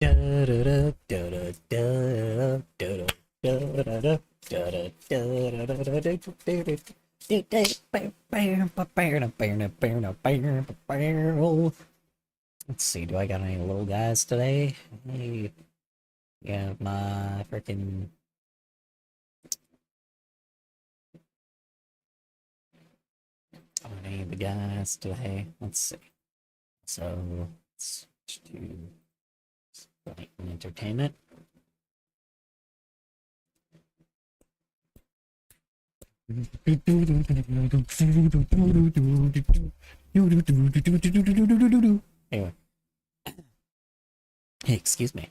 Let's see, do I got any little guys today? Hey, yeah, my freaking. Oh, any of the guys today? Let's see. So, let's do like entertainment. Anyway, hey, excuse me.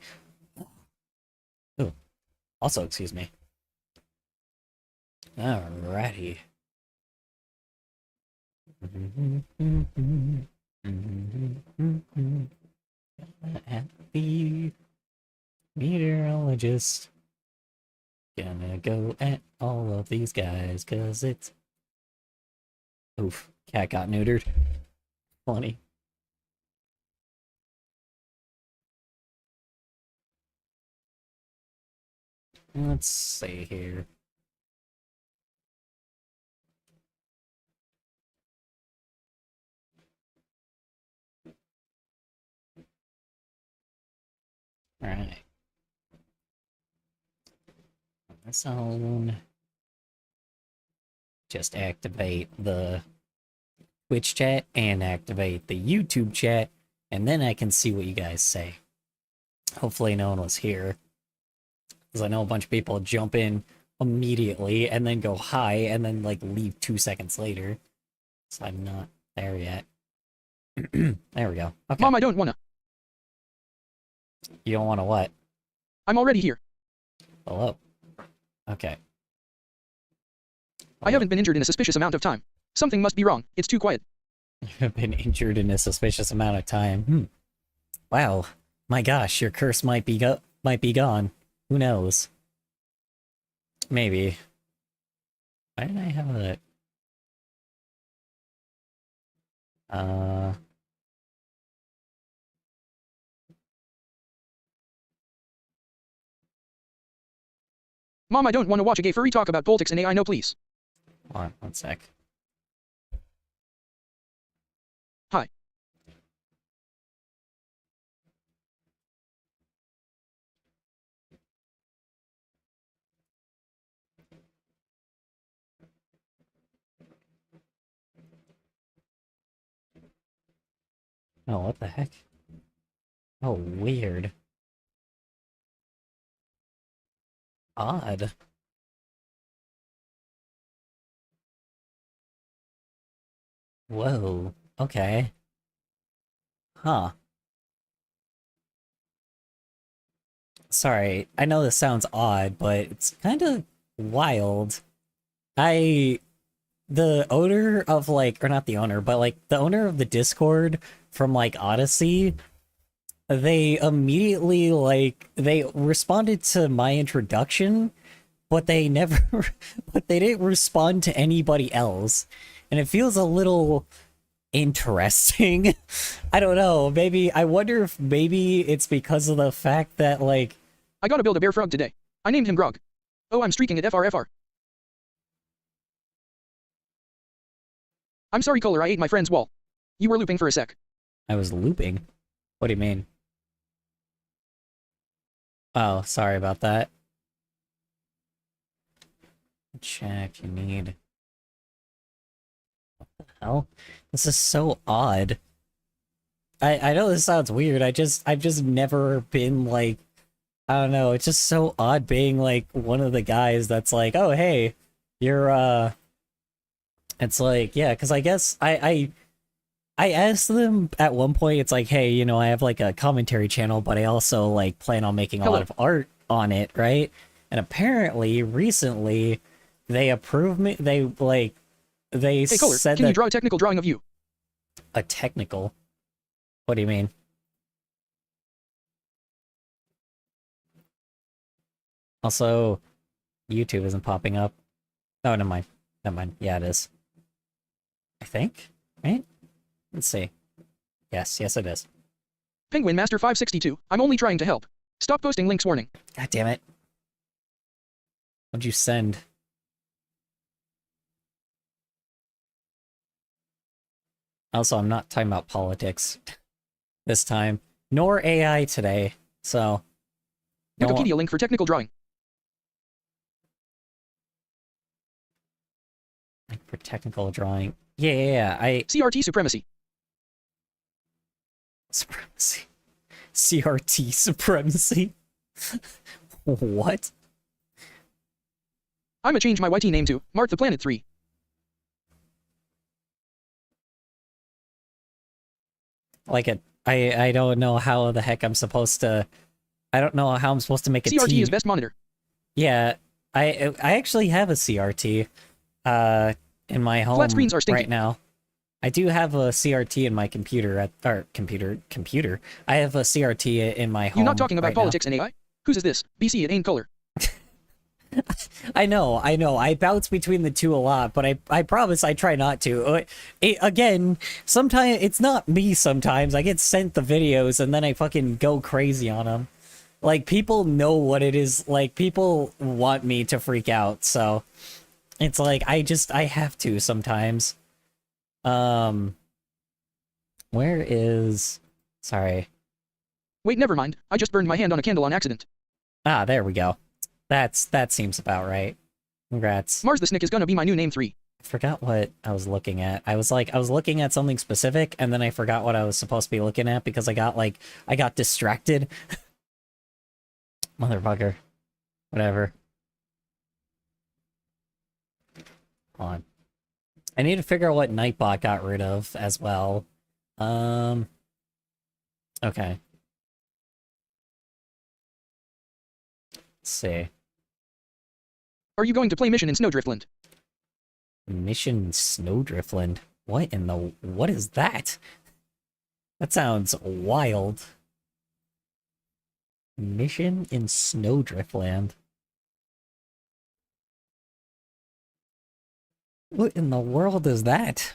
Oh, also excuse me. Alrighty. Happy meteorologist. Gonna go at all of these guys, cause it's... Oof, cat got neutered. Funny. Let's see here. Alright. This own. Just activate the Twitch chat and activate the YouTube chat, and then I can see what you guys say. Hopefully no one was here, because I know a bunch of people jump in immediately and then go hi and then like leave 2 seconds later. So I'm not there yet. There we go. Okay. Mom, I don't wanna. You don't want to what? I'm already here. Hello. Okay. I haven't been injured in a suspicious amount of time. Something must be wrong. It's too quiet. You've been injured in a suspicious amount of time. Wow. My gosh, your curse might be gone. Who knows? Maybe. Why did I have a... Mom, I don't want to watch a gay furry talk about politics and AI, no please. Hold on, 1 sec. Hi. Oh, what the heck? Oh, weird. Odd. Whoa. Okay. Huh. Sorry, I know this sounds odd, but it's kind of wild. The owner of like, or not the owner, but like the owner of the Discord from like Odyssey, they immediately like, they responded to my introduction, but they never, but they didn't respond to anybody else. And it feels a little interesting. I don't know, maybe, I wonder if maybe it's because of the fact that like... I gotta build a bear frog today. I named him Grog. Oh, I'm streaking at FRFR. I'm sorry, Kohler, I ate my friend's wall. You were looping for a sec. I was looping? What do you mean? Oh, sorry about that. Check, you need... What the hell? This is so odd. I know this sounds weird, I've just never been like... I don't know, it's just so odd being like one of the guys that's like, oh hey, you're it's like, yeah, because I guess I asked them at one point, it's like, hey, you know, I have like a commentary channel, but I also like plan on making a lot of art on it, right? And apparently, recently, they approved me, they Hey, Kohler, said can that... you draw a technical drawing of you? A technical? What do you mean? Also, YouTube isn't popping up. Oh, never mind. Never mind. Yeah, it is. I think? Right? Let's see. Yes, it is. Penguin Master 562, I'm only trying to help. Stop posting links warning. God damn it. What'd you send? Also, I'm not talking about politics this time, nor AI today, so... don't- Wikipedia link for technical drawing. Like for technical drawing. Yeah, CRT supremacy. Supremacy. CRT supremacy. What? I'ma change my YT name to Mark the Planet 3. Like I don't know how the heck I'm supposed to... I don't know how I'm supposed to make a CRT T. is best monitor. Yeah, I actually have a CRT in my home screens are stinky. right now. I do have a CRT in my computer computer. I have a CRT in my home. You not talking about right politics and AI? Whose is this? BC, it ain't color. now. I know. I bounce between the two a lot, but I promise I try not to. Again, sometimes it's not me. Sometimes I get sent the videos and then I fucking go crazy on them. Like, people know what it is. Like, people want me to freak out, so it's like I have to sometimes. Where is... Sorry. Wait, never mind. I just burned my hand on a candle on accident. Ah, there we go. That seems about right. Congrats. Mars the Snick is gonna be my new name 3. I forgot what I was looking at. I was looking at something specific, and then I forgot what I was supposed to be looking at because I got distracted. Motherfucker. Whatever. Hold on. I need to figure out what Nightbot got rid of as well. Okay. Let's see. Are you going to play Mission in Snowdriftland? Mission Snowdriftland. What is that? That sounds wild. Mission in Snowdriftland. What in the world is that?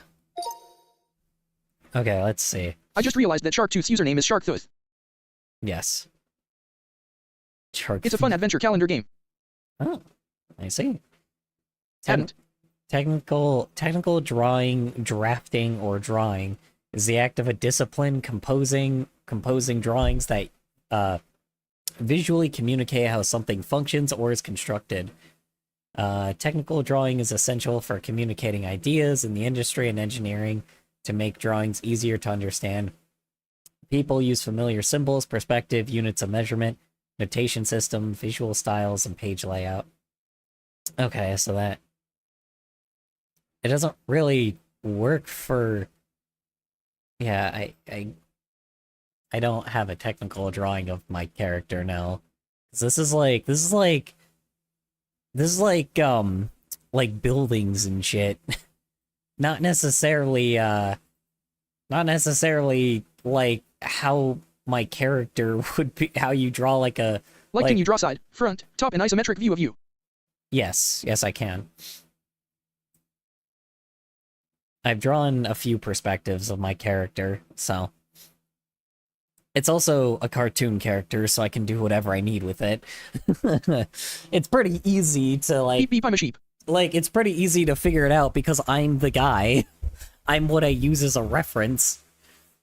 Okay, let's see. I just realized that Sharktooth's username is Sharktooth. Yes. It's a fun adventure calendar game. Oh, I see. Hadn't. Technical drawing, drafting, or drawing is the act of a discipline composing drawings that visually communicate how something functions or is constructed. Technical drawing is essential for communicating ideas in the industry and engineering to make drawings easier to understand. People use familiar symbols, perspective, units of measurement, notation system, visual styles, and page layout. Okay, so that... It doesn't really work for... Yeah, I don't have a technical drawing of my character now. 'Cause this is like buildings and shit. Not necessarily like how my character would be, how you draw like a... Can you draw side, front, top, and isometric view of you? Yes, I can. I've drawn a few perspectives of my character, so... It's also a cartoon character, so I can do whatever I need with it. It's pretty easy to, like... Beep beep, I'm a sheep. Like, it's pretty easy to figure it out because I'm the guy. I'm what I use as a reference.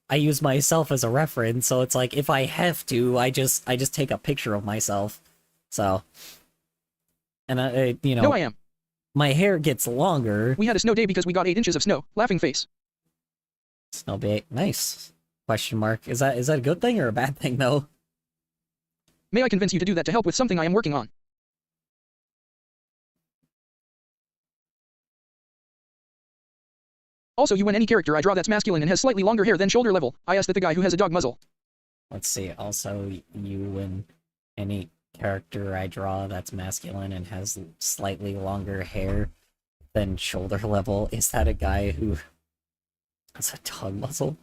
I use myself as a reference, so it's like, if I have to, I just take a picture of myself. So... And you know... No, I am. My hair gets longer. We had a snow day because we got 8 inches of snow. Laughing face. Snow day. Nice. Question mark. Is that a good thing or a bad thing, though? May I convince you to do that to help with something I am working on? Also, you when any character I draw that's masculine and has slightly longer hair than shoulder level, I ask that the guy who has a dog muzzle. Let's see. Also, you when any character I draw that's masculine and has slightly longer hair than shoulder level, is that a guy who has a dog muzzle?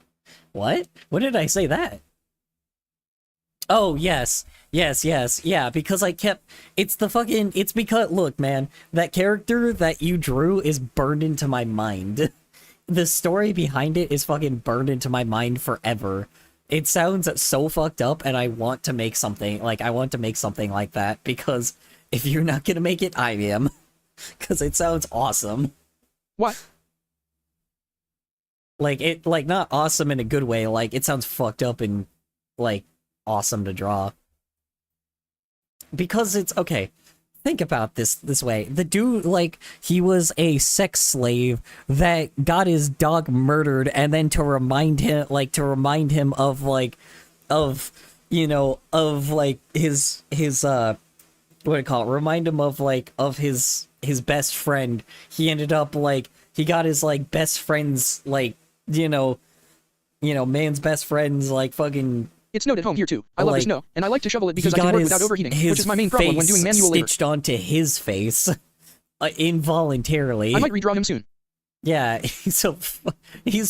What? When did I say that? Oh, yes, yeah, because it's because, look, man, that character that you drew is burned into my mind. The story behind it is fucking burned into my mind forever. It sounds so fucked up, and I want to make something like that because if you're not gonna make it, I am, because it sounds awesome. What? Like not awesome in a good way. Like it sounds fucked up and like awesome to draw. Because it's okay. Think about this way. The dude, like, he was a sex slave that got his dog murdered, and then to remind him of, like, his, what do you call it? Remind him of, like, of his best friend. He ended up, like, he got his, like, best friend's, like, man's best friend's, like, fucking... It snowed at home here too. I love the Like, snow, and I like to shovel it because he I can got work without overheating, which is my main problem when doing manual labor. stitched onto his face involuntarily. I might redraw him soon. Yeah, he's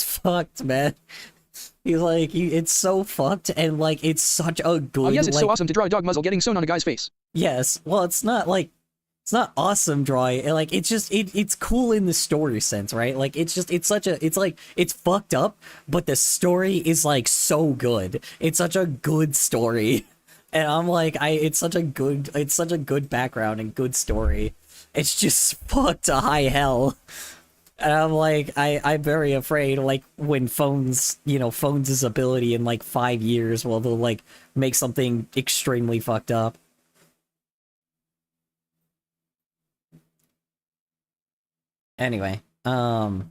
fucked, man. He's like, it's so fucked, and like, it's such a good. Oh yes, it's like, so awesome to draw a dog muzzle getting sewn on a guy's face. Yes, well, it's not not awesome drawing. Like, it's just it's cool in the story sense, right? Like, it's fucked up, but the story is like so good. It's such a good story, and I'm like, it's such a good background and good story. It's just fucked to high hell. And I'm like, I'm very afraid, like, when Phones' ability in, like, 5 years, well, they'll, like, make something extremely fucked up. Anyway, alright.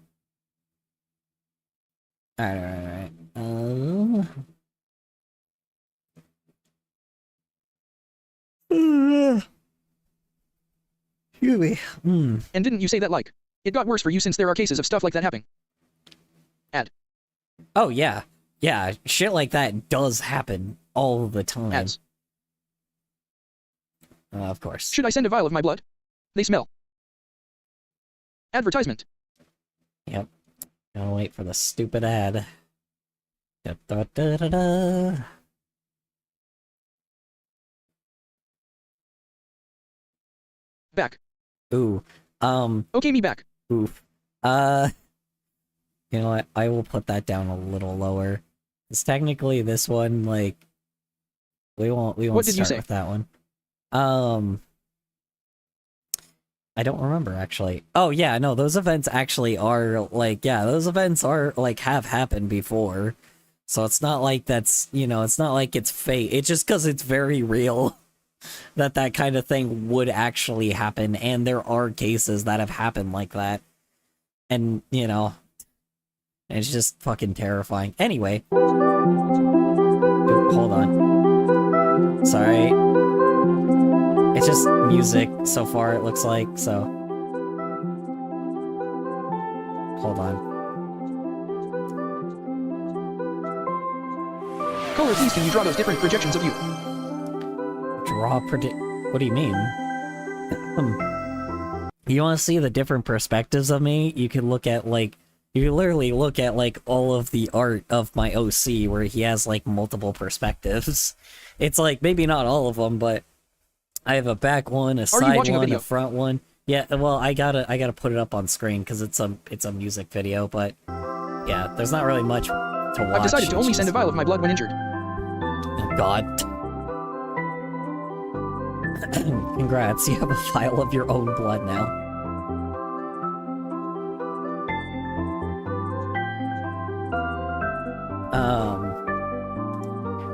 Excuse me. And didn't you say that like? It got worse for you since there are cases of stuff like that happening. Ad. Oh, yeah. Yeah, shit like that does happen all the time. Ads. Of course. Should I send a vial of my blood? They smell. Advertisement. Yep. Gotta wait for the stupid ad. Da, da, da, da, da. Back. Ooh. Okay, me back. Oof. You know what? I will put that down a little lower. Because technically this one, like, we won't What did you start say? with that one. I don't remember, actually. Oh, yeah, no, those events actually are, like, yeah, those events are, like, have happened before. So it's not like that's, it's not like it's fate. It's just because it's very real that kind of thing would actually happen. And there are cases that have happened like that. And, it's just fucking terrifying. Anyway. Ooh, hold on. Sorry. It's just music so far, it looks like, so. Hold on. Color, please can you draw those different projections of you? What do you mean? You want to see the different perspectives of me? You can look at, like, you can literally look at, like, all of the art of my OC where he has, like, multiple perspectives. It's like, maybe not all of them, but I have a back one, a side one, a front one. Yeah, well, I gotta put it up on screen because it's a music video, but yeah, there's not really much to watch. I've decided to only send a vial of my blood when injured. Oh, God. Congrats, you have a vial of your own blood now.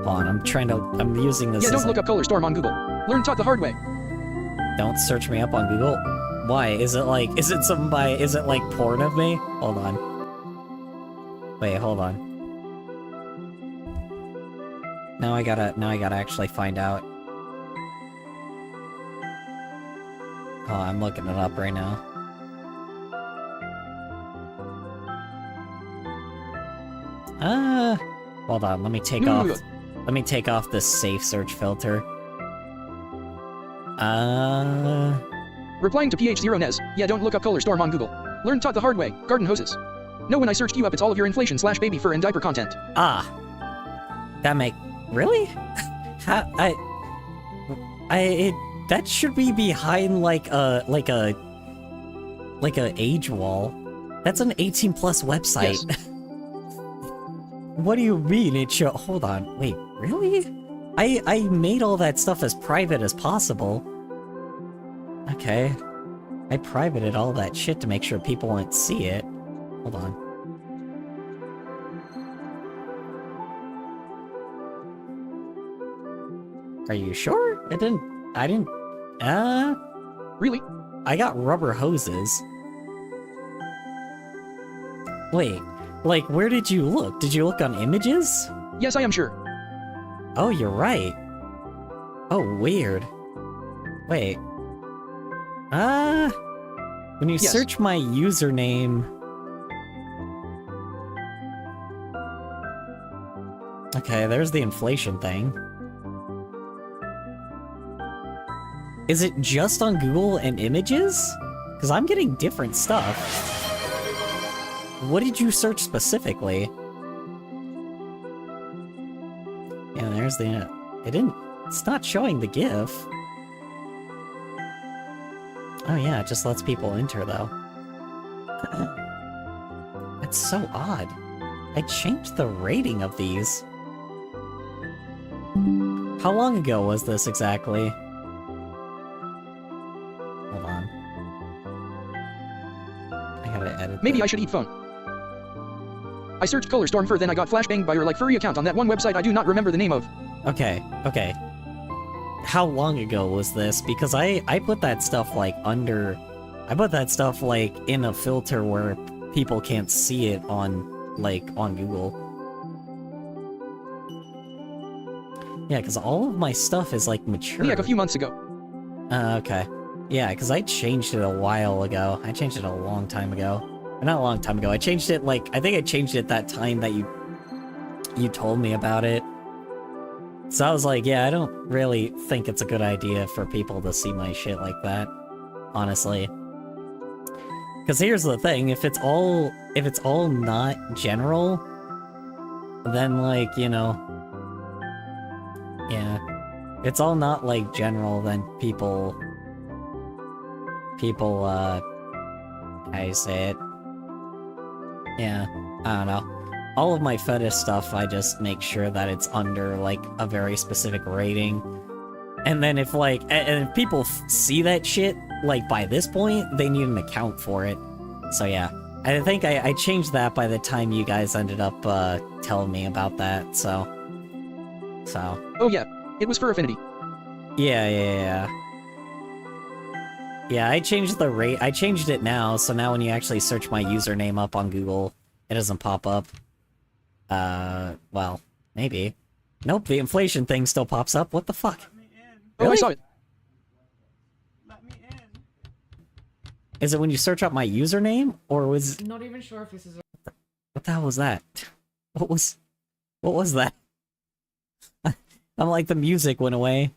Hold on, I'm using this. Yeah, don't look up Color Storm on Google. Learn taught the hard way. Don't search me up on Google. Why? Is it like porn of me? Hold on. Wait, hold on. Now I gotta actually find out. Oh, I'm looking it up right now. Hold on, let me take off this safe search filter. Replying to PH0Nez. Yeah, don't look up Color Storm on Google. Learn taught the hard way. Garden hoses. No, when I searched you up, it's all of your inflation/baby fur and diaper content. Ah. Really? That should be behind like a age wall. That's an 18+ website. Yes. What do you mean it show? Hold on, wait, really? I made all that stuff as private as possible. Okay. I privated all that shit to make sure people wouldn't see it. Hold on. Are you sure? I didn't, Really? I got rubber hoses. Wait, like, where did you look? Did you look on images? Yes, I am sure. Oh, you're right. Oh, weird. Wait. When you Yes. search my username... Okay, there's the inflation thing. Is it just on Google and images? Because I'm getting different stuff. What did you search specifically? Yeah, there's the... It's not showing the GIF. Oh yeah, it just lets people enter, though. That's so odd. I changed the rating of these. How long ago was this exactly? Hold on. I gotta edit Maybe that. I should eat phone. I searched Color Storm Fur, then I got flashbanged by your like furry account on that one website I do not remember the name of. Okay, okay. How long ago was this? Because I put that stuff, like, under... I put that stuff, like, in a filter where people can't see it on, like, on Google. Yeah, because all of my stuff is, like, mature. Like a few months ago. Okay. Yeah, because I changed it a while ago. I changed it a long time ago. Or not a long time ago. I changed it, like, I think I changed it that time that you told me about it. So I was like, yeah, I don't really think it's a good idea for people to see my shit like that. Honestly. Because here's the thing, if it's all not general, then, like, you know... Yeah. If it's all not, like, general, then people, how you say it? Yeah, I don't know. All of my fetish stuff, I just make sure that it's under, like, a very specific rating. And then if, like, and if people see that shit, like, by this point, they need an account for it. So yeah, I think I changed that by the time you guys ended up, telling me about that, so... Oh yeah, it was Fur Affinity. Yeah. Yeah, I changed the rate. I changed it now, so now when you actually search my username up on Google, it doesn't pop up. Well, maybe. Nope, the inflation thing still pops up. What the fuck? Let me in. Oh, I Really? saw it. Let me in. Is it when you search up my username, or was... I'm not even sure if this is. What the hell was that? What was that? I'm like, the music went away.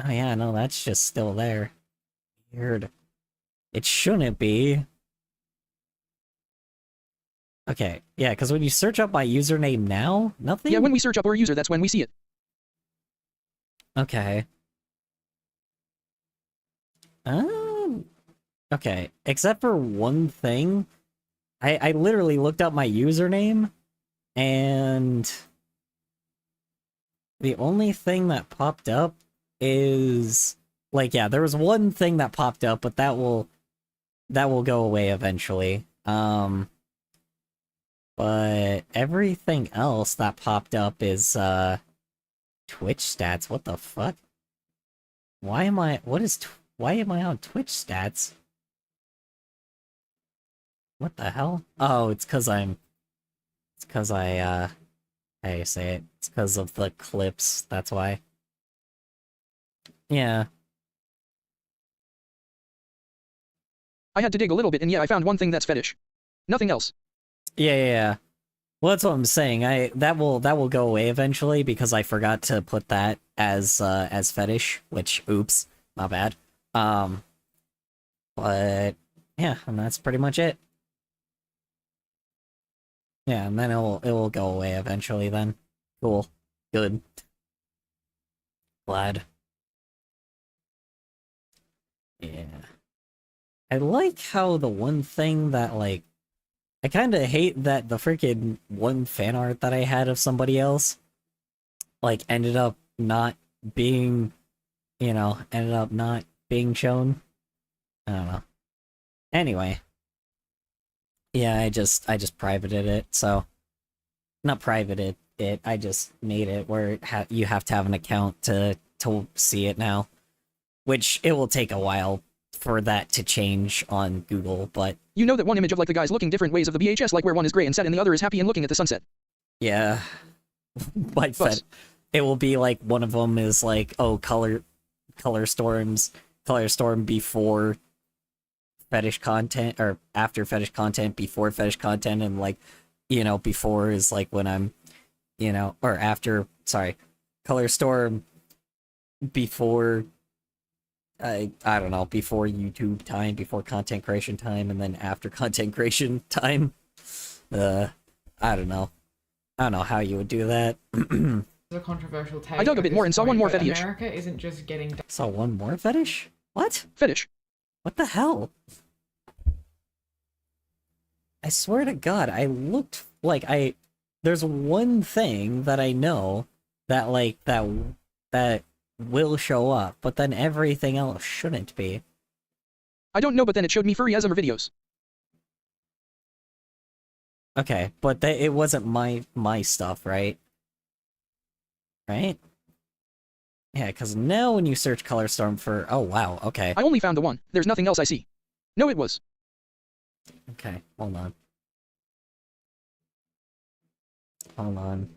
Oh yeah, no, that's just still there. Weird. It shouldn't be. Okay, yeah, because when you search up my username now, nothing? Yeah, when we search up our user, that's when we see it. Okay. Okay, except for one thing. I literally looked up my username, and the only thing that popped up is, like, yeah, there was one thing that popped up, but that will go away eventually. But everything else that popped up is, Twitch stats. What the fuck? Why am I on Twitch stats? What the hell? Oh, it's cause I, how do you say it? It's cause of the clips, that's why. Yeah. I had to dig a little bit, and yeah, I found one thing that's fetish. Nothing else. Yeah. Well, that's what I'm saying. That will go away eventually because I forgot to put that as fetish, which, oops, my bad. But yeah, and that's pretty much it. Yeah, and then it will go away eventually then. Cool. Good. Glad. Yeah. I like how the one thing that, like, I kind of hate that the freaking one fan art that I had of somebody else, like, ended up not being, ended up not being shown. I don't know. Anyway. Yeah, I just privated it, so... Not privated it, I just made it where you have to have an account to see it now. Which, it will take a while for that to change on Google, but... You know that one image of like the guys looking different ways of the BHS, like where one is gray and sad and the other is happy and looking at the sunset. Yeah. But Bus. it will be like one of them is like, oh, color storm before fetish content, or after fetish content, before fetish content, and like, before is like when I'm, or after, sorry, color storm before, I don't know, before YouTube time, before content creation time, and then after content creation time. I don't know. I don't know how you would do that. a controversial take. I dug a bit more and saw one more fetish. fetish. America isn't just getting Saw one more fetish? What? Fetish. What the hell? I swear to God, I looked like there's one thing that I know that like that will show up, but then everything else shouldn't be. I don't know, but then it showed me furryism videos. Okay, but it wasn't my stuff, right? Right? Yeah, because now when you search Color Storm for... Oh, wow, okay. I only found the one. There's nothing else I see. No, it was. Okay, hold on. Hold on.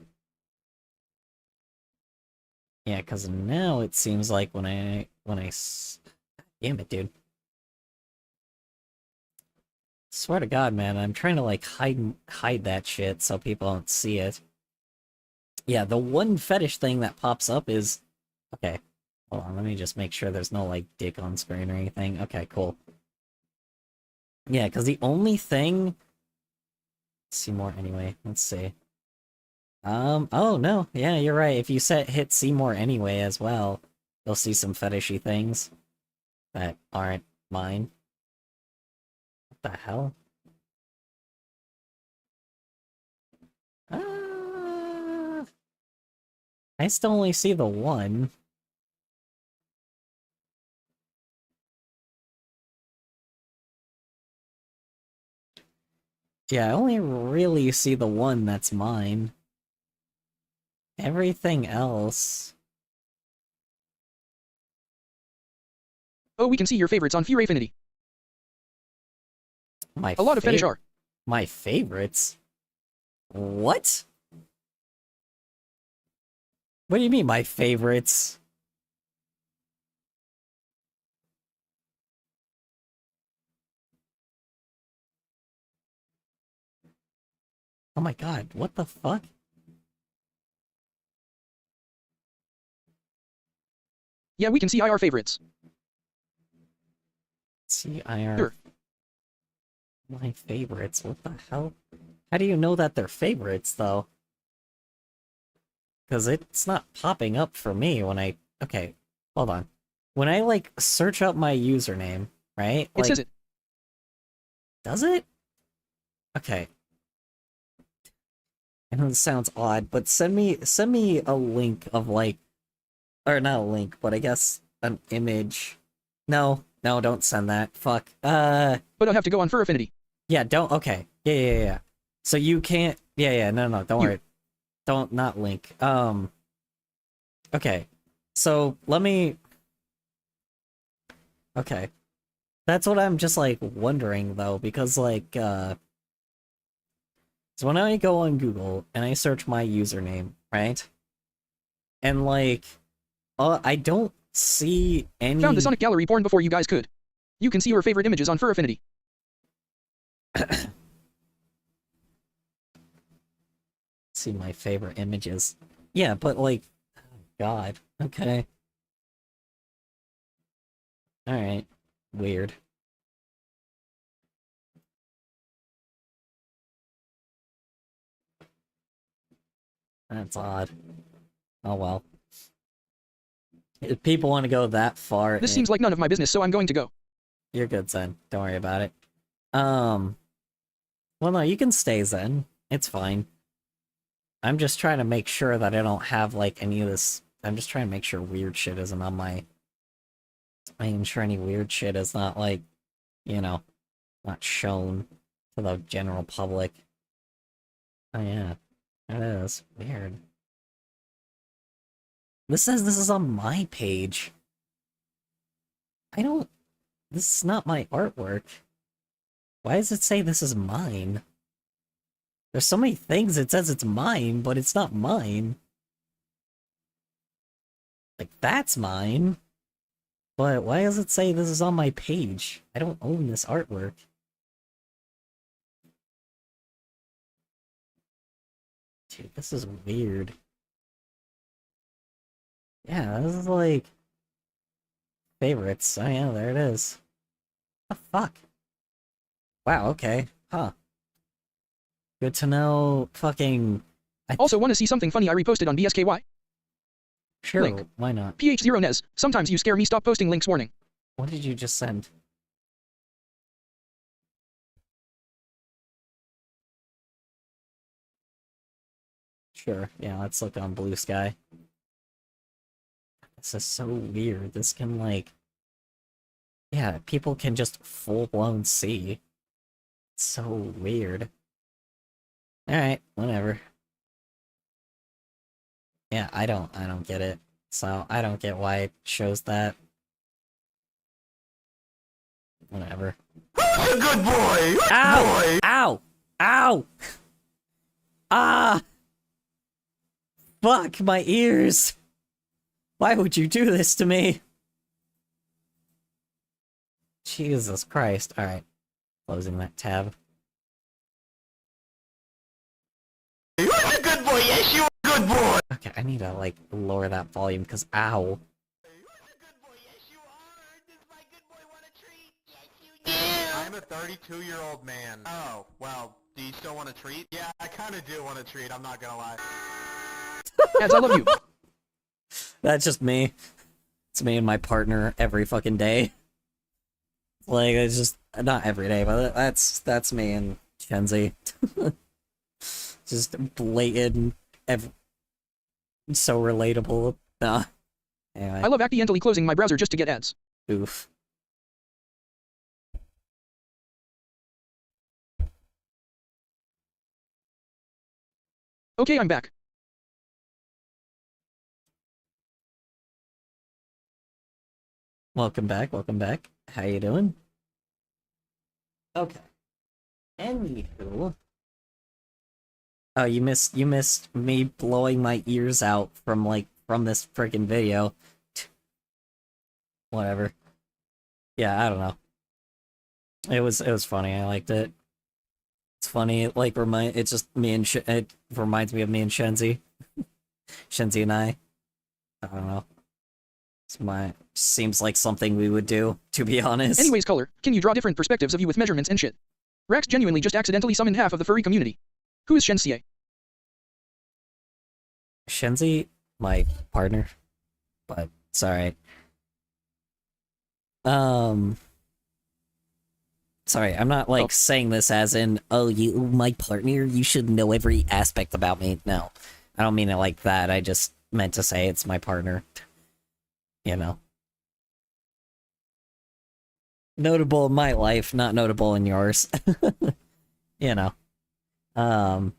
Yeah, because now it seems like when I... Damn it, dude. Swear to God, man, I'm trying to, like, hide that shit so people don't see it. Yeah, the one fetish thing that pops up is... Okay, hold on, let me just make sure there's no, like, dick on screen or anything. Okay, cool. Yeah, because the only thing... Let's see more anyway, let's see. Oh, no, yeah, you're right. If you hit see more anyway as well, you'll see some fetishy things that aren't mine. What the hell? I still only see the one. Yeah, I only really see the one that's mine. Everything else... Oh, we can see your favorites on Furayfinity. A lot of fetish are. My favorites? What? What do you mean, my favorites? Oh my God, what the fuck? Yeah, we can see IR favorites. See IR. Sure. My favorites, what the hell? How do you know that they're favorites, though? Because it's not popping up for me when I... Okay, hold on. When I, like, search up my username, right? It says it. Does it? Okay. I know this sounds odd, but send me a link of, like... Or not a link, but I guess an image. No, don't send that. Fuck. But I have to go on Furaffinity. Yeah, don't... Okay. Yeah. So you can't... Yeah, no, don't worry. Don't, not link. Okay. So, let me... Okay. That's what I'm just, like, wondering, though, because, like, So when I go on Google, and I search my username, right? And, like... I don't see any... Found the Sonic Gallery porn before you guys could. You can see your favorite images on Furaffinity. See my favorite images. Yeah, but like... Oh God. Okay. Alright. Weird. That's odd. Oh well. If people want to go that far... This seems like none of my business, so I'm going to go. You're good, Zen. Don't worry about it. Well, no, you can stay Zen. It's fine. I'm just trying to make sure that I don't have, like, any of this... I'm just trying to make sure weird shit isn't on my... Making sure any weird shit is not, like, you know, not shown to the general public. Oh, yeah. It is. Weird. This says this is on my page. I don't... This is not my artwork. Why does it say this is mine? There's so many things it says it's mine, but it's not mine. Like, that's mine. But why does it say this is on my page? I don't own this artwork. Dude, this is weird. Yeah, this is like... favorites. Oh yeah, there it is. What the fuck? Wow, okay. Huh. Good to know, fucking... Also, want to see something funny I reposted on BSKY? Sure, Link. why not? PH0NES. Sometimes you scare me. Stop posting links. Warning. What did you just send? Sure, yeah, let's look on Blue Sky. This is so weird. This can, like... Yeah, people can just full-blown see. It's so weird. Alright, whatever. Yeah, I don't get it. So, I don't get why it shows that. Whatever. Good boy! Ow! Boy! Ow! Ow! Ah! Fuck, my ears! Why would you do this to me? Jesus Christ. Alright. Closing that tab. You're a good boy, yes you are a good boy! Okay, I need to, like, lower that volume, because ow. You're a good boy, yes you are! Does my good boy want a treat? Yes you do! I'm a 32-year-old man. Oh, well, do you still want a treat? Yeah, I kinda do want a treat, I'm not gonna lie. Ads, I love you. That's just me. It's me and my partner every fucking day. Like, it's just, not every day, but that's me and Shenzi. Just blatant, so relatable. Anyway, I love accidentally closing my browser just to get ads. oof. Okay, I'm back. Welcome back, welcome back. How you doing? Okay. Anywho. Oh, you missed me blowing my ears out from this freaking video. Whatever. Yeah, I don't know. It was funny. I liked it. It's funny. It it's just me and it reminds me of me and Shenzi. Shenzi and I don't know. Seems like something we would do, to be honest. Anyways, Color, can you draw different perspectives of you with measurements and shit? Rax genuinely just accidentally summoned half of the furry community. Who is Shensie? Shenzi, my partner, but it's alright. Sorry, I'm not like saying this as in, oh, you, my partner, you should know every aspect about me. No, I don't mean it like that. I just meant to say it's my partner. You know. Notable in my life, not notable in yours. You know. What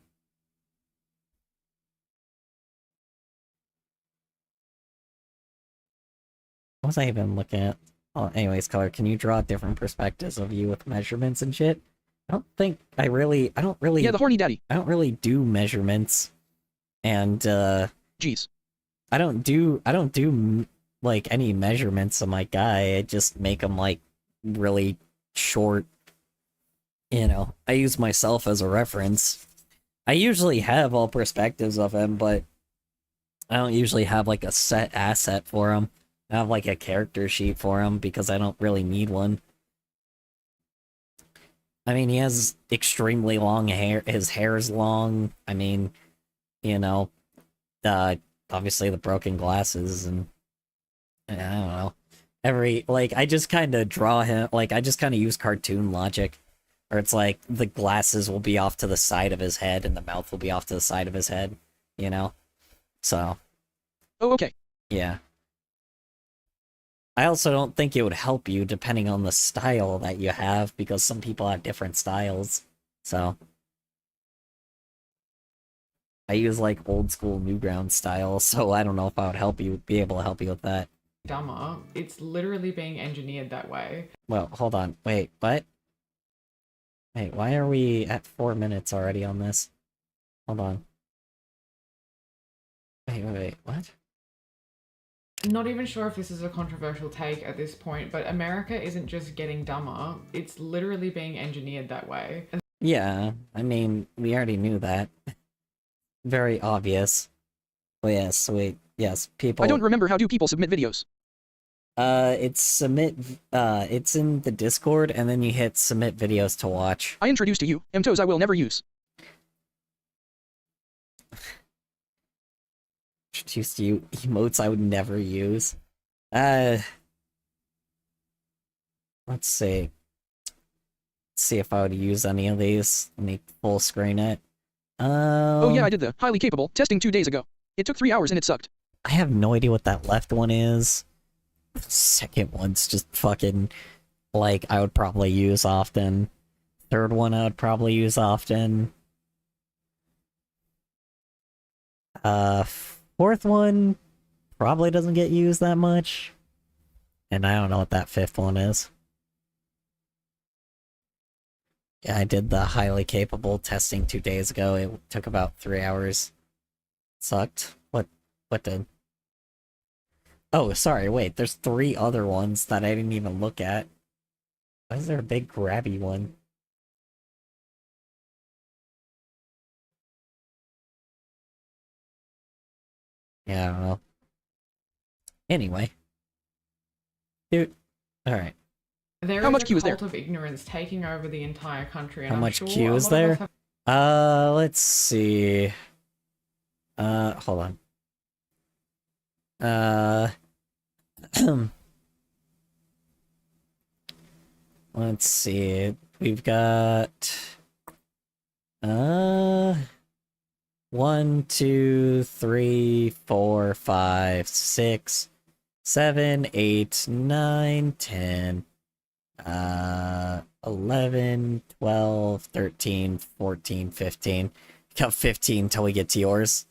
was I even looking at? Oh, anyways, Color, can you draw different perspectives of you with measurements and shit? I don't really Yeah, the horny daddy. I don't really do measurements. And, Jeez. I don't do like, any measurements of my guy. I just make them, like, really short. You know, I use myself as a reference. I usually have all perspectives of him, but I don't usually have, like, a set asset for him. I have, like, a character sheet for him, because I don't really need one. I mean, he has extremely long hair. His hair is long. I mean, you know, obviously the broken glasses, and I don't know. I just kind of draw him, like, I just kind of use cartoon logic. Or it's like the glasses will be off to the side of his head and the mouth will be off to the side of his head, you know? So, Oh, okay. yeah. I also don't think it would help you depending on the style that you have, because some people have different styles. So, I use like old school Newground style, so I don't know if I would be able to help you with that. dumber. It's literally being engineered that way. Well, hold on. Wait, what? Wait, why are we at 4 minutes already on this? Hold on. Wait, what? Not even sure if this is a controversial take at this point, but America isn't just getting dumber, it's literally being engineered that way. And Yeah, I mean, we already knew that. Very obvious. Oh yes, wait, yes, people... I don't remember how do people submit videos. It's submit, it's in the Discord, and then you hit submit videos to watch. I introduced to you, MTOs I will never use. Introduced to you emotes I would never use. Let's see. Let's see if I would use any of these. Let me full screen it. Oh yeah, I did the highly capable testing 2 days ago. It took 3 hours and it sucked. I have no idea what that left one is. Second one's just fucking, like, I would probably use often. Third one I would probably use often. Fourth one probably doesn't get used that much. And I don't know what that fifth one is. Yeah, I did the highly capable testing 2 days ago. It took about 3 hours. Sucked. What did? Oh, sorry, wait, there's 3 other ones that I didn't even look at. Why is there a big grabby one? Yeah, I don't know. Anyway. Dude, alright. there How is much a Q is there? cult of ignorance taking over the entire country. And How I'm much sure Q a is lot of there? us have Let's see. Hold on. Let's see. We've got 1, 2, 3, 4, 5, 6, 7, 8, 9, 10, 11, 12, 13, 14, 15. Got 15 till we get to yours.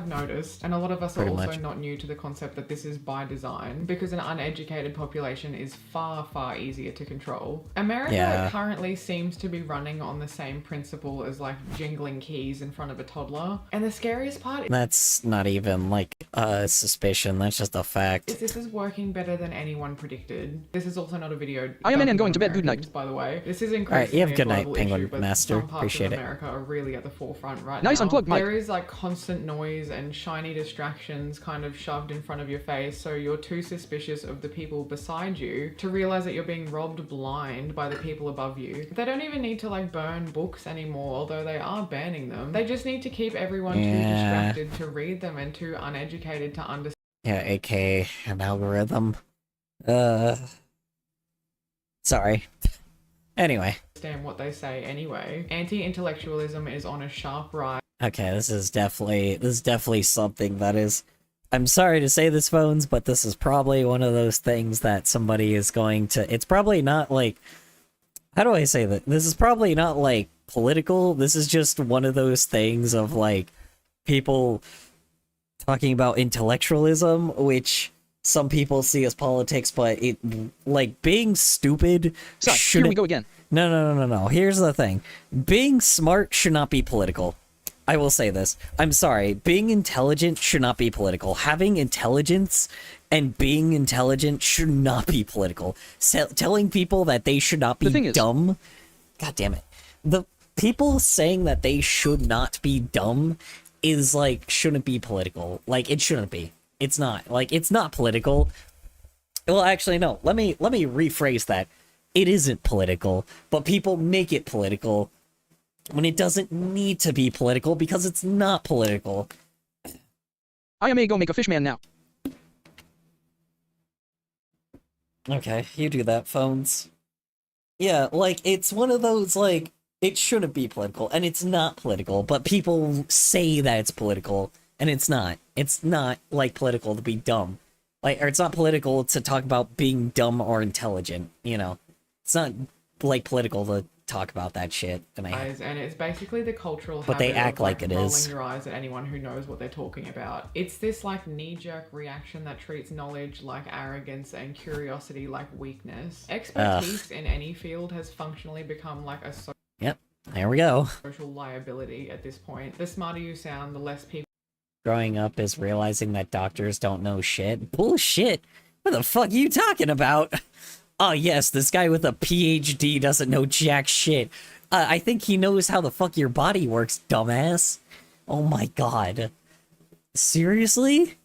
noticed, and a lot of us Pretty are also much. not new to the concept that this is by design, because an uneducated population is far, far easier to control. America Yeah. currently seems to be running on the same principle as like jingling keys in front of a toddler. And the scariest part That's not even like a suspicion, that's just a fact. is this is working better than anyone predicted. This is also not a video. I am in and dunking going on to bed. Good Americans, night. By the way, this is Alright, increasingly you have good a night, global Penguin issue, but Master. some parts Appreciate of it. America are really at the forefront right Nice now. unplugged mic. There is like constant noise and shiny distractions kind of shoved in front of your face, so you're too suspicious of the people beside you to realize that you're being robbed blind by the people above you. They don't even need to like burn books anymore, although they are banning them. They just need to keep everyone too Yeah. distracted to read them and too uneducated to understand Yeah, aka an algorithm. Sorry. Anyway. what they say anyway. Anti-intellectualism is on a sharp rise. Okay, this is definitely something that is... I'm sorry to say this, Phones, but this is probably one of those things that somebody is going to... It's probably not, like... How do I say that? This is probably not, like, political. This is just one of those things of, like, people talking about intellectualism, which some people see as politics, but it... Like, being stupid So, here shouldn't... we go again. No. Here's the thing. Being smart should not be political. I will say this. I'm sorry. Being intelligent should not be political. Having intelligence and being intelligent should not be political. Telling people that they should not The thing be is- dumb... God damn it. The people saying that they should not be dumb is, like, shouldn't be political. Like, it shouldn't be. It's not. Like, it's not political. Well, actually, no. Let me rephrase that. It isn't political, but people make it political when it doesn't need to be political because it's not political. I may go make a fishman now. Okay, you do that, Phones. Yeah, like it's one of those like it shouldn't be political and it's not political, but people say that it's political and it's not. It's not like political to be dumb. Like or it's not political to talk about being dumb or intelligent, you know. It's not like political to talk about that shit. And and it's basically the cultural But they habit act of, like it rolling is. your eyes at anyone who knows what they're talking about. It's this like knee-jerk reaction that treats knowledge like arrogance and curiosity like weakness. Expertise in any field has functionally become like a Yep. There we go. social liability at this point. The smarter you sound, the less people Growing up is realizing that doctors don't know shit. Bullshit. What the fuck are you talking about? Oh yes, this guy with a PhD doesn't know jack shit. I think he knows how the fuck your body works, dumbass. Oh my god. Seriously?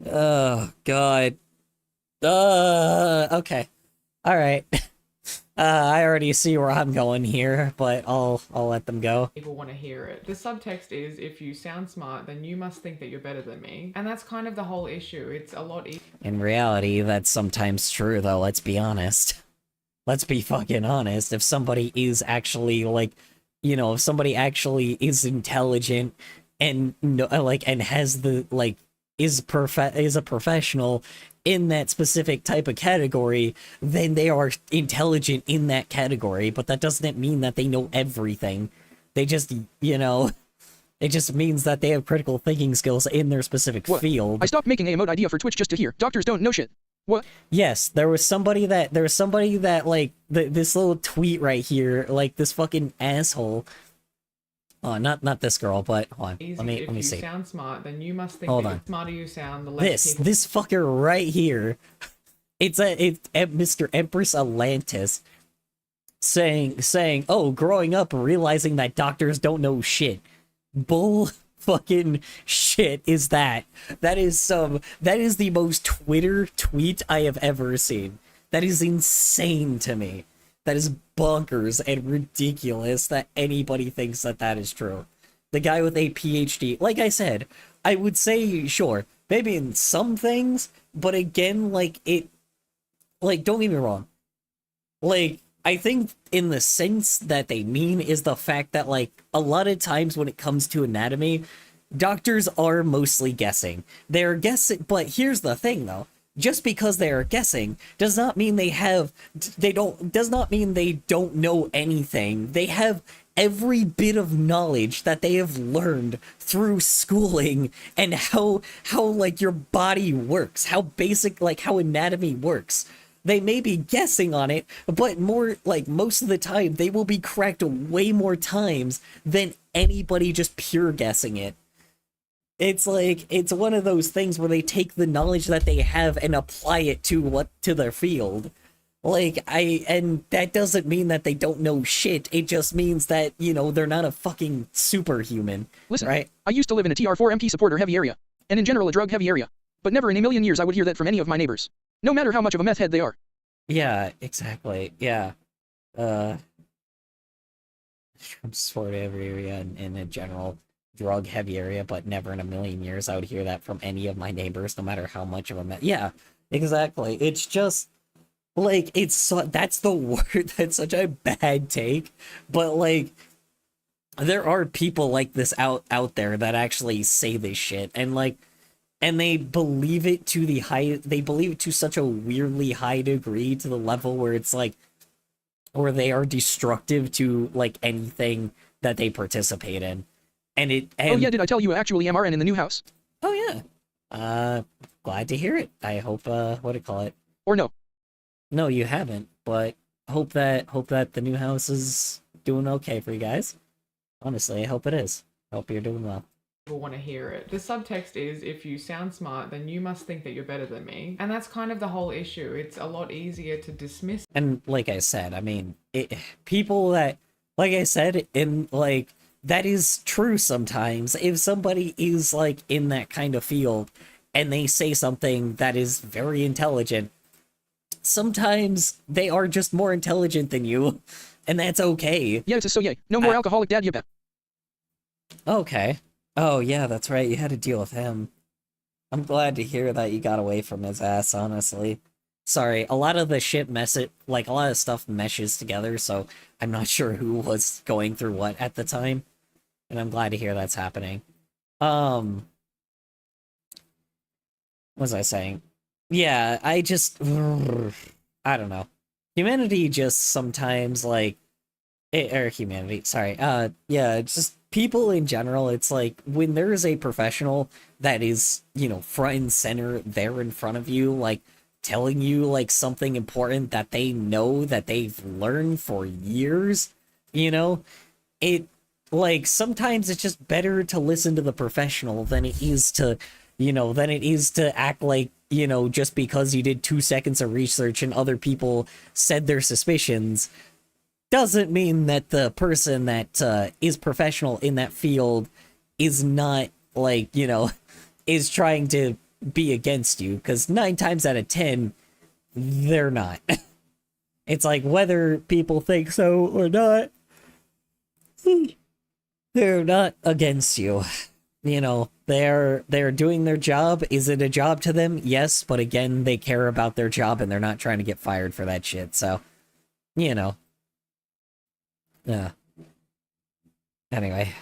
Oh god. Okay. Alright. I already see where I'm going here, but I'll let them go. want to hear it. The subtext is, if you sound smart, then you must think that you're better than me. And that's kind of the whole issue. It's a lot easier. In reality, that's sometimes true, though, let's be honest. Let's be fucking honest. If somebody is actually, like, you know, if somebody actually is intelligent and, like, and has the, like, is a professional in that specific type of category, then they are intelligent in that category, but that doesn't mean that they know everything. They just, you know, it just means that they have critical thinking skills in their specific field. I stopped making a emote idea for Twitch just to hear. Doctors don't know shit. What? Yes, there was somebody that like this little tweet right here, like this fucking asshole. Oh, not this girl, but hold on. Let me If you see. sound smart, then you must think Hold that on. the smarter you sound, the less people This fucker right here. It's Mr. Empress Atlantis saying, "Oh, growing up realizing that doctors don't know shit." Bull fucking shit is that. That is the most Twitter tweet I have ever seen. That is insane to me. That is bonkers and ridiculous that anybody thinks that that is true. The guy with a PhD, like I said, I would say sure, maybe in some things, but again, like don't get me wrong. Like, I think in the sense that they mean is the fact that, like, a lot of times when it comes to anatomy, doctors are mostly guessing. They're guessing, but here's the thing though. Just because they are guessing does not mean does not mean they don't know anything. They have every bit of knowledge that they have learned through schooling and how like your body works, how basic, like how anatomy works. They may be guessing on it, but more like most of the time they will be correct way more times than anybody just pure guessing it. It's like, it's one of those things where they take the knowledge that they have and apply it to their field. Like, and that doesn't mean that they don't know shit. It just means that, you know, they're not a fucking superhuman. Listen, right? I used to live in a TR4MT supporter heavy area, and in general a drug heavy area. But never in a million years I would hear that from any of my neighbors. No matter how much of a meth head they are. Yeah, exactly. Yeah. From sort of area in a general drug heavy area, but never in a million years I would hear that from any of my neighbors, no matter how much of a yeah, exactly. It's just like, that's the word. That's such a bad take, but like there are people like this out there that actually say this shit, and like, and they believe it to such a weirdly high degree, to the level where it's like, or they are destructive to like anything that they participate in. And oh yeah, did I tell you actually MRN in the new house? Oh yeah. Glad to hear it. I hope what do you call it? Or no. No, you haven't, but hope that the new house is doing okay for you guys. Honestly, I hope it is. Hope you're doing well. want to hear it. The subtext is, if you sound smart, then you must think that you're better than me. And that's kind of the whole issue. It's a lot easier to dismiss. And like I said, I mean, people that, like I said, in like, that is true sometimes. If somebody is like in that kind of field and they say something that is very intelligent, sometimes they are just more intelligent than you, and that's okay. Yeah, it's a so yay. No more alcoholic dad, you bet. Okay. Oh yeah, that's right. You had to deal with him. I'm glad to hear that you got away from his ass, honestly. Sorry, a lot of the shit like a lot of stuff meshes together, so I'm not sure who was going through what at the time. And I'm glad to hear that's happening. What was I saying? Yeah, I just I don't know. Humanity just sometimes like or humanity, sorry. Yeah, just people in general, it's like when there is a professional that is, you know, front and center there in front of you, like telling you like something important that they know that they've learned for years, you know, it like sometimes it's just better to listen to the professional than it is to, you know, than it is to act like, you know, just because you did 2 seconds of research and other people said their suspicions doesn't mean that the person that is professional in that field is not like, you know, is trying to be against you, because 9 times out of 10 they're not. It's like whether people think so or not, they're not against you. You know, they're doing their job. Is it a job to them? Yes, but again, they care about their job and they're not trying to get fired for that shit. So, you know. Yeah. Anyway.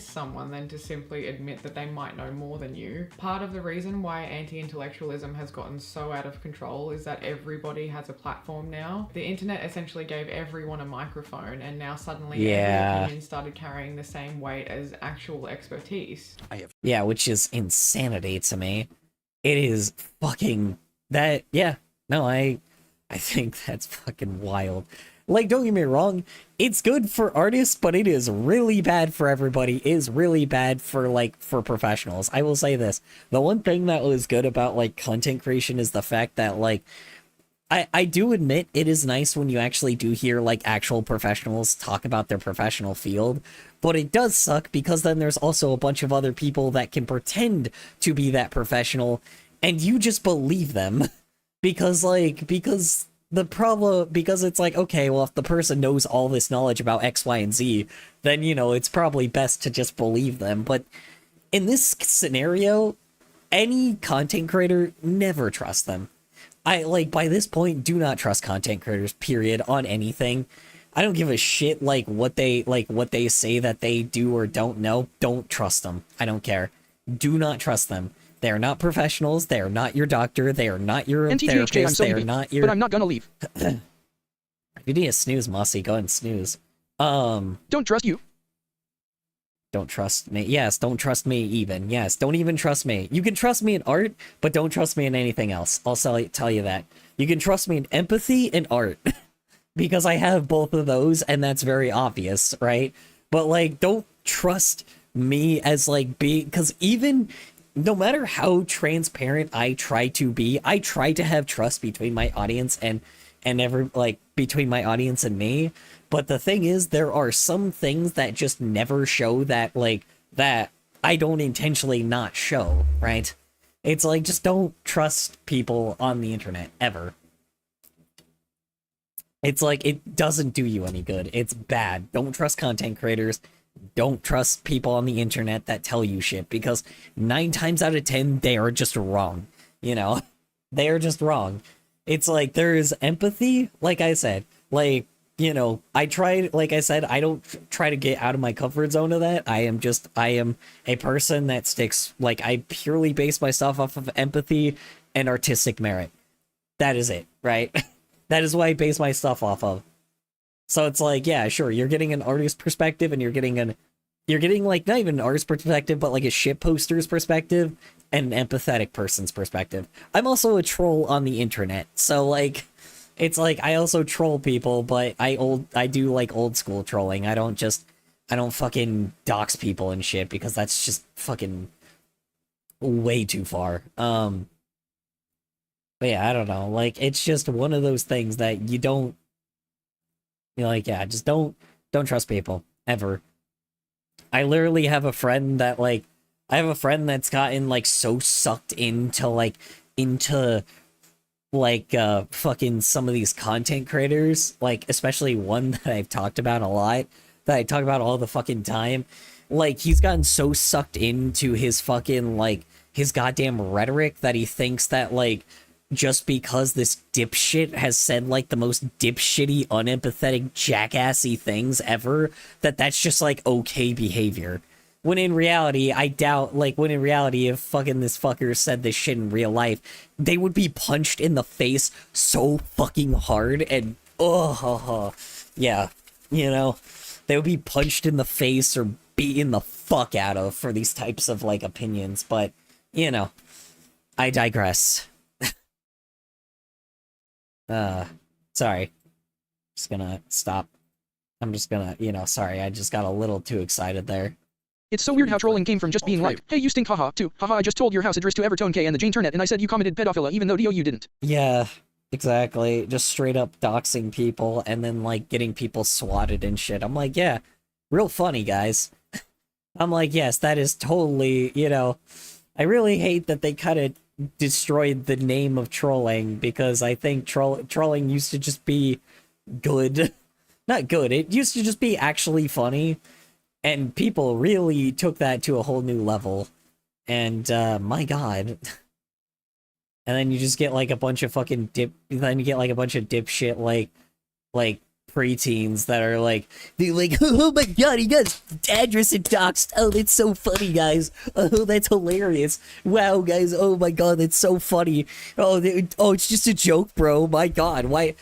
Someone than to simply admit that they might know more than you. Part of the reason why anti-intellectualism has gotten so out of control is that everybody has a platform now. The internet essentially gave everyone a microphone, and now suddenly every opinion started carrying the same weight as actual expertise. Yeah, which is insanity to me. It is fucking that. Yeah, no, I think that's fucking wild. Like, don't get me wrong, it's good for artists, but it is really bad for everybody. It is really bad for, like, for professionals. I will say this. The one thing that was good about, like, content creation is the fact that, like, I do admit it is nice when you actually do hear, like, actual professionals talk about their professional field, but it does suck because then there's also a bunch of other people that can pretend to be that professional, and you just believe them. Because it's like, okay, well, if the person knows all this knowledge about X, Y, and Z, then, you know, it's probably best to just believe them. But in this scenario, any content creator, never trust them. By this point, do not trust content creators, period, on anything. I don't give a shit, what they say that they do or don't know. Don't trust them. I don't care. Do not trust them. They are not professionals. They are not your doctor. They are not your therapist. They are not your... But I'm not gonna leave. You need a snooze, Mossy. Go ahead and snooze. Don't trust you. Don't trust me. Yes, don't trust me even. Yes, don't even trust me. You can trust me in art, but don't trust me in anything else. I'll tell you that. You can trust me in empathy and art. Because I have both of those, and that's very obvious, right? But, like, don't trust me as, like, because even... no matter how transparent I try to be, I try to have trust between my audience and between my audience and me. But the thing is, there are some things that just never show that I don't intentionally not show, right? It's like, just don't trust people on the internet, ever. It's like, it doesn't do you any good. It's bad. Don't trust content creators. Don't trust people on the internet that tell you shit, because 9 times out of 10, they are just wrong. You know? They are just wrong. It's like, there is empathy, like I said. Like, you know, like I said, I don't try to get out of my comfort zone of that. I am a person that sticks, like, I purely base myself off of empathy and artistic merit. That is it, right? That is what I base my stuff off of. So it's like, yeah, sure, you're getting an artist perspective, and you're getting like, not even an artist perspective, but like a shit poster's perspective and an empathetic person's perspective. I'm also a troll on the internet, so like, it's like, I also troll people, but I do like old school trolling. I don't fucking dox people and shit, because that's just fucking way too far. But yeah, I don't know, like, it's just one of those things that you don't, you're like, yeah, just don't trust people, ever. I literally have a friend that, like, that's gotten, like, so sucked into fucking some of these content creators, like, especially one that I've talked about a lot, that I talk about all the fucking time. Like, he's gotten so sucked into his fucking, like, his goddamn rhetoric that he thinks that, like, just because this dipshit has said like the most dipshitty, unempathetic, jackassy things ever, that's just like okay behavior. When in reality, I doubt, like, when in reality, if fucking this fucker said this shit in real life, they would be punched in the face so fucking hard and, yeah, you know, they would be punched in the face or beaten the fuck out of for these types of, like, opinions, but, you know, I digress. Sorry. Just gonna stop. I'm just gonna, you know, sorry, I just got a little too excited there. It's so weird how trolling came from just being like, hey, you stink, haha, to, haha, I just told your house address to Evertone K and the Jane Turnet, and I said you commented pedophila even though you didn't. Yeah, exactly. Just straight up doxing people and then, like, getting people swatted and shit. I'm like, yeah, real funny, guys. I'm like, yes, that is totally, you know, I really hate that they kind of destroyed the name of trolling, because I think trolling used to just be good. Not good, it used to just be actually funny. And people really took that to a whole new level. And, my god. And then you just get, like, a bunch of fucking then you get, like, a bunch of dipshit, like, preteens that are, like, they're like, oh my god, he got address and doxed. Oh, that's so funny, guys. Oh, that's hilarious. Wow, guys, oh my god, that's so funny. Oh, it's just a joke, bro. My god, why...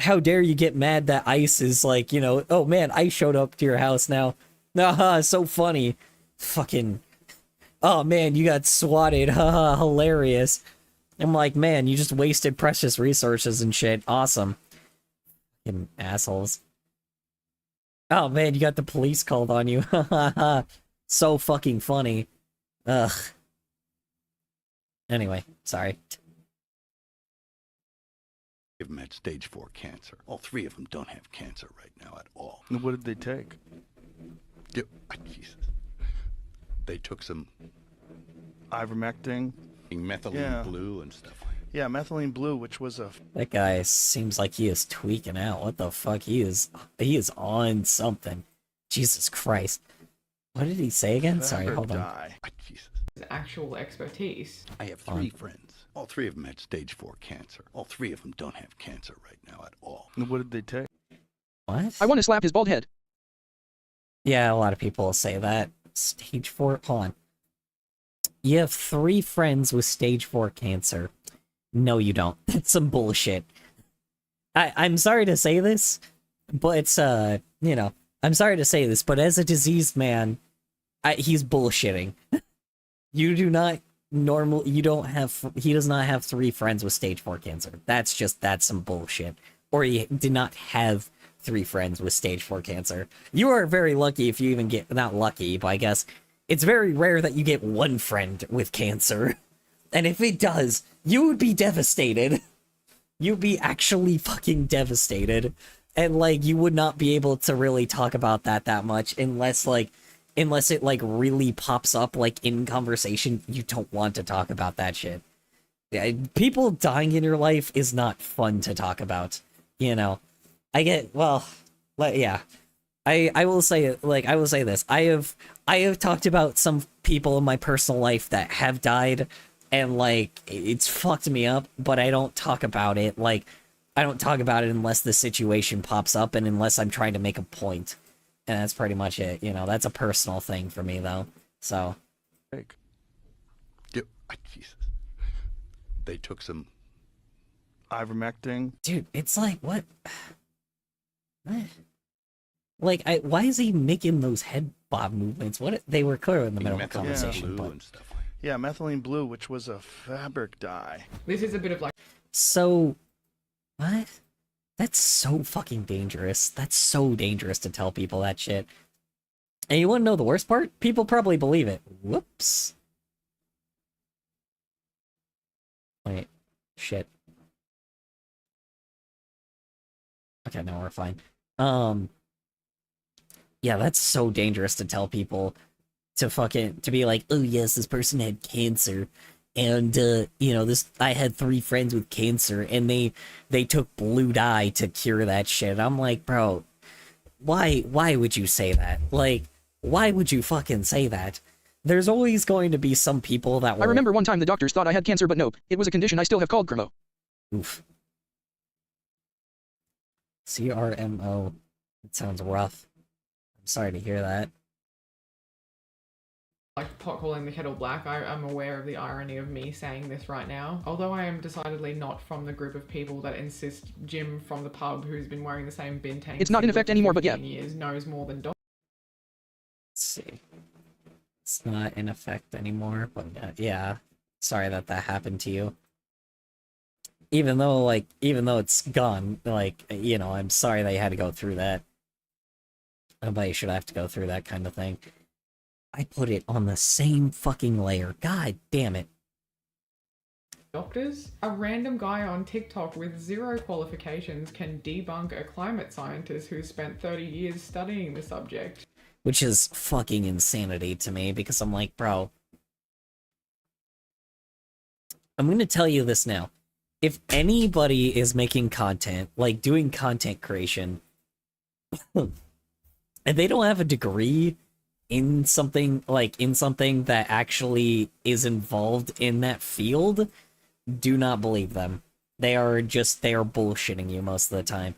How dare you get mad that ICE is like, you know, oh man, ICE showed up to your house now. Haha, so funny. Fucking, oh man, you got swatted. Haha, hilarious. I'm like, man, you just wasted precious resources and shit. Awesome. Fucking assholes. Oh man, you got the police called on you. Haha, so fucking funny. Ugh. Anyway, sorry. Of them had stage 4 cancer. All 3 of them don't have cancer right now at all. And what did they take? Jesus. They took some Ivermectin. methylene blue and stuff like that. Yeah, methylene blue, which was a... That guy seems like he is tweaking out. What the fuck? He is on something. Jesus Christ. What did he say again? Sorry, hold on. Jesus. Actual expertise. I have 3 friends. All 3 of them had stage 4 cancer. All 3 of them don't have cancer right now at all. And what did they take? What? I want to slap his bald head. Yeah, a lot of people say that. Stage 4, hold on. You have 3 friends with stage 4 cancer. No, you don't. That's some bullshit. I'm sorry to say this, but it's, you know, I'm sorry to say this, but as a diseased man, he's bullshitting. You do not he does not have 3 friends with stage 4 cancer. That's some bullshit. Or he did not have 3 friends with stage 4 cancer. You are very lucky if you even get, not lucky, but I guess it's very rare that you get 1 friend with cancer. And if it does, you would be devastated. You'd be actually fucking devastated. And, like, you would not be able to really talk about that much unless it, like, really pops up, like, in conversation. You don't want to talk about that shit. People dying in your life is not fun to talk about, you know? Yeah. I will say, like, I will say this. I have talked about some people in my personal life that have died, and, like, it's fucked me up, but I don't talk about it. Like, I don't talk about it unless the situation pops up and unless I'm trying to make a point. And that's pretty much it, you know, that's a personal thing for me, though, so. Jesus. They took some Ivermectin. Dude, it's like, what? Like, why is he making those head bob movements? What? They were clear in the middle of the conversation, but... and stuff like that. Yeah, methylene blue, which was a fabric dye. This is a bit of like... So, what? That's so fucking dangerous. That's so dangerous to tell people that shit. And you want to know the worst part? People probably believe it. Whoops. Wait. Shit. Okay, now we're fine. Yeah, that's so dangerous to tell people to be like, oh yes, this person had cancer. And, you know, I had 3 friends with cancer, and they took blue dye to cure that shit. I'm like, bro, why would you say that? Like, why would you fucking say that? there's always going to be some people that will... I remember one time the doctors thought I had cancer, but nope, it was a condition I still have called Chromo. Oof. CRMO. It sounds rough. I'm sorry to hear that. Like pot calling the kettle black, I'm aware of the irony of me saying this right now. Although I am decidedly not from the group of people that insist Jim from the pub who's been wearing the same bin tank It's not in effect anymore, but yeah. years knows more than Doc. Let's see. It's not in effect anymore, but yeah. Sorry that happened to you. Even though it's gone, like, you know, I'm sorry that you had to go through that. Nobody should have to go through that kind of thing. I put it on the same fucking layer. God damn it. Doctors? A random guy on TikTok with 0 qualifications can debunk a climate scientist who spent 30 years studying the subject. Which is fucking insanity to me, because I'm like, bro, I'm gonna tell you this now. If anybody is making content, like doing content creation, and they don't have a degree in something that actually is involved in that field, do not believe them. They are bullshitting you most of the time.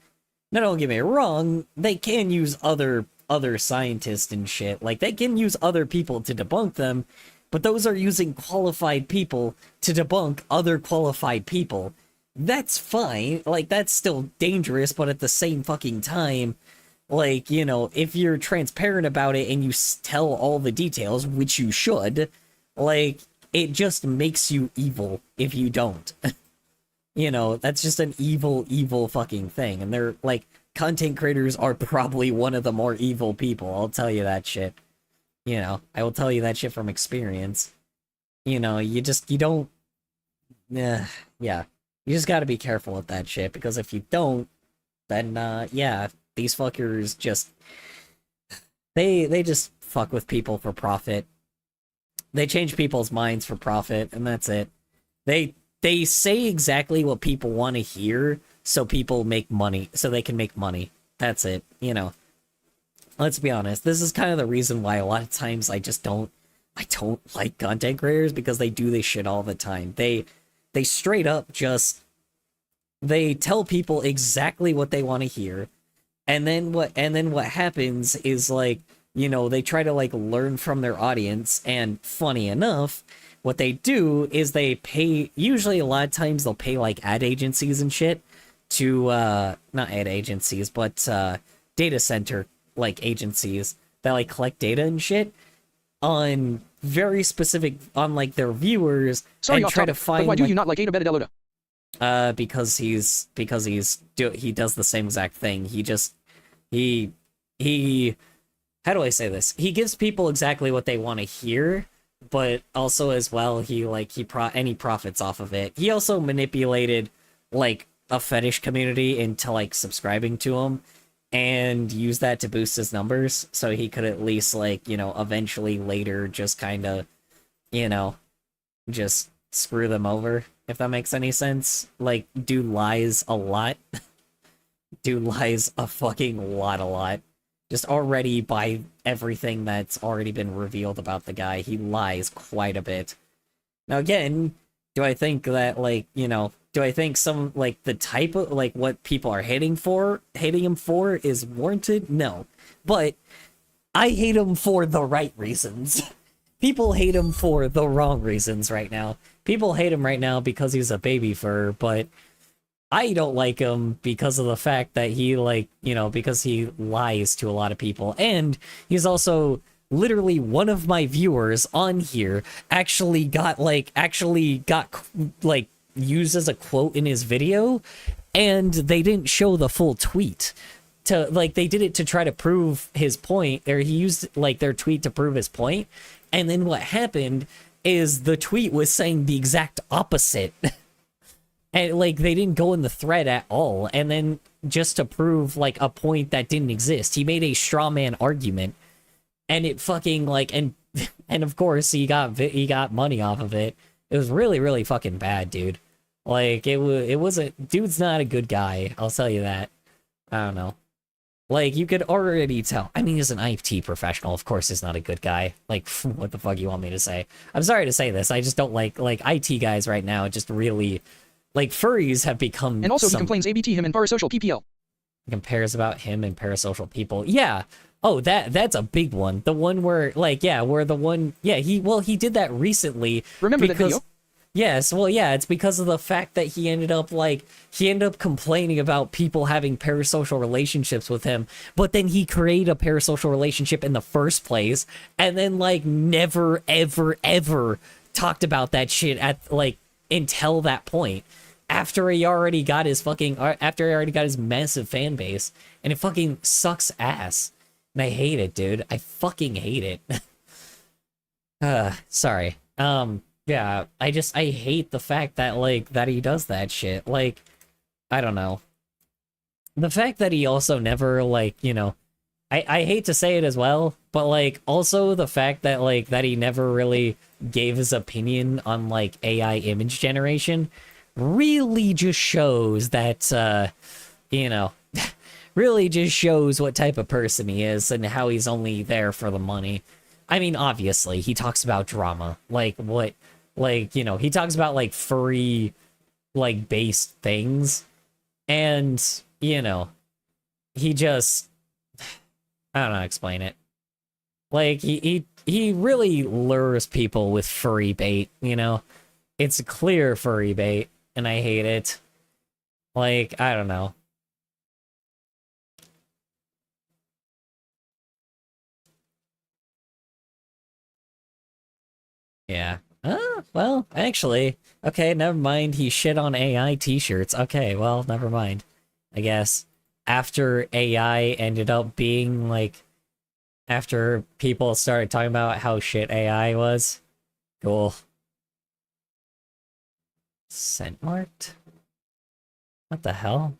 Now, don't get me wrong, they can use other scientists and shit. Like, they can use other people to debunk them, but those are using qualified people to debunk other qualified people. That's fine. Like, that's still dangerous, but at the same fucking time, like, you know, if you're transparent about it and you tell all the details, which you should, like, it just makes you evil if you don't. You know, that's just an evil fucking thing. And they're, like, content creators are probably one of the more evil people, I'll tell you that shit. You know, I will tell you that shit from experience. You know, you don't... yeah. You just gotta be careful with that shit, because if you don't, then, yeah, these fuckers just... They just fuck with people for profit. They change people's minds for profit, and that's it. They say exactly what people want to hear, so people make money, so they can make money. That's it, you know. Let's be honest, this is kind of the reason why a lot of times I don't like content creators, because they do this shit all the time. They straight up just... They tell people exactly what they want to hear, and then what happens is, like, you know, they try to, like, learn from their audience, and funny enough, what they do is they pay, usually a lot of times they'll pay, like, ad agencies and shit to, not ad agencies, but, data center, like, agencies that, like, collect data and shit on very specific, on, like, their viewers, Sorry, and try to but find, why do like, you not like Ada Beta because he does the same exact thing. He how do I say this? He gives people exactly what they want to hear, but also as well he profits off of it. He also manipulated, like, a fetish community into, like, subscribing to him, and used that to boost his numbers, so he could at least, like, you know, eventually later just kind of, you know, just screw them over, if that makes any sense. Like, dude lies a lot. Dude lies a fucking lot. Just already by everything that's already been revealed about the guy, he lies quite a bit. Now again, do I think that, like, you know, do I think some, like, the type of, like, what people are hating him for is warranted? No. But I hate him for the right reasons. People hate him for the wrong reasons right now. People hate him right now because he's a baby fur, but I don't like him because of the fact that he, like, you know, because he lies to a lot of people. And he's also literally one of my viewers on here actually got used as a quote in his video, and they didn't show the full tweet. They did it to try to prove his point, or he used, like, their tweet to prove his point. And then what happened is the tweet was saying the exact opposite. And, like, they didn't go in the thread at all. And then just to prove, like, a point that didn't exist, he made a straw man argument, and it fucking, like, and of course he got money off of it. It was really, really fucking bad, dude. Like, it wasn't, dude's not a good guy, I'll tell you that. I don't know. Like, you could already tell. I mean, he's an IT professional. Of course he's not a good guy. Like, what the fuck you want me to say? I'm sorry to say this. I just don't like IT guys right now. Just really, like, furries have become And also he complains ABT him and parasocial PPL. compares about him and parasocial people. Yeah. Oh, that's a big one. The one where, like, yeah, where the one, yeah, he did that recently. Remember that because, video? Yes, well, yeah, it's because of the fact that he ended up complaining about people having parasocial relationships with him, but then he created a parasocial relationship in the first place, and then, like, never, ever, ever talked about that shit at, like, until that point. After he already got his massive fan base, and it fucking sucks ass. And I hate it, dude. I fucking hate it. Sorry. Yeah, I hate the fact that, like, that he does that shit. Like, I don't know. The fact that he also never, like, you know, I hate to say it as well, but, like, also the fact that, like, that he never really gave his opinion on, like, AI image generation really just shows that, you know, really just shows what type of person he is and how he's only there for the money. I mean, obviously, he talks about drama. Like, what, like, you know, he talks about, like, furry, like, based things. And, you know, he just, I don't know how to explain it. Like, he really lures people with furry bait, you know? It's clear furry bait, and I hate it. Like, I don't know. Yeah. Well, actually, okay, never mind. He shit on AI t-shirts. Okay, well, never mind. I guess. After AI ended up being, like, after people started talking about how shit AI was. Cool. Scent marked? What the hell?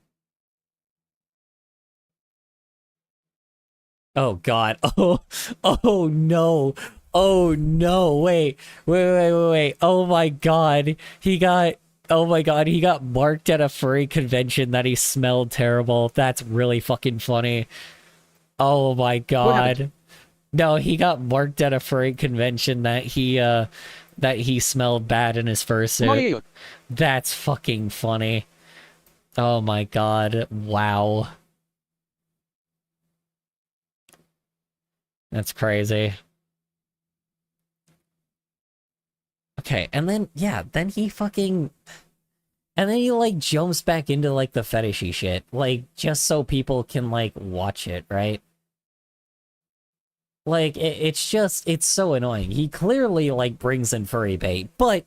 Oh god. Oh no. Oh no. Wait. Oh my god. Oh my god, he got marked at a furry convention that he smelled terrible. That's really fucking funny. Oh my god. No, he got marked at a furry convention that he smelled bad in his fursuit. That's fucking funny. Oh my god. Wow. That's crazy. Okay, and then, yeah, then he fucking... And then he, like, jumps back into, like, the fetishy shit. Like, just so people can, like, watch it, right? Like, it's just... It's so annoying. He clearly, like, brings in furry bait, but...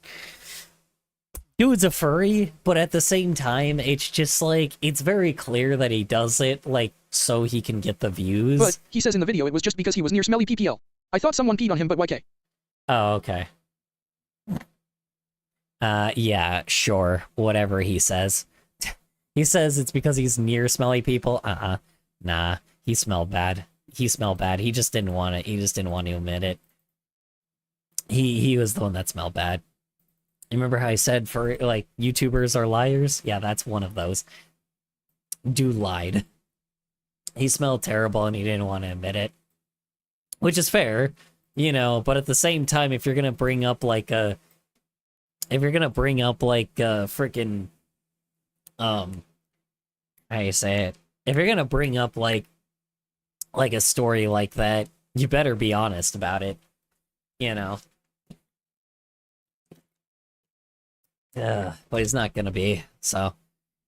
Dude's a furry, but at the same time, it's just, like... It's very clear that he does it, like, so he can get the views. But, he says in the video it was just because he was near smelly PPL. I thought someone peed on him, but YK. Oh, okay. Yeah, sure. Whatever he says. He says it's because he's near smelly people. Nah, he smelled bad. He smelled bad. He just didn't want it. He just didn't want to admit it. He was the one that smelled bad. You remember how I said for, like, YouTubers are liars? Yeah, that's one of those. Dude lied. He smelled terrible and he didn't want to admit it. Which is fair, you know, but at the same time, if you're gonna bring up, like, a... If you're gonna bring up, like, freaking, how you say it? If you're gonna bring up, like a story like that, you better be honest about it, you know? But he's not gonna be, so.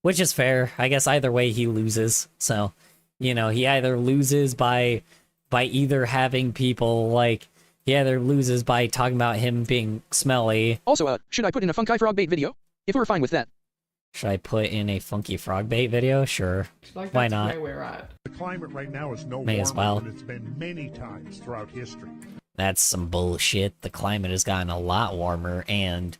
Which is fair. I guess either way he loses, so. You know, he either loses by either having people, like... He either loses by talking about him being smelly. Also, should I put in a funky frog bait video? If we're fine with that. Should I put in a funky frog bait video? Sure. Like, Why that's not? where we're at. The climate right now is no May warmer as well. than it's been many times throughout history. That's some bullshit. The climate has gotten a lot warmer and,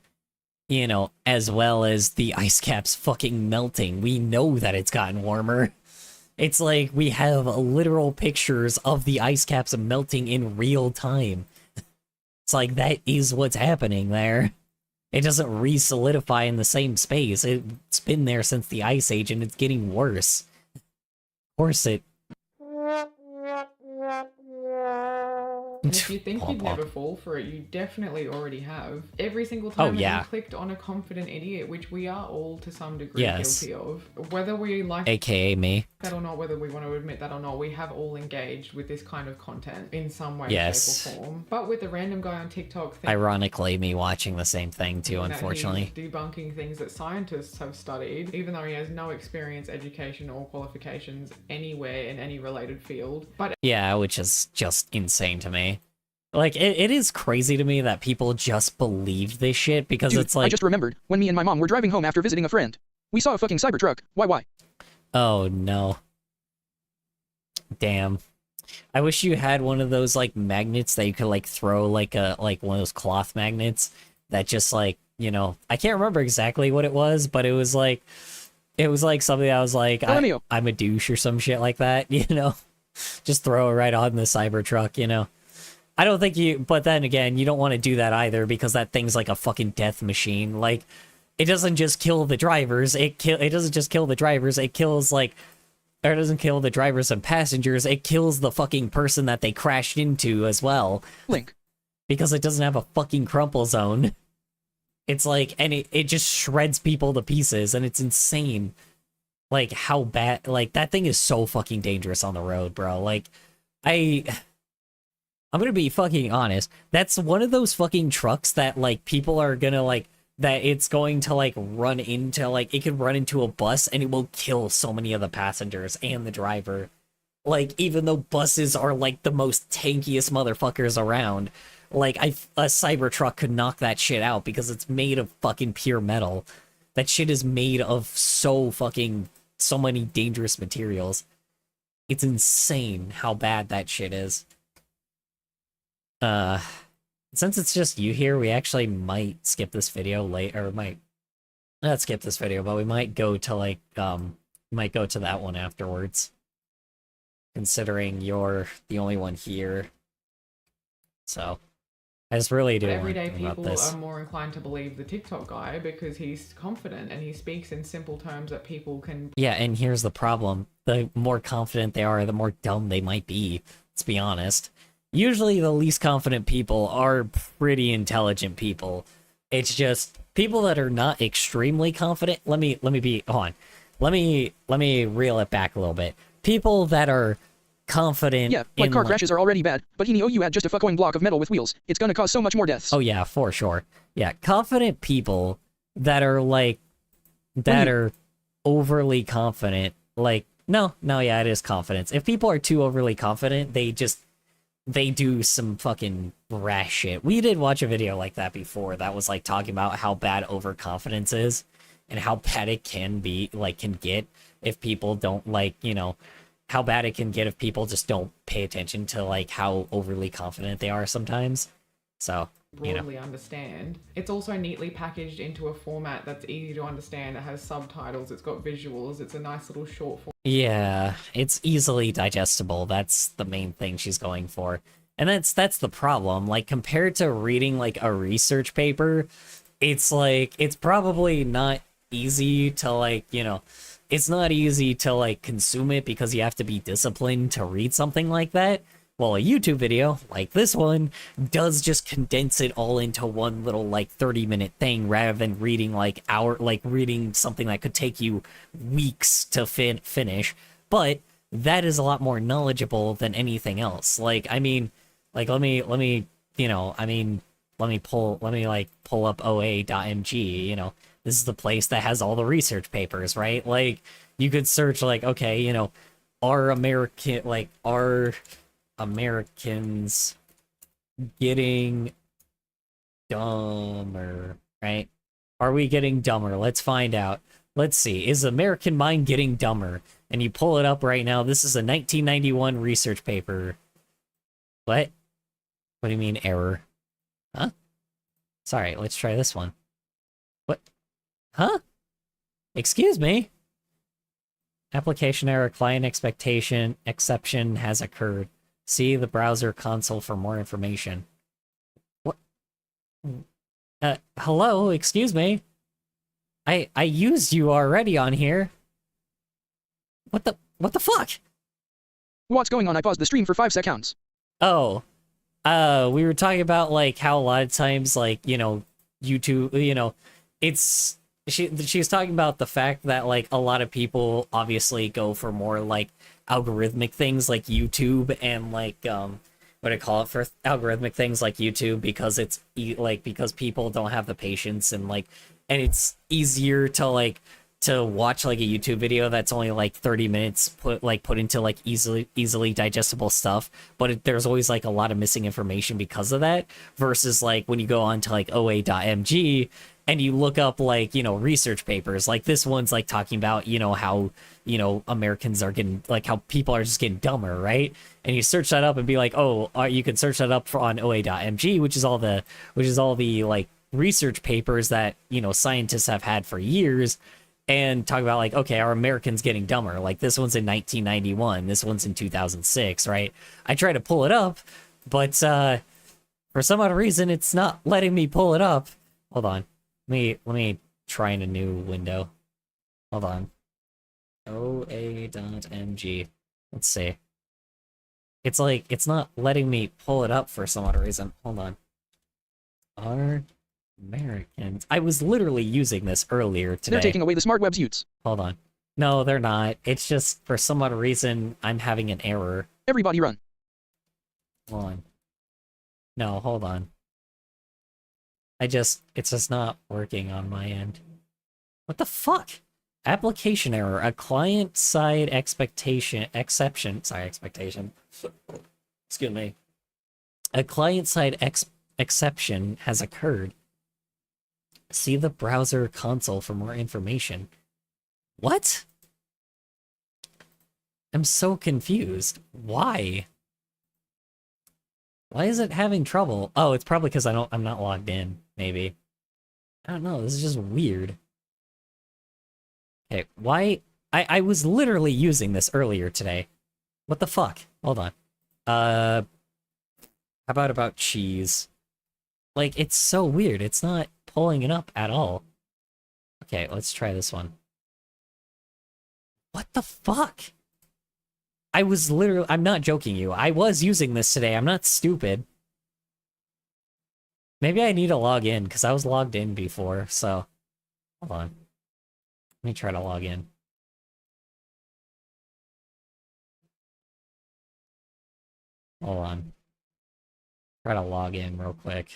you know, as well as the ice caps fucking melting. We know that it's gotten warmer. It's like we have literal pictures of the ice caps melting in real time. It's like that is what's happening there. It doesn't re-solidify in the same space. It's been there since the Ice Age and it's getting worse. Of course it... And if you think Womp you'd womp. never fall for it, you definitely already have. Every single time that yeah. you clicked on a confident idiot, which we are all to some degree Yes. guilty of, whether we like AKA me. that or not, whether we want to admit that or not, we have all engaged with this kind of content in some way, Yes. shape, or form. But with the random guy on TikTok thinking Ironically, me watching the same thing too, that unfortunately. he's debunking things that scientists have studied, even though he has no experience, education, or qualifications anywhere in any related field. But Yeah, which is just insane to me. Like, it is crazy to me that people just believe this shit because Dude, it's like, I just remembered when me and my mom were driving home after visiting a friend. We saw a fucking Cybertruck. Why? oh no. Damn. I wish you had one of those like magnets that you could like throw like one of those cloth magnets that just like, you know, I can't remember exactly what it was, but it was like something that was like LMAO. I'm a douche or some shit like that, you know. Just throw it right on the Cybertruck, you know. I don't think you, but then again, you don't want to do that either because that thing's like a fucking death machine. Like, it doesn't just kill the drivers. It doesn't just kill the drivers. It kills like, or it doesn't kill the drivers and passengers. It kills the fucking person that they crashed into as well Link. because it doesn't have a fucking crumple zone. It's like, and it just shreds people to pieces, and it's insane. Like how bad, like that thing is so fucking dangerous on the road, bro. Like, I'm gonna be fucking honest. That's one of those fucking trucks that like people are gonna like that it's going to like run into, like it could run into a bus and it will kill so many of the passengers and the driver. Like, even though buses are like the most tankiest motherfuckers around, like a Cybertruck could knock that shit out because it's made of fucking pure metal. That shit is made of so many dangerous materials. It's insane how bad that shit is. Since it's just you here, we actually might skip this video later, or might not skip this video, but we might go to like, might go to that one afterwards. Considering you're the only one here. So, I just really do want to everyday think about people this. are more inclined to believe the TikTok guy because he's confident and he speaks in simple terms that people can. Yeah, and here's the problem. The more confident they are, the more dumb they might be. Let's be honest. Usually the least confident people are pretty intelligent people. It's just people that are not extremely confident. Let me be hold on. Let me reel it back a little bit. People that are confident Yeah, like in, car crashes are already bad, but he knew you had just a fucking block of metal with wheels. It's gonna cause so much more deaths. Oh yeah, for sure. Yeah, confident people that are like are overly confident. Like yeah, it is confidence. If people are too overly confident, they do some fucking rash shit. We did watch a video like that before that was like talking about how bad overconfidence is and how bad it can be, like can get if people don't like, you know, how bad it can get if people just don't pay attention to like how overly confident they are sometimes. So, you know. Broadly understand. It's also neatly packaged into a format that's easy to understand. It has subtitles, it's got visuals, it's a nice little short form. Yeah, it's easily digestible. That's the main thing she's going for. And that's the problem. Like, compared to reading like a research paper, it's like it's probably not easy to like, you know, it's not easy to like consume it because you have to be disciplined to read something like that. Well, a YouTube video like this one does just condense it all into one little like 30-minute thing rather than reading reading something that could take you weeks to finish. But that is a lot more knowledgeable than anything else. Like, I mean, like let me you know, I mean, let me pull up OA.mg, you know. This is the place that has all the research papers, right? Like, you could search like, okay, you know, are Americans getting dumber, right? Are we getting dumber? Let's find out. Let's see. Is the American mind getting dumber? And you pull it up right now. This is a 1991 research paper. What? What do you mean error? Huh? Sorry, let's try this one. What? Huh? Excuse me? Application error, client exception has occurred. See the browser console for more information. What? Hello, excuse me. I used you already on here. What the fuck? What's going on? I paused the stream for 5 seconds. Oh. We were talking about like how a lot of times like, YouTube, it's she was talking about the fact that like a lot of people obviously go for more like algorithmic things like YouTube and like what do I call it, for algorithmic things like YouTube, because it's because people don't have the patience and it's easier to watch like a YouTube video that's only like 30 minutes put into like easily digestible stuff, but there's always like a lot of missing information because of that, versus like when you go on to like OA.mg and you look up like research papers like this one's like talking about how Americans are getting like how people are just getting dumber, right? And you search that up and be like, oh, you can search that up on OA.mg, which is all the like research papers that scientists have had for years, and talk about like, okay, are Americans getting dumber? Like this one's in 1991, this one's in 2006, right? I try to pull it up, but for some odd reason it's not letting me pull it up. Hold on. Let me try in a new window. Hold on. OA.mg. Let's see. It's like it's not letting me pull it up for some odd reason. Hold on. Are Americans? I was literally using this earlier today. They're taking away the smart web's utes. Hold on. No, they're not. It's just for some odd reason I'm having an error. Everybody run. Hold on. No, hold on. It's just not working on my end. What the fuck? Application error. A client-side exception. Excuse me. A client-side exception has occurred. See the browser console for more information. What? I'm so confused. Why? Why is it having trouble? Oh, it's probably because I'm not logged in, maybe. I don't know, this is just weird. Okay, why? I was literally using this earlier today. What the fuck? Hold on. How about cheese? Like, it's so weird. It's not pulling it up at all. Okay, let's try this one. What the fuck? I'm not joking you. I was using this today. I'm not stupid. Maybe I need to log in, because I was logged in before, so... Hold on. Let me try to log in. Hold on. Try to log in real quick.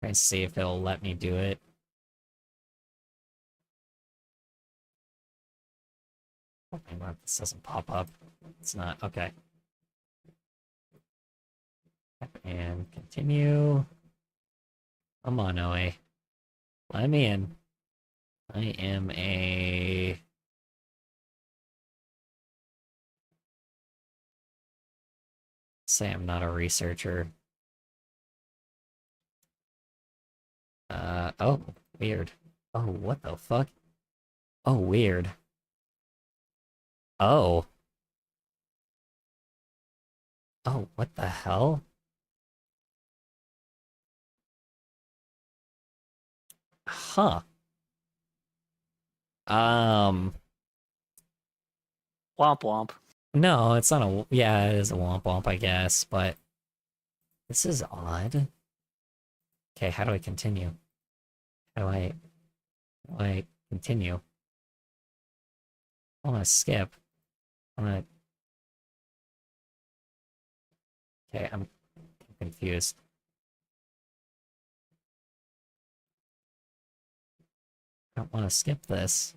Try and see if it'll let me do it. Hoping that this doesn't pop up. It's not. Okay. And continue. Come on, OA. Let me in. I am a... Say I'm not a researcher. Oh, weird. Oh, what the fuck? Oh, weird. Oh. Oh, what the hell? Huh. Womp womp. No, it's not a... Yeah, it is a womp womp, I guess, but... This is odd. Okay, how do I continue? How do I continue? I wanna skip. Okay, I'm confused. I don't want to skip this.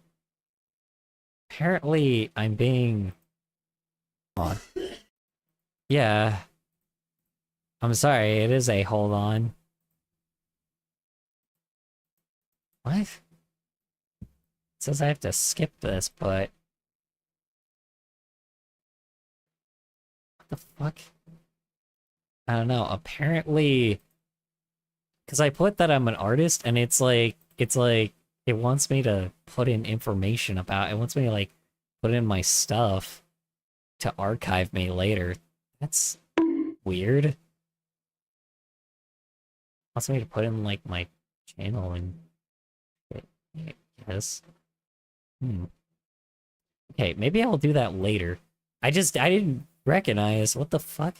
Apparently, I'm being... Hold on. Yeah. I'm sorry, it is a hold on. What? It says I have to skip this, but... What the fuck? I don't know, apparently... Because I put that I'm an artist, and it's like, it wants me to put in information about, it wants me to, like, put in my stuff to archive me later. That's weird. It wants me to put in, like, my channel and... Yes. Okay, maybe I'll do that later. I didn't recognize, what the fuck?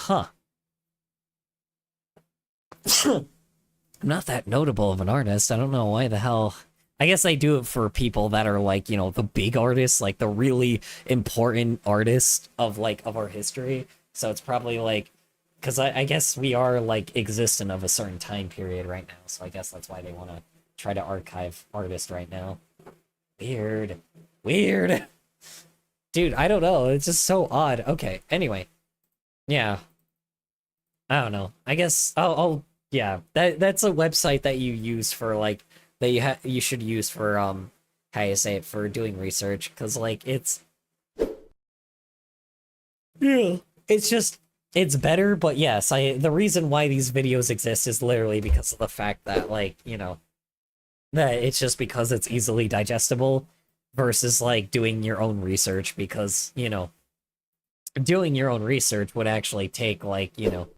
Huh. I'm not that notable of an artist. I don't know why the hell. I guess I do it for people that are like, you know, the big artists, like the really important artists of like of our history. So it's probably like, because I guess we are like existent of a certain time period right now. So I guess that's why they want to try to archive artists right now. Weird. Weird. Dude, I don't know. It's just so odd. Okay, anyway. Yeah. I don't know. I guess I'll yeah. That's a website that you use for like that you should use for how you say it, for doing research, cuz like it's yeah, it's just it's better, but yes, the reason why these videos exist is literally because of the fact that like, you know, that it's just because it's easily digestible versus like doing your own research, because, you know, doing your own research would actually take like, you know,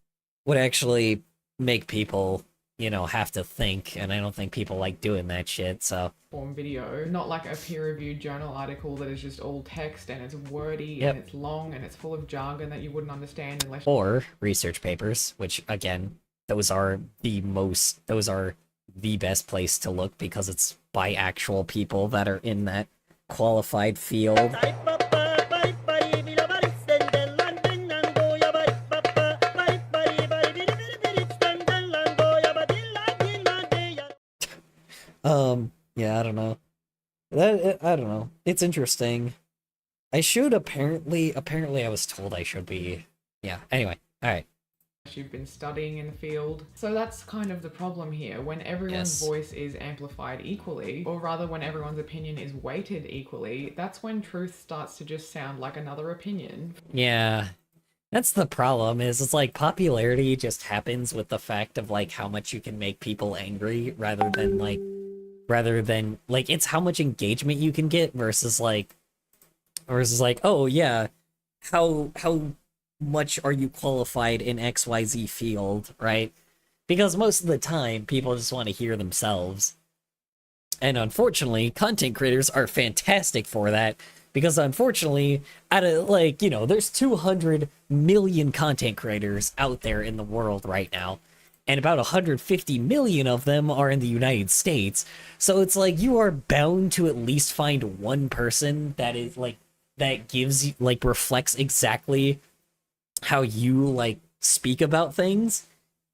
would actually make people, you know, have to think, and I don't think people like doing that shit, so. Form video, not like a peer-reviewed journal article that is just all text and it's wordy Yep. and it's long and it's full of jargon that you wouldn't understand unless Or research papers, which again, those are the best place to look because it's by actual people that are in that qualified field. Yeah, I don't know. I don't know. It's interesting. I should apparently I was told I should be. Yeah, anyway. All right. you've been studying in the field. So that's kind of the problem here. When everyone's Yes. voice is amplified equally, or rather when everyone's opinion is weighted equally, that's when truth starts to just sound like another opinion. Yeah. That's the problem, is it's like popularity just happens with the fact of like how much you can make people angry rather than like it's how much engagement you can get versus like oh yeah, how much are you qualified in XYZ field, right? Because most of the time people just want to hear themselves. And unfortunately, content creators are fantastic for that. Because unfortunately, out of like, you know, there's 200 million content creators out there in the world right now. And about 150 million of them are in the United States. So it's like you are bound to at least find one person that is like, that gives you, like, reflects exactly how you like speak about things.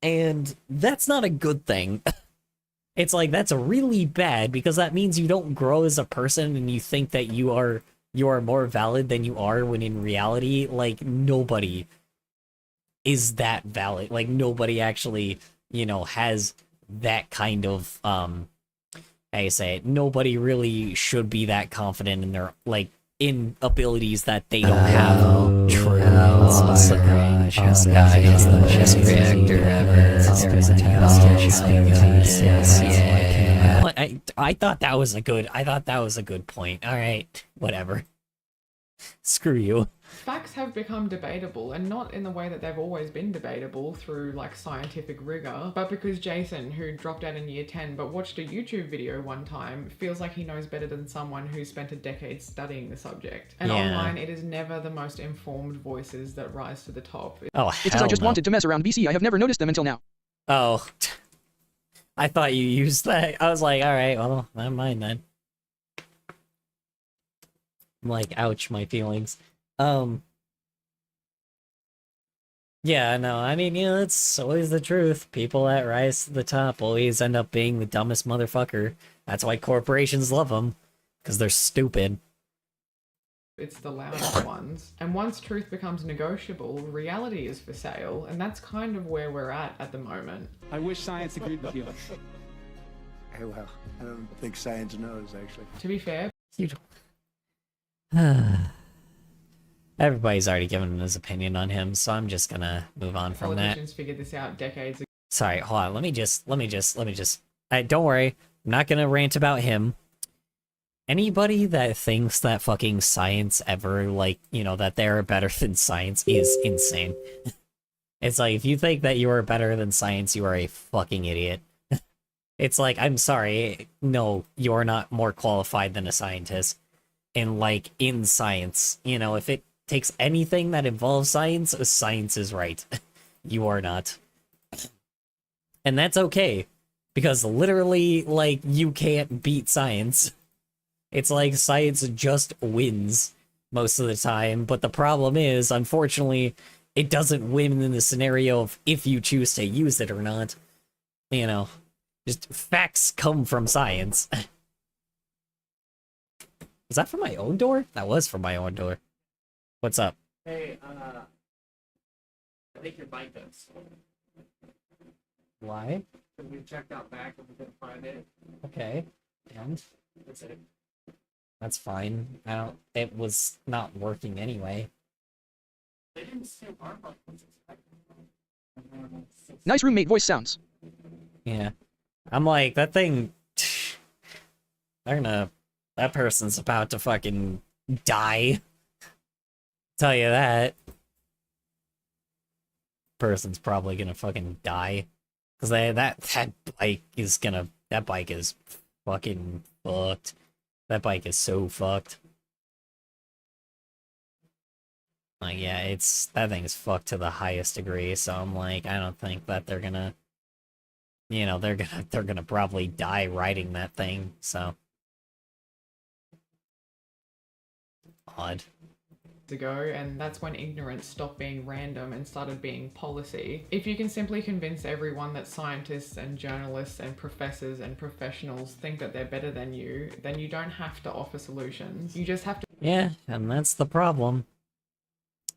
And that's not a good thing. It's like, that's really bad because that means you don't grow as a person and you think that you are more valid than you are, when in reality, like, nobody is that valid. Like, nobody actually, you know, has that kind of, how you say it, nobody really should be that confident in their, like, in abilities that they don't have. True. It's the greatest guy is the best reactor ever. I thought that was a good point. All right, whatever. Screw you. Facts have become debatable, and not in the way that they've always been debatable through like scientific rigor, but because Jason, who dropped out in year 10 but watched a YouTube video one time, feels like he knows better than someone who spent a decade studying the subject. And Yeah. online, it is never the most informed voices that rise to the top. Oh, It says I hell just no. wanted to mess around BC. I have never noticed them until now. Oh, I thought you used that. I was like, all right, well, never mind then. I'm like, ouch, my feelings. Yeah, no, I mean, you know, it's always the truth. People that rise to the top always end up being the dumbest motherfucker. That's why corporations love them, because they're stupid. It's the loudest ones. And once truth becomes negotiable, reality is for sale, and that's kind of where we're at the moment. I wish science agreed with you. Hey, well, I don't think science knows, actually. To be fair, You don't... Everybody's already given his opinion on him, so I'm just gonna move on from that. politicians figured this out decades ago. Sorry, hold on. Let me just. Don't worry. I'm not gonna rant about him. Anybody that thinks that fucking science ever, like, you know, that they're better than science is insane. It's like, if you think that you are better than science, you are a fucking idiot. It's like, I'm sorry. No, you're not more qualified than a scientist. And, like, in science, you know, if it takes anything that involves science, science is right. You are not. And that's okay. Because literally, like, you can't beat science. It's like science just wins most of the time, but the problem is, unfortunately, it doesn't win in the scenario of if you choose to use it or not. You know, just facts come from science. Was that from my own door? That was from my own door. What's up? Hey, I think your bike does. Why? We checked out back and we couldn't find it. Okay. And that's it. That's fine. I don't. It was not working anyway. They didn't say our bike was Nice roommate voice sounds. Yeah. I'm like, that thing. They're gonna. That person's about to fucking die. Tell you that. Person's probably gonna fucking die. Cause that bike is gonna. That bike is fucking fucked. That bike is so fucked. Like, yeah, that thing is fucked to the highest degree, so I'm like, I don't think that they're gonna, you know, they're gonna probably die riding that thing, so. Odd. Ago, and that's when ignorance stopped being random and started being policy. If you can simply convince everyone that scientists and journalists and professors and professionals think that they're better than you, then you don't have to offer solutions. You just have to. Yeah, and that's the problem.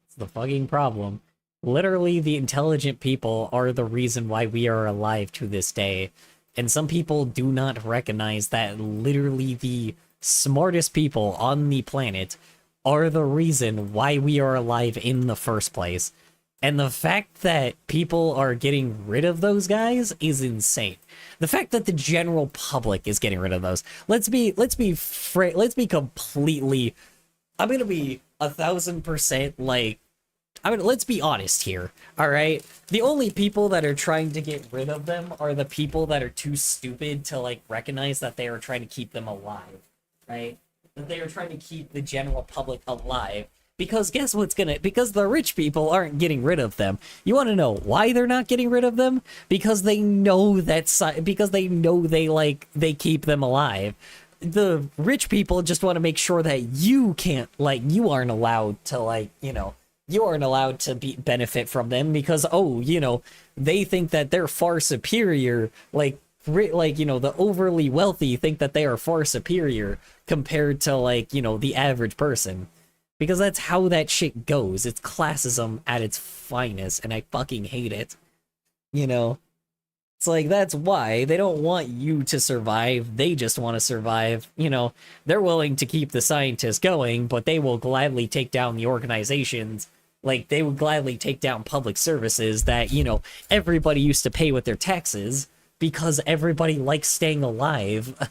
It's the fucking problem. Literally, the intelligent people are the reason why we are alive to this day. And some people do not recognize that literally the smartest people on the planet are the reason why we are alive in the first place. And the fact that people are getting rid of those guys is insane. The fact that the general public is getting rid of those. Let's be completely, I'm gonna be 1000% like, let's be honest here, all right? The only people that are trying to get rid of them are the people that are too stupid to like recognize that they are trying to keep them alive, right? That they are trying to keep the general public alive. Because guess what's because the rich people aren't getting rid of them. You want to know why they're not getting rid of them? Because they know because they know they keep them alive. The rich people just want to make sure that you can't, like, you aren't allowed to, like, you know, you aren't allowed to benefit from them because, oh, you know, they think that they're far superior, like, you know, the overly wealthy think that they are far superior compared to, like, you know, the average person. Because that's how that shit goes. It's classism at its finest, and I fucking hate it. You know? It's like, that's why they don't want you to survive. They just want to survive. You know, they're willing to keep the scientists going, but they will gladly take down the organizations. Like, they would gladly take down public services that, you know, everybody used to pay with their taxes because everybody likes staying alive.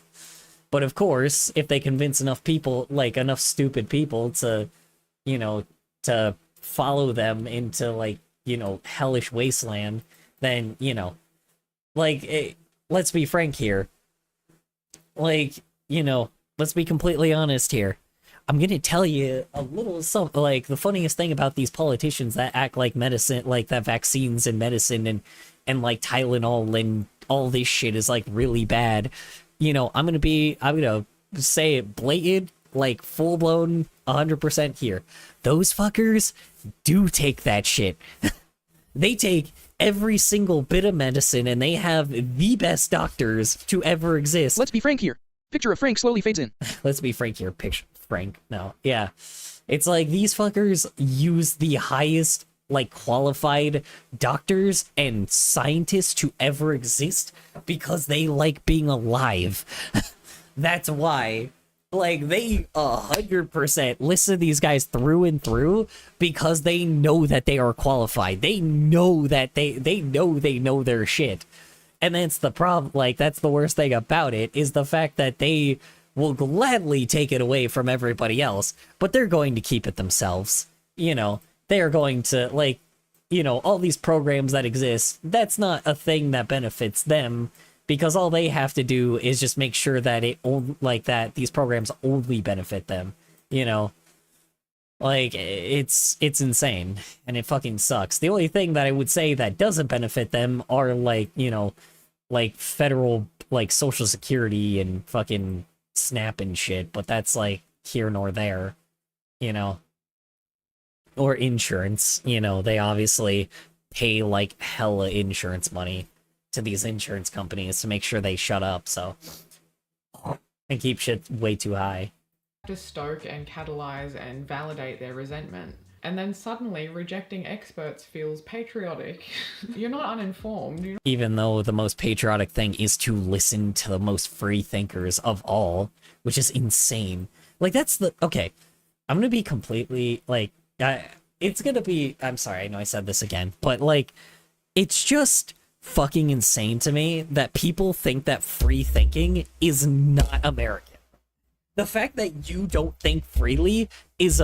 But of course, if they convince enough people, like enough stupid people to, you know, to follow them into, like, you know, hellish wasteland, then, you know, like, let's be frank here. Like, you know, let's be completely honest here. I'm gonna tell you a little something, like, the funniest thing about these politicians that act like medicine, like that vaccines and medicine and like Tylenol and all this shit is like really bad. You know, I'm gonna say it blatant, like full blown 100% here. Those fuckers do take that shit. They take every single bit of medicine and they have the best doctors to ever exist. Let's be frank here. Picture of Frank slowly fades in. Let's be frank here. Picture Frank. No. Yeah. It's like these fuckers use the highest, like, qualified doctors and scientists to ever exist because they like being alive. That's why. Like, they 100% listen to these guys through and through because they know that they are qualified. They know that they know their shit. And that's the problem. Like, that's the worst thing about it, is the fact that they will gladly take it away from everybody else, but they're going to keep it themselves. You know, they are going to, like, you know, all these programs that exist, that's not a thing that benefits them, because all they have to do is just make sure that these programs only benefit them, you know? Like, it's insane, and it fucking sucks. The only thing that I would say that doesn't benefit them are, like, you know, like, federal, like, social security and fucking SNAP and shit, but that's, like, here nor there, you know? Or insurance, you know, they obviously pay, like, hella insurance money to these insurance companies to make sure they shut up, so... and keep shit way too high. To stoke and catalyze and validate their resentment. And then suddenly rejecting experts feels patriotic. You're not uninformed. Even though the most patriotic thing is to listen to the most free thinkers of all, which is insane. Like, that's the... Okay, I'm gonna be completely, like... it's gonna be... I'm sorry, I know I said this again, but, like, it's just fucking insane to me that people think that free thinking is not American. The fact that you don't think freely is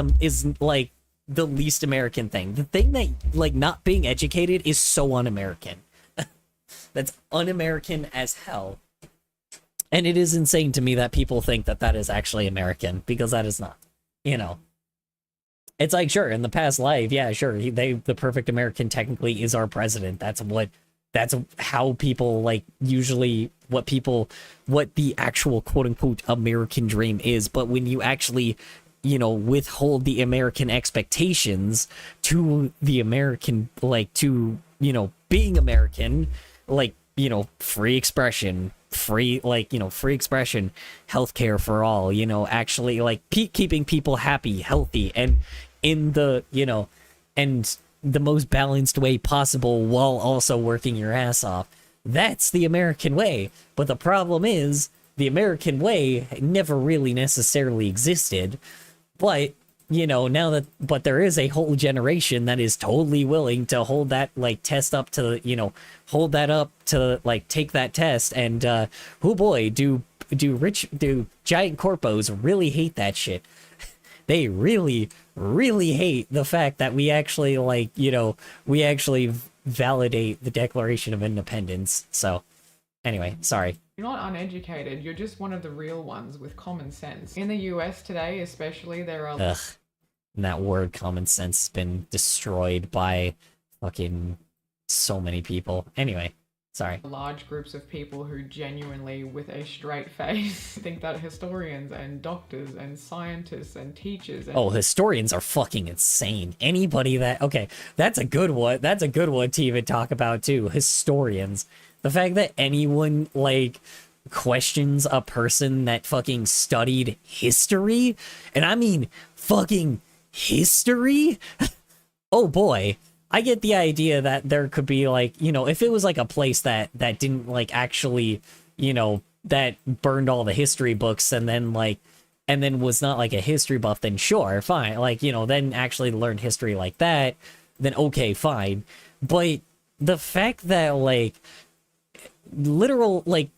like the least American thing. The thing that, like, not being educated is so un-American. That's un-American as hell. And it is insane to me that people think that that is actually American, because that is not. You know. It's like, sure, in the past life, yeah, sure, the perfect American technically is our president. That's how people, like, usually what the actual quote-unquote American dream is. But when you actually, you know, withhold the American expectations to the American, like, to, you know, being American, like, you know, free expression, healthcare for all, you know, actually, like, keeping people happy, healthy, and in the, you know, and the most balanced way possible while also working your ass off. That's the American way. But the problem is, the American way never really necessarily existed. But, you know, but there is a whole generation that is totally willing to hold that, like, test up to, you know, hold that up to, like, take that test. And, oh boy, do giant corpos really hate that shit. They really, really hate the fact that we actually, like, you know, we actually validate the Declaration of Independence. So, anyway, sorry. You're not uneducated, you're just one of the real ones with common sense. In the US today, especially, there are... Ugh. And that word common sense has been destroyed by fucking so many people. Anyway. Sorry. Large groups of people who genuinely, with a straight face, think that historians and doctors and scientists and teachers and... Oh, historians are fucking insane. Anybody that... Okay, that's a good one. That's a good one to even talk about, too. Historians. The fact that anyone, like, questions a person that fucking studied history, and I mean fucking history? Oh, boy. I get the idea that there could be, like, you know, if it was like a place that didn't, like, actually, you know, that burned all the history books and then was not like a history buff, then sure, fine. Like, you know, then actually learn history like that, then okay, fine. But the fact that, like, literal, like,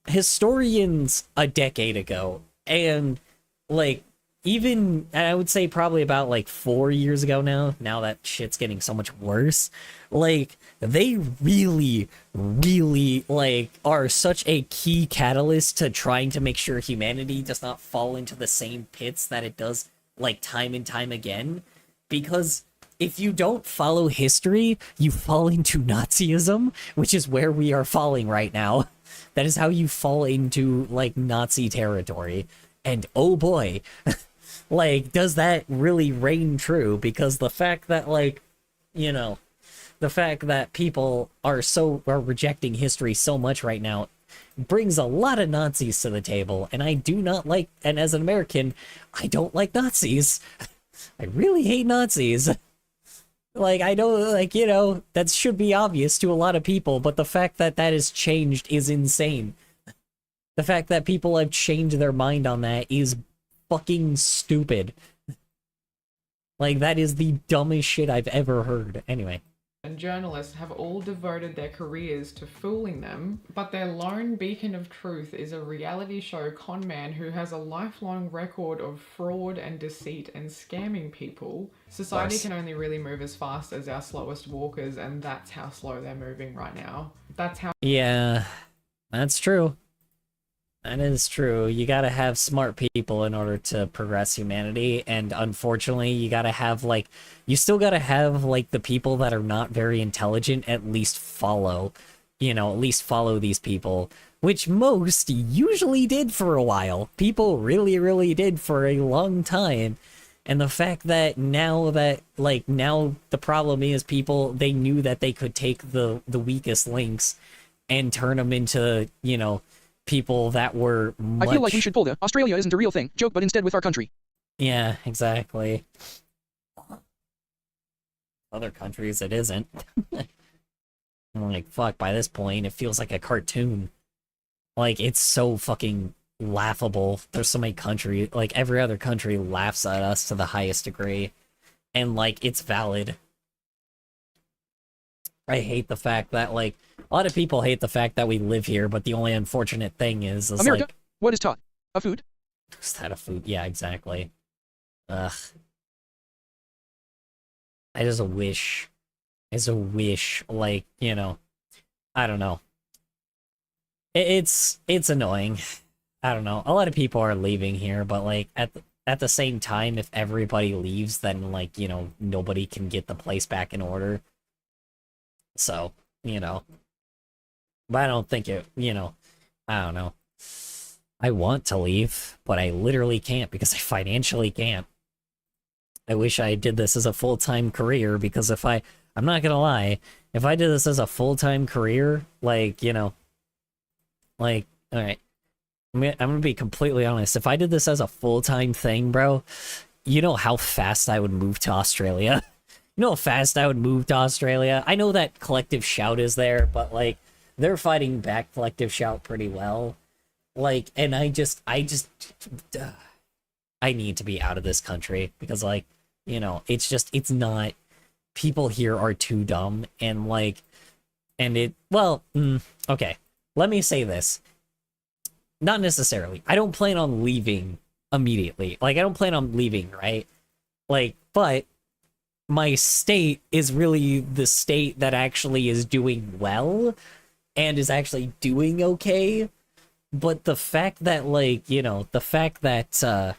historians a decade ago and, like, even, I would say probably about, like, 4 years ago now that shit's getting so much worse, like, they really, really, like, are such a key catalyst to trying to make sure humanity does not fall into the same pits that it does, like, time and time again. Because if you don't follow history, you fall into Nazism, which is where we are falling right now. That is how you fall into, like, Nazi territory. And oh boy... Like, does that really reign true? Because the fact that, like, you know, the fact that people are rejecting history so much right now brings a lot of Nazis to the table, and I do not like, and as an American, I don't like Nazis. I really hate Nazis. Like, I know, like, you know, that should be obvious to a lot of people, but the fact that that has changed is insane. The fact that people have changed their mind on that is fucking stupid. Like, that is the dumbest shit I've ever heard. Anyway. And journalists have all devoted their careers to fooling them, but their lone beacon of truth is a reality show con man who has a lifelong record of fraud and deceit and scamming people. Society can only really move as fast as our slowest walkers, and that's how slow they're moving right now. That's how... Yeah, that's true. That is true. You gotta have smart people in order to progress humanity, and unfortunately, you gotta have, like, you still gotta have, like, the people that are not very intelligent at least follow, at least follow these people, which most usually did for a while. People really, really did for a long time. And the fact that now the problem is people, they knew that they could take the weakest links and turn them into, people that were much... I feel like we should pull the Australia isn't a real thing joke, but instead with our country. Yeah, exactly. Other countries, it isn't. I'm like, fuck, by this point, it feels like a cartoon. Like, it's so fucking laughable. There's so many countries, like, every other country laughs at us to the highest degree. And, like, it's valid. I hate the fact that, like, a lot of people hate the fact that we live here, but the only unfortunate thing is America, like... what is taught? A food? Is that a food? Yeah, exactly. Ugh. I just wish, like, I don't know. It's annoying. I don't know. A lot of people are leaving here, but, like, at the same time, if everybody leaves, then, like, nobody can get the place back in order. So, but I don't think it, I don't know. I want to leave, but I literally can't because I financially can't. I wish I did this as a full-time career, because I'm not gonna lie, if I did this as a full-time career, like, like, alright, I'm gonna be completely honest. If I did this as a full-time thing, bro, you know how fast I would move to Australia? You know how fast I would move to Australia? I know that Collective Shout is there, but, like, they're fighting back Collective Shout pretty well. Like, and I need to be out of this country, because, like, it's not, people here are too dumb, and, like, okay, let me say this. Not necessarily. I don't plan on leaving immediately. Like, I don't plan on leaving, right? Like, but my state is really the state that actually is doing well and is actually doing okay. But the fact that, like, the fact that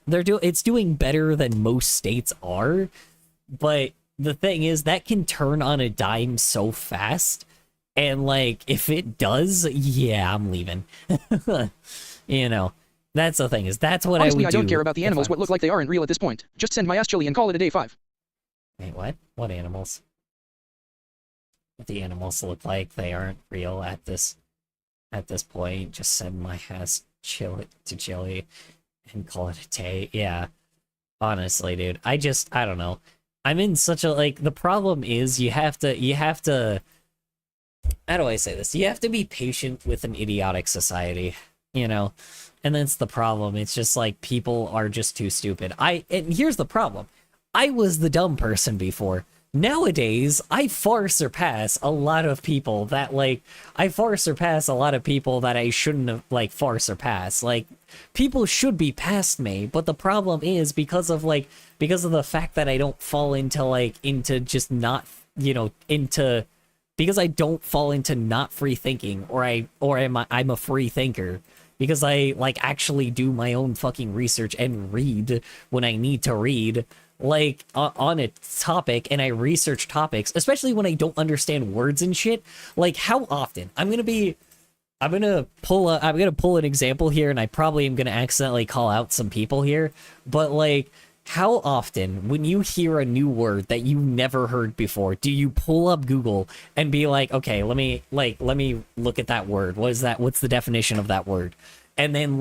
it's doing better than most states are, but the thing is that can turn on a dime so fast, and, like, if it does, yeah, I'm leaving. That's the thing, is that's what Honestly, I would do. I don't care about the animals what look like they aren't real at this point. Just send my ass chili and call it a day 5. Wait, what? What animals? What the animals look like they aren't real at this point? Just send my ass chili and call it a day. Yeah. Honestly, dude. I don't know. I'm in such a, like, the problem is you have to, how do I say this? You have to be patient with an idiotic society, And that's the problem. It's just, like, people are just too stupid. And here's the problem. I was the dumb person before. Nowadays, I far surpass a lot of people that, I shouldn't have, far surpassed. Like, people should be past me, but the problem is because of the fact that I don't fall into just not, because I don't fall into not free thinking, I'm a free thinker. Because I, actually do my own fucking research and read when I need to read, on a topic, and I research topics, especially when I don't understand words and shit. Like, how often? I'm gonna pull an example here, and I probably am gonna accidentally call out some people here, but, how often, when you hear a new word that you never heard before, do you pull up Google and be like, okay, let me look at that word. What is that? What's the definition of that word? And then,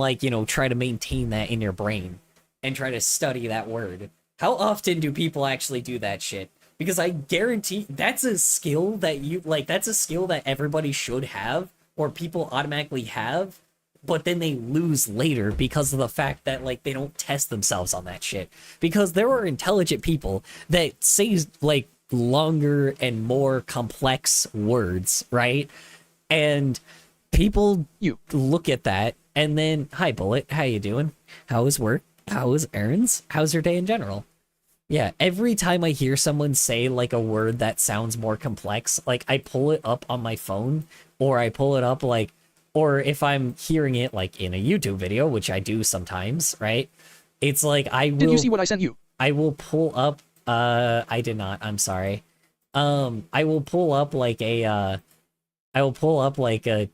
try to maintain that in your brain and try to study that word. How often do people actually do that shit? Because I guarantee that's a skill that that's a skill that everybody should have, or people automatically have, but then they lose later because of the fact that, they don't test themselves on that shit. Because there are intelligent people that say, longer and more complex words, right? And people look at that, and then, hi, Bullet, how you doing? How is work? How is errands? How's your day in general? Yeah, every time I hear someone say, a word that sounds more complex, I pull it up on my phone, or I pull it up, or if I'm hearing it like in a YouTube video, which I do sometimes, right? It's like Did you see what I sent you? I will pull up I did not, I'm sorry. I will pull up like a I will pull up like a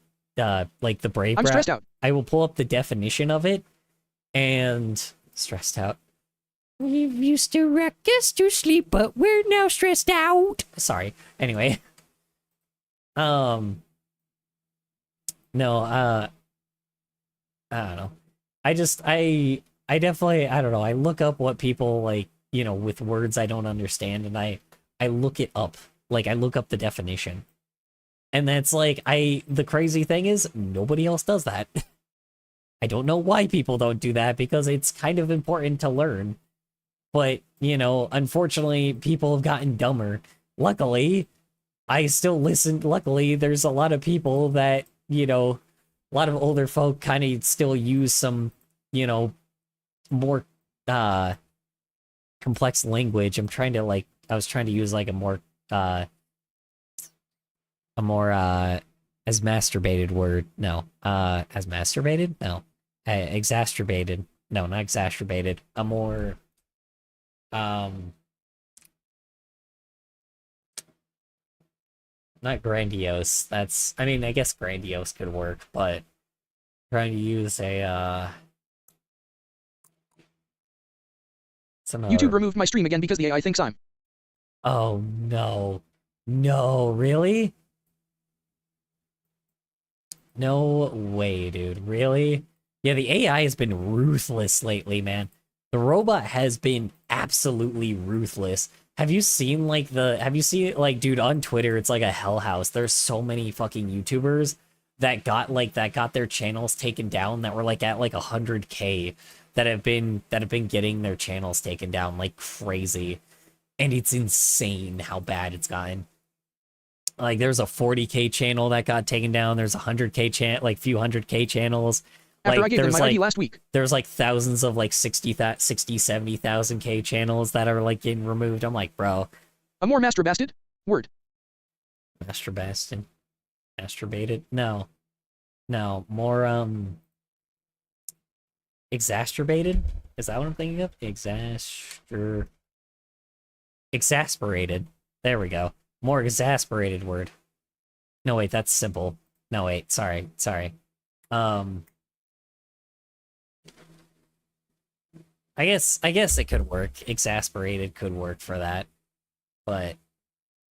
like the Brave I'm Brat. stressed out. I will pull up the definition of it and stressed out. We used to rock us to sleep, but we're now stressed out. Sorry. Anyway. No, I don't know. I definitely, I don't know. I look up what people like, you know, with words I don't understand, and I look it up. Like, I look up the definition. And that's like, the crazy thing is, nobody else does that. I don't know why people don't do that, because it's kind of important to learn. But, you know, unfortunately, people have gotten dumber. Luckily, I still listen. Luckily, there's a lot of people that, you know, a lot of older folk kind of still use some, you know, more complex language. I was trying to use like a more as masturbated word. No. As masturbated? No. Exacerbated. No, not exacerbated. A more not grandiose. That's, I mean, I guess grandiose could work, but trying to use a some other... YouTube removed my stream again because the AI thinks I'm. Oh no. No, really? No way, dude. Really? Yeah, the AI has been ruthless lately, man. The robot has been absolutely ruthless. Have you seen, like, dude, on Twitter, it's like a hell house. There's so many fucking YouTubers that got their channels taken down that were, like, at, like, 100K that have been getting their channels taken down like crazy. And it's insane how bad it's gotten. Like, there's a 40K channel that got taken down. There's a 100K channel, like, few 100K channels. After Like, I gave them there's my like ID last week. there's like thousands of like 70,000 K channels that are like getting removed. I'm like, bro, A more masturbasted? Word. masturbated, masturbated? No, more exacerbated. Is that what I'm thinking of? Exasperated. There we go. More exasperated word. No, wait, that's simple. No, wait, sorry. I guess it could work. Exasperated could work for that, but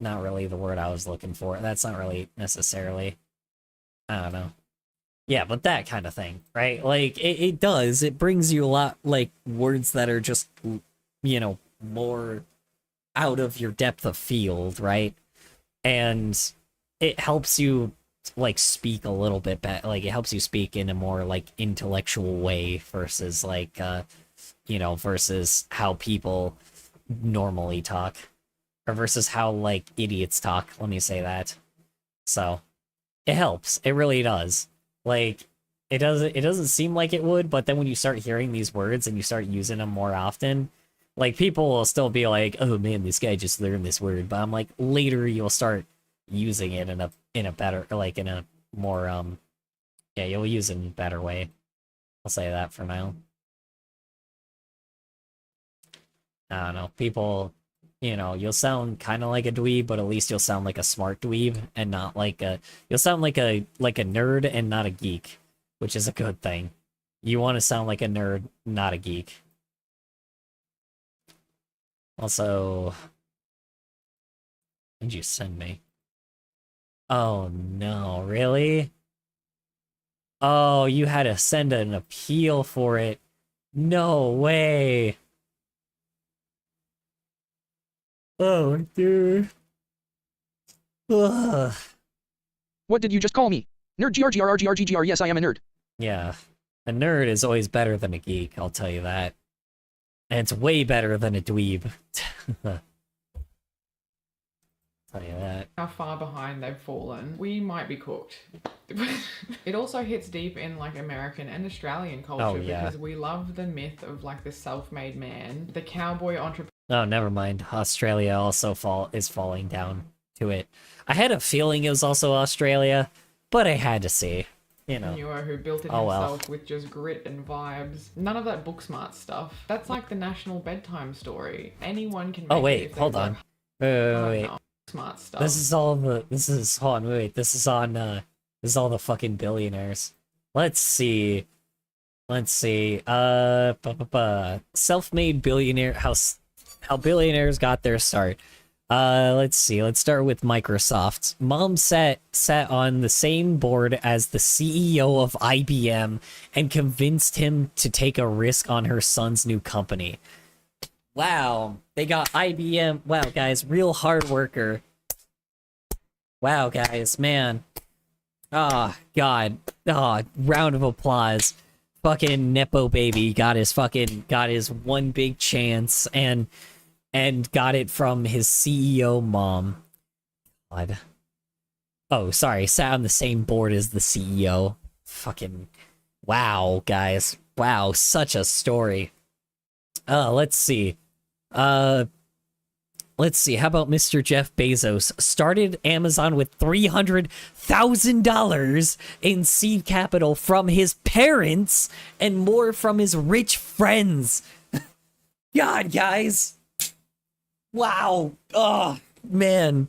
not really the word I was looking for. That's not really necessarily, I don't know. Yeah, but that kind of thing, right? Like, it does. It brings you a lot, like, words that are just, you know, more out of your depth of field, right? And it helps you, like, speak a little bit better. Like, it helps you speak in a more, like, intellectual way versus, like, you know, versus how people normally talk. Or versus how, like, idiots talk, let me say that. So, it helps. It really does. Like, it doesn't seem like it would, but then when you start hearing these words and you start using them more often, like, people will still be like, oh man, this guy just learned this word. But I'm like, later you'll start using it in a better, like, in a more, yeah, you'll use it in a better way. I'll say that for now. I don't know. People, you know, you'll sound kind of like a dweeb, but at least you'll sound like a smart dweeb and not like you'll sound like a nerd and not a geek, which is a good thing. You want to sound like a nerd, not a geek. Also, what did you send me? Oh no, really? Oh, you had to send an appeal for it. No way. Oh, dude. Ugh. What did you just call me? Nerd GRGRRGRGGR. Yes, I am a nerd. Yeah. A nerd is always better than a geek, I'll tell you that. And it's way better than a dweeb. Tell you that. How far behind they've fallen. We might be cooked. It also hits deep in, like, American and Australian culture, Oh, yeah. because we love the myth of, like, the self-made man, the cowboy entrepreneur. Oh, never mind. Australia also is falling down to it. I had a feeling it was also Australia, but I had to see. you know. entrepreneur who built it Oh, well. himself with just grit and vibes. None of that book smart stuff. That's like the national bedtime story. Anyone can make Oh it wait, if they hold work on. Wait. hard enough. Smart stuff. This is all the. This is hold on. Wait. This is on. This is all the fucking billionaires. Let's see. Let's see. Self-made billionaire. How billionaires got their start. Let's see. Let's start with Microsoft. Mom sat on the same board as the CEO of IBM and convinced him to take a risk on her son's new company. Wow, they got IBM. Wow, guys, real hard worker. Wow, guys, man. Ah, God. Ah, round of applause. Fucking Nepo baby got his one big chance and got it from his CEO mom. God. Oh, sorry, sat on the same board as the CEO. Fucking wow, guys. Wow, such a story. Let's see. Let's see. How about Mr. Jeff Bezos? Started Amazon with $300,000 in seed capital from his parents and more from his rich friends. God, guys. Wow. Oh, man.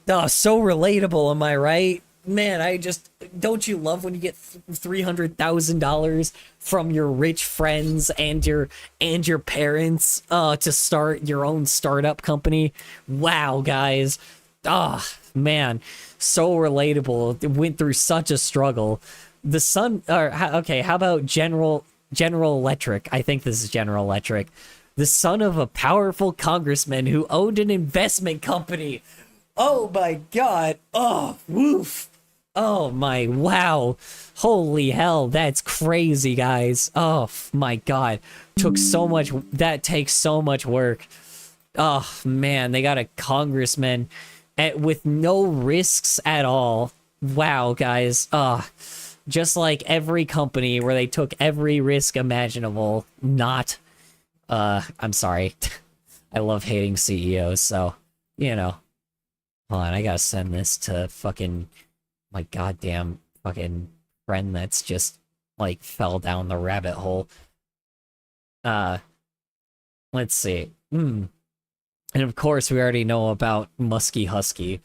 Oh, so relatable, am I right? Man, don't you love when you get $300,000 from your rich friends and your parents to start your own startup company? Wow, guys. Ah, man, so relatable. It went through such a struggle. The son, okay, how about General Electric? I think this is General Electric. The son of a powerful congressman who owned an investment company. Oh my God. Oh, woof. Oh my, wow. Holy hell, that's crazy, guys. Oh my God. That takes so much work. Oh man, they got a congressman with no risks at all. Wow, guys. Just like every company where they took every risk imaginable. I'm sorry. I love hating CEOs, so, you know. Hold on, I gotta send this to fucking my goddamn fucking friend that's just, like, fell down the rabbit hole. Let's see. And of course, we already know about Muskie Husky,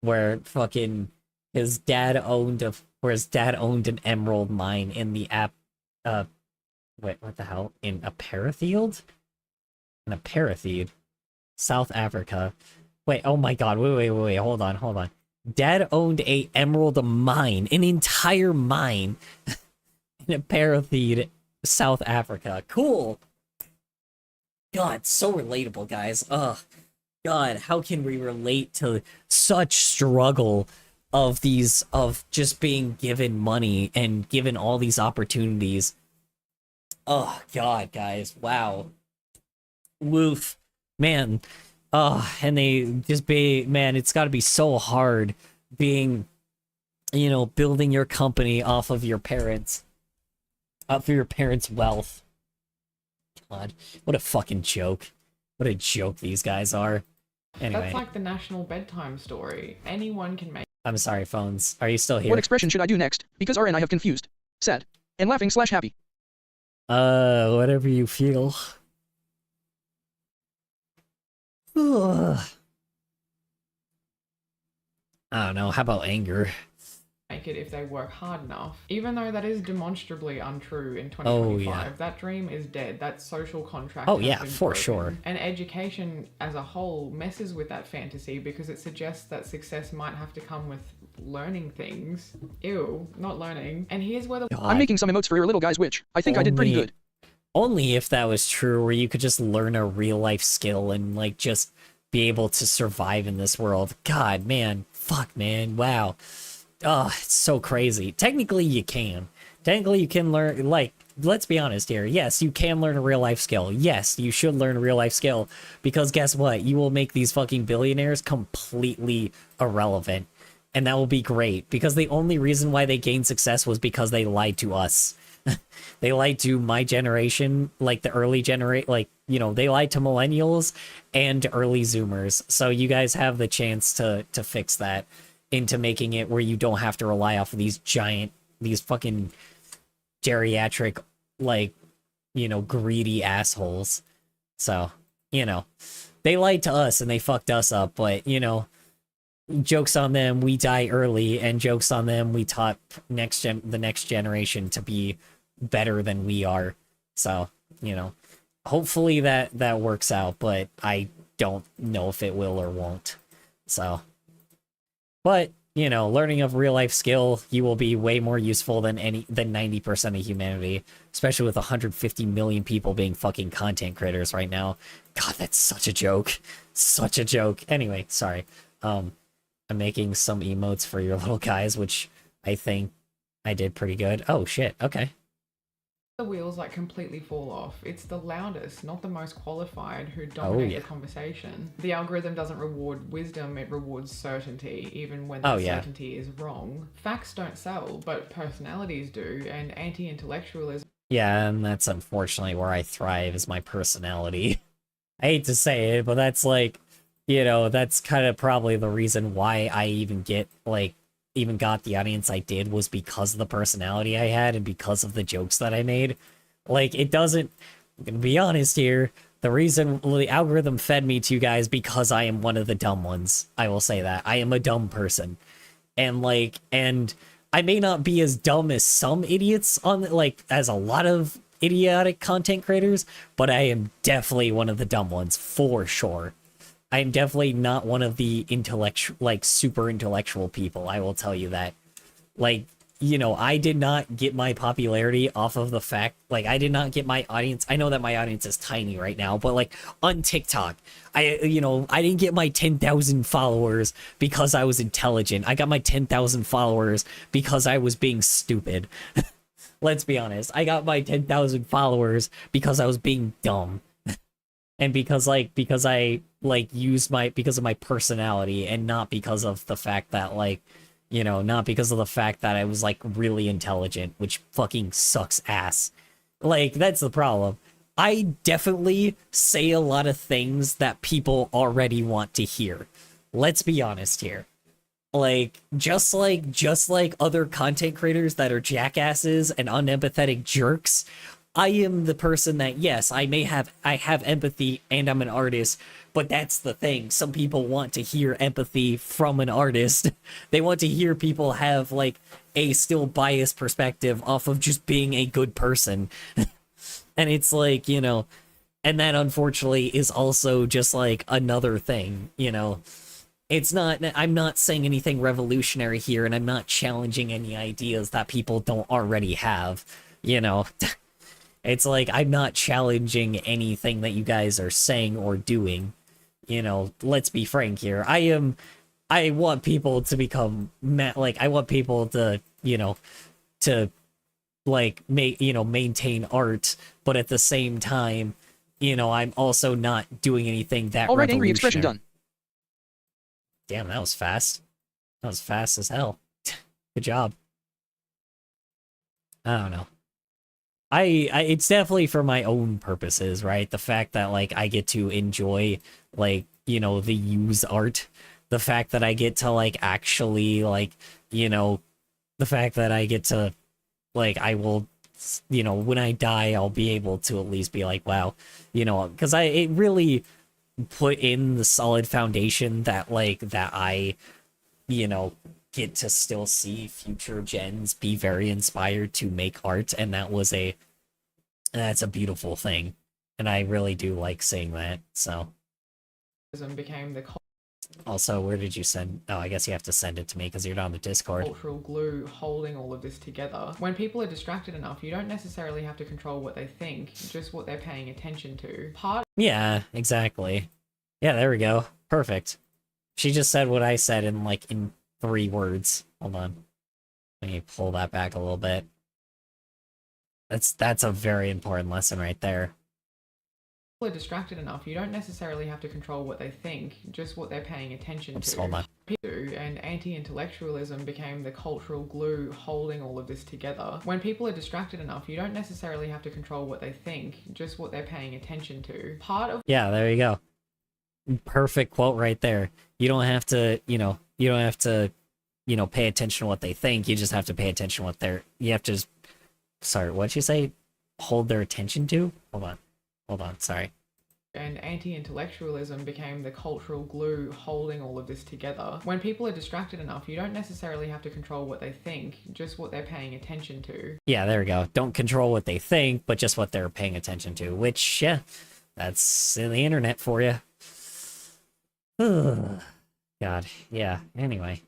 where fucking his dad owned an emerald mine in the wait, what the hell? In a Parafield? In a Paratheed. South Africa. Wait, oh my God, wait, hold on. Dad owned a emerald mine, an entire mine, in a Paratheed, South Africa. Cool! God, so relatable, guys. Ugh. God, how can we relate to such struggle of just being given money and given all these opportunities? Oh, God, guys. Wow. Woof. Man. Oh, and man, it's gotta be so hard being, building your company off of your parents' wealth. God, what a fucking joke. What a joke these guys are. Anyway. That's like the national bedtime story. Anyone can make. I'm sorry, phones. Are you still here? What expression should I do next? Because R and I have confused. Sad. And laughing/happy. Whatever you feel. Ugh. I don't know. How about anger? Make it if they work hard enough. Even though that is demonstrably untrue in 2025, Oh, yeah. that dream is dead. That social contract Oh, has yeah, been for broken. sure. And education as a whole messes with that fantasy because it suggests that success might have to come with learning things. Ew, not learning. And here's where the God. I'm making some emotes for your little guys, which I think I did pretty Only- good. Only if that was true, where you could just learn a real life skill and, like, just be able to survive in this world. God, man. Fuck, man. Wow. Oh, it's so crazy. Technically, you can. Technically, you can learn, like, let's be honest here. Yes, you can learn a real life skill. Yes, you should learn a real life skill. Because guess what? You will make these fucking billionaires completely irrelevant. And that will be great. Because the only reason why they gained success was because they lied to us. They lied to my generation, like the early generation, like, they lied to millennials and early Zoomers. So you guys have the chance to fix that. into making it where you don't have to rely off of these fucking geriatric, like, you know, greedy assholes. So, you know, they lied to us and they fucked us up, but, you know, jokes on them, we die early, and jokes on them, we taught the next generation to be better than we are. So, you know, hopefully that works out, but I don't know if it will or won't. So, but, you know, learning a real life skill, you will be way more useful than 90% of humanity, especially with 150 million people being fucking content creators right now. God, that's such a joke. Such a joke. Anyway, sorry. I'm making some emotes for your little guys, which I think I did pretty good. Oh shit, okay. The wheels like completely fall off. It's the loudest, not the most qualified, who dominate the conversation. The algorithm doesn't reward wisdom, it rewards certainty, even when that certainty is wrong. Facts don't sell, but personalities do, and anti-intellectualism. Yeah, and that's unfortunately where I thrive, is my personality. I hate to say it, but that's like, you know, that's kind of probably the reason why I even got the audience I did, was because of the personality I had and because of the jokes that I made. Like, it doesn't, I'm gonna be honest here, the reason the algorithm fed me to you guys because I am one of the dumb ones. I will say that. I am a dumb person. And I may not be as dumb as some idiots as a lot of idiotic content creators, but I am definitely one of the dumb ones, for sure. I'm definitely not one of the super intellectual people, I will tell you that. Like, you know, I did not get my popularity off of the fact, I did not get my audience. I know that my audience is tiny right now, but on TikTok, I didn't get my 10,000 followers because I was intelligent. I got my 10,000 followers because I was being stupid. Let's be honest. I got my 10,000 followers because I was being dumb. And because I because of my personality, and not because of the fact that not because of the fact that I was really intelligent, which fucking sucks ass. That's the problem. I definitely say a lot of things that people already want to hear. Let's be honest here. Just like other content creators that are jackasses and unempathetic jerks, I am the person that, yes, I have empathy and I'm an artist, but that's the thing. Some people want to hear empathy from an artist. They want to hear people have a still biased perspective off of just being a good person. And it's and that unfortunately is also just another thing, I'm not saying anything revolutionary here, and I'm not challenging any ideas that people don't already have, It's I'm not challenging anything that you guys are saying or doing. Let's be frank here. I want people to become, I want people to, maintain art, but at the same time, I'm also not doing anything that All right, angry expression done. Damn, that was fast. That was fast as hell. Good job. I don't know. It's definitely for my own purposes, right? The fact that I get to enjoy the use art, the fact that I get to actually the fact that I get to I will when I die I'll be able to at least be wow, because it really put in the solid foundation that that I get to still see future gens be very inspired to make art, and that's a beautiful thing, and I really do like seeing that. So became the also, where did you send? Oh, I guess you have to send it to me because you're not on the Discord. cultural glue holding all of this together. When people are distracted enough, you don't necessarily have to control what they think, just what they're paying attention to. Yeah, exactly. Yeah, there we go. Perfect. She just said what I said in in 3 words. Hold on. Let me pull that back a little bit. That's a very important lesson right there. People are distracted enough, you don't necessarily have to control what they think, just what they're paying attention to. Hold on. And anti-intellectualism became the cultural glue holding all of this together. When people are distracted enough, you don't necessarily have to control what they think, just what they're paying attention to. Yeah, there you go. Perfect quote right there. You don't have to, you don't have to you know, pay attention to what they think. You just have to pay attention to what you have to, sorry, what'd you say? Hold their attention to? Hold on, sorry. And anti-intellectualism became the cultural glue holding all of this together. When people are distracted enough, you don't necessarily have to control what they think, just what they're paying attention to. Yeah, there we go. Don't control what they think, but just what they're paying attention to, which, yeah, that's in the internet for you. God, yeah, anyway.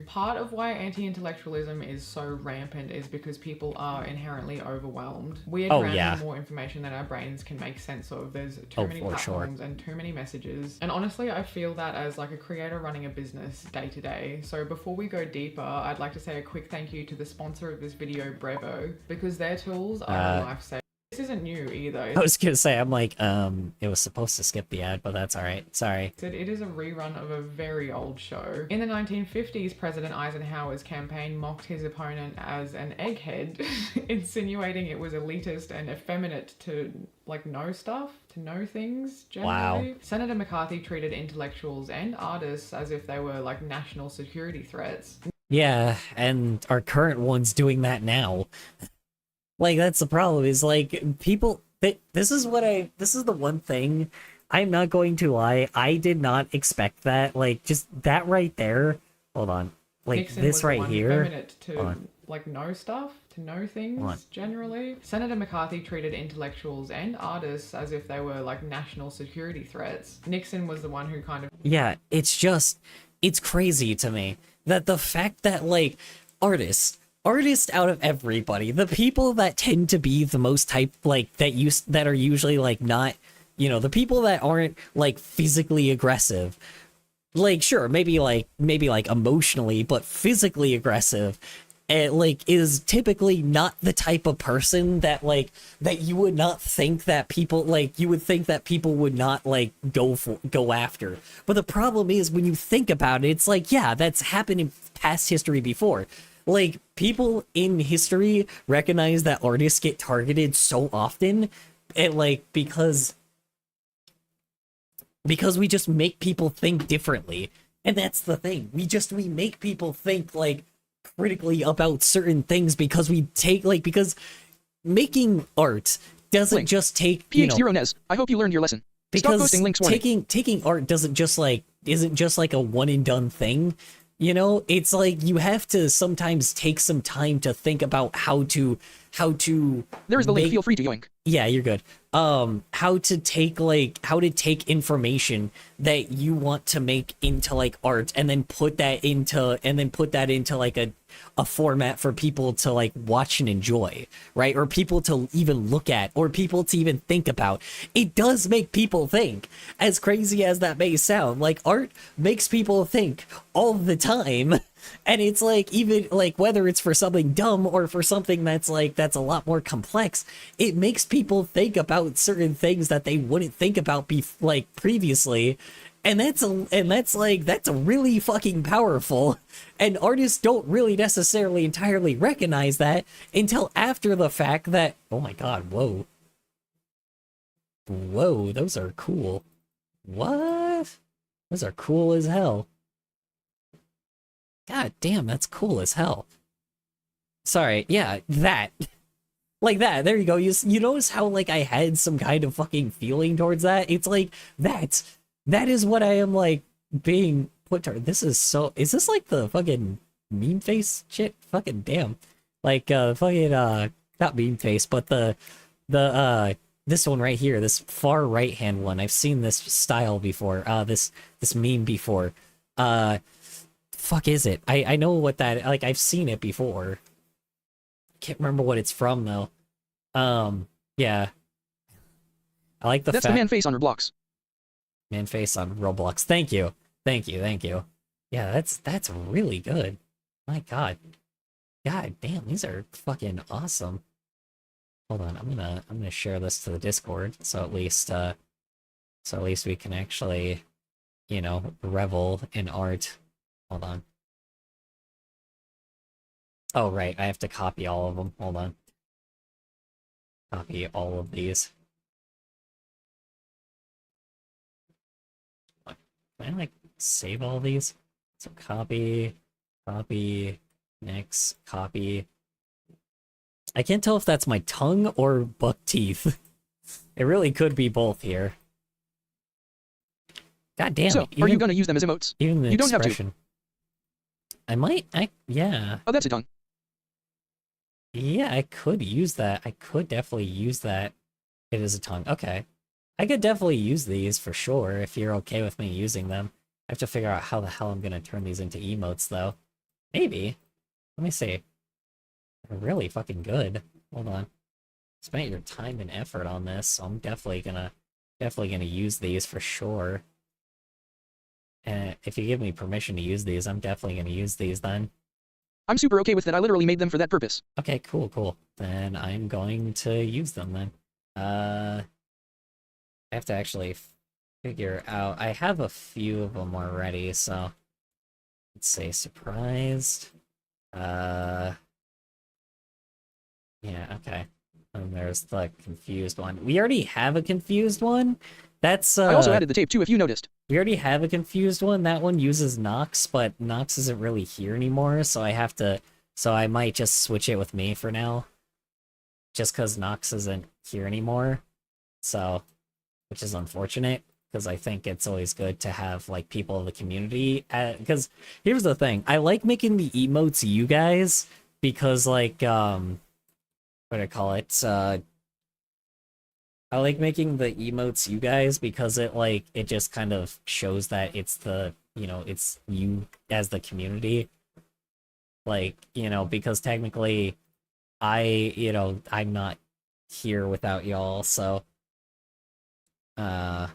Part of why anti-intellectualism is so rampant is because people are inherently overwhelmed. We are drowning more information than our brains can make sense of. There's too many platforms and too many messages. And honestly, I feel that as like a creator running a business day to day. So before we go deeper, I'd like to say a quick thank you to the sponsor of this video, Brevo, because their tools are a lifesaver. This isn't new either. I was gonna say, I'm like, it was supposed to skip the ad, but that's alright. Sorry. It is a rerun of a very old show. In the 1950s, President Eisenhower's campaign mocked his opponent as an egghead, insinuating it was elitist and effeminate to, like, know stuff, to know things, generally. Wow. Senator McCarthy treated intellectuals and artists as if they were, like, national security threats. Yeah, and our current one's doing that now. Like, that's the problem, is, like, people... This is the one thing, I'm not going to lie, I did not expect that. Like, just that right there... Hold on. Like, Nixon this was right here... to, like, know stuff, to know things, generally. Senator McCarthy treated intellectuals and artists as if they were, like, national security threats. Nixon was the one who kind of... Yeah, it's just... It's crazy to me that the fact that, like, artists out of everybody, the people that tend to be the most type, like, that are usually, like, not, you know, the people that aren't, like, physically aggressive, like, sure, maybe emotionally, but physically aggressive, like, is typically not the type of person that, like, that you would not think that people, like, you would think that people would not, like, go after. But the problem is, when you think about it, it's like, yeah, that's happened in past history before. Like, people in history recognize that artists get targeted so often, and, like, because we just make people think differently. And that's the thing. We make people think, like, critically about certain things because we take, like, because making art doesn't just take, you know... PH0NES, I hope you learned your lesson. Stop Because posting links warning. taking art isn't just like a one and done thing. You know, it's like you have to sometimes take some time to think about how to There is the link, feel free to yoink. Yeah, you're good. How to take information that you want to make into, like, art, and then put that into like a format for people to, like, watch and enjoy, right? Or people to even look at, or people to even think about. It does make people think, as crazy as that may sound. Like, art makes people think all the time. And it's like, even like whether it's for something dumb or for something that's a lot more complex, it makes people think about certain things that they wouldn't think about previously. And that's really fucking powerful. And artists don't really necessarily entirely recognize that until after the fact that, oh my god, whoa. Whoa, those are cool. What? Those are cool as hell. God damn, that's cool as hell. Sorry, yeah, that. Like that, there you go. You notice how, like, I had some kind of fucking feeling towards that? It's like, that is what I am, like, being put to. This is so, is this like the fucking meme face shit? Fucking damn. Like, fucking, not meme face, but this one right here, this far right hand one. I've seen this style before, this meme before. Fuck is it? I know what that, like, I've seen it before. Can't remember what it's from though. Yeah. I like That's the man face on Roblox. Man face on Roblox. Thank you. Yeah, that's really good. My god. God damn, these are fucking awesome. Hold on, I'm gonna share this to the Discord so at least we can actually, you know, revel in art. Hold on. Oh, right, I have to copy all of them. Hold on. Copy all of these. Can I like save all these? So copy, copy, next, copy. I can't tell if that's my tongue or buck teeth. It really could be both here. God damn So, it. are you gonna use them as emotes? Even the You don't have to. expression. I might, yeah. Oh, that's a tongue. Yeah, I could use that. I could definitely use that. It is a tongue. Okay. I could definitely use these for sure if you're okay with me using them. I have to figure out how the hell I'm gonna turn these into emotes though. Maybe. Let me see. They're really fucking good. Hold on. Spent your time and effort on this, so I'm definitely gonna use these for sure. And if you give me permission to use these, I'm definitely gonna use these then. I'm super okay with that. I literally made them for that purpose. Okay, cool, cool. Then I'm going to use them then. I have to actually figure out. I have a few of them already, so let's say surprised. Yeah, okay. And there's the confused one. We already have a confused one. That's I also added the tape too, if you noticed. we already have a confused one. That one uses Nox, but Nox isn't really here anymore, so I might just switch it with me for now. Just because Nox isn't here anymore. So, which is unfortunate, because I think it's always good to have, like, people in the community. Because, here's the thing. I like making the emotes you guys, because, like, what do I call it? I like making the emotes you guys because it just kind of shows that it's it's you as the community. Like, because technically I'm not here without y'all, so yeah.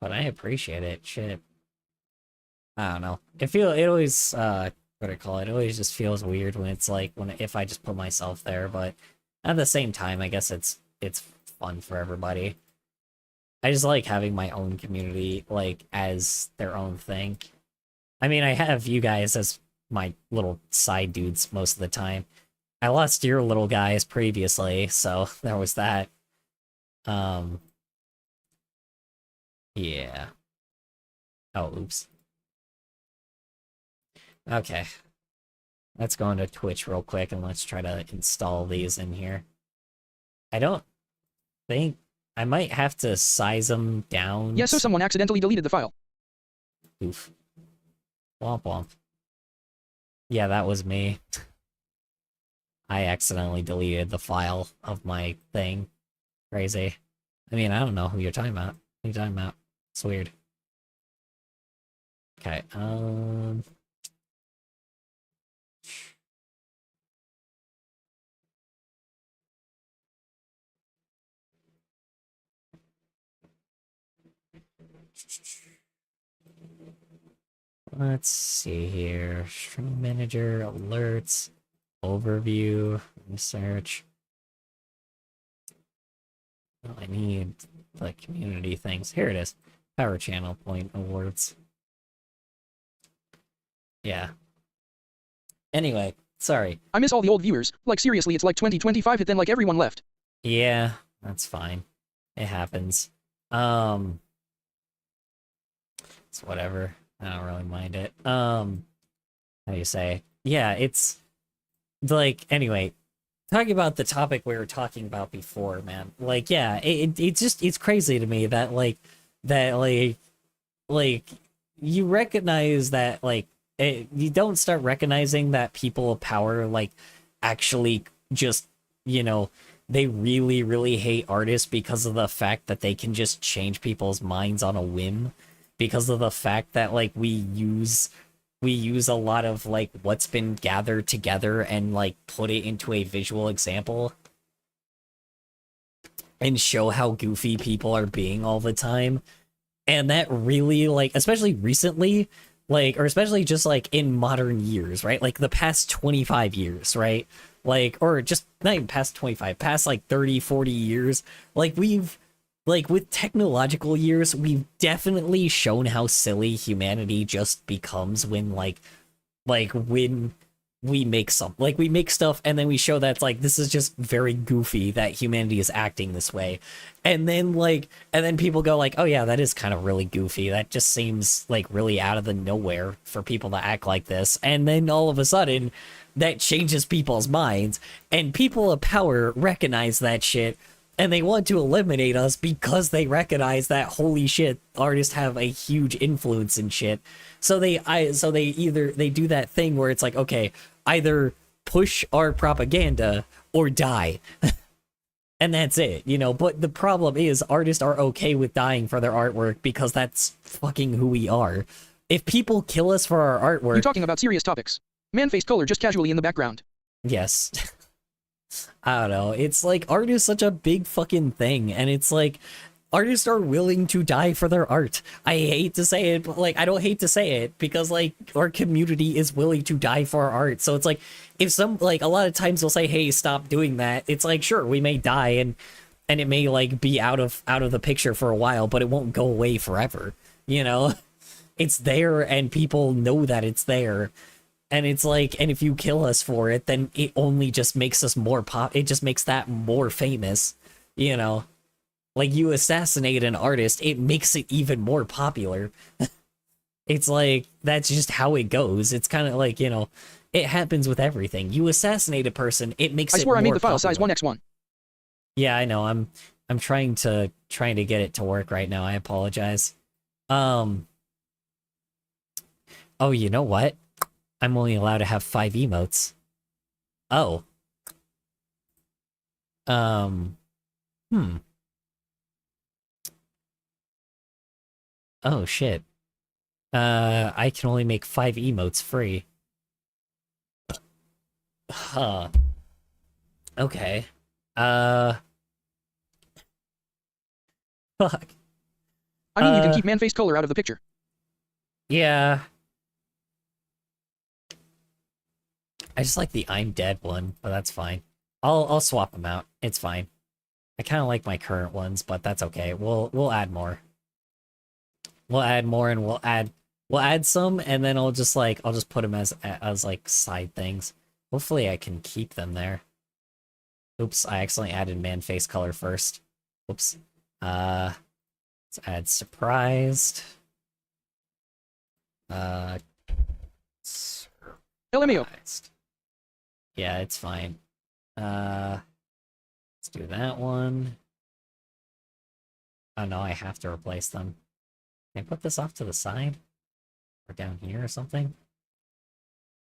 But I appreciate it. Shit. I don't know. It always what do I call it? It always just feels weird when it's like if I just put myself there, but at the same time, I guess it's fun for everybody. I just like having my own community like as their own thing. I mean, I have you guys as my little side dudes most of the time. I lost your little guys previously, so there was that. Yeah. Oh, oops. Okay. Let's go into Twitch real quick and let's try to install these in here. I don't think... I might have to size them down. Yeah, so someone accidentally deleted the file. Oof. Womp womp. Yeah, that was me. I accidentally deleted the file of my thing. Crazy. I mean, I don't know who you're talking about. Who are you talking about? It's weird. Okay, let's see here. Stream manager, alerts, overview, research. Oh, I need the community things. Here it is. Power Channel Point Awards. Yeah. Anyway, sorry. I miss all the old viewers. Like seriously, it's like 2025 hit then like everyone left. Yeah, that's fine. It happens. It's whatever. I don't really mind it. How do you say? Yeah, it's like, anyway, talking about the topic we were talking about before, man. Like, yeah, it's crazy to me that you recognize that you don't start recognizing that people of power actually just they really, really hate artists because of the fact that they can just change people's minds on a whim, because of the fact that we use a lot of what's been gathered together and put it into a visual example and show how goofy people are being all the time. And that really especially recently, or especially just in modern years, right? The past 25 years, right? Or just not even past 25, past 30, 40 years, we've with technological years, we've definitely shown how silly humanity just becomes when when we make we make stuff and then we show that it's like this is just very goofy that humanity is acting this way, and then people go like, oh yeah, that is kind of really goofy, that just seems like really out of the nowhere for people to act like this, and then all of a sudden that changes people's minds and people of power recognize that shit and they want to eliminate us because they recognize that holy shit, artists have a huge influence in shit. So they either they do that thing where it's like, okay, either push our propaganda or die. And that's it, you know. But the problem is artists are okay with dying for their artwork because that's fucking who we are. If people kill us for our artwork, You talking about serious topics. Man-faced color just casually in the background. yes. I don't know. It's like art is such a big fucking thing, and it's like artists are willing to die for their art. I hate to say it, but like I don't hate to say it because like our community is willing to die for our art. So it's like if some like a lot of times they'll say, "Hey, stop doing that." It's like sure, we may die and it may like be out of the picture for a while, but it won't go away forever. You know? It's there and people know that it's there. And it's like, and if you kill us for it, then it only just makes us more it just makes that more famous, you know? Like, you assassinate an artist, it makes it even more popular. It's like, that's just how it goes. It's kind of like, you know, it happens with everything. You assassinate a person, it makes it I swear I made more the file size popular. 1x1. Yeah, I know, I'm trying to get it to work right now, I apologize. Oh, you know what? I'm only allowed to have 5 emotes. Oh. Oh, shit. I can only make 5 emotes free. Huh. Okay. Fuck. I mean, you can keep man-faced color out of the picture. Yeah. I just like the I'm dead one, but that's fine. I'll swap them out. It's fine. I kind of like my current ones, but that's okay. We'll add more. We'll add more, and we'll add some, and then I'll just put them as like side things. Hopefully I can keep them there. Oops, I accidentally added man face color first. Oops. Let's add surprised. LMAO. Surprised. Yeah, it's fine. Let's do that one. Oh no, I have to replace them. Can I put this off to the side? Or down here or something?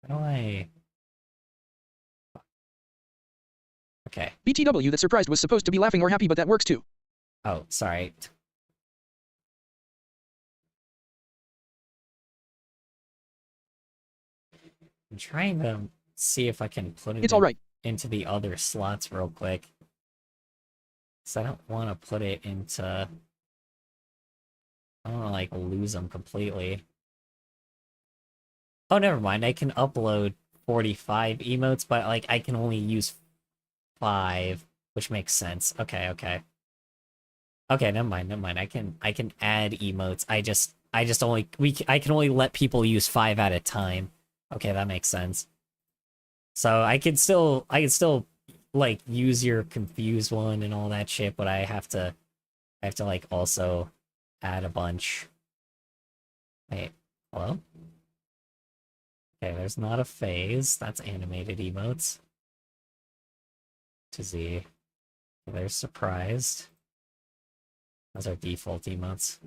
How do I... Okay. BTW that surprised was supposed to be laughing or happy, but that works too. Oh, sorry. I'm trying to see if I can put it It's alright. into the other slots real quick. Because I don't want to put it into... I don't want to, like, lose them completely. Oh, never mind. I can upload 45 emotes, but, like, I can only use 5, which makes sense. Okay, okay. Okay, never mind. I can add emotes. I can only let people use 5 at a time. Okay, that makes sense. So I can still like use your confused one and all that shit, but I have to like also add a bunch. Wait, hello? Okay, there's not a phase. That's animated emotes. To Z. There's surprised. Those are default emotes.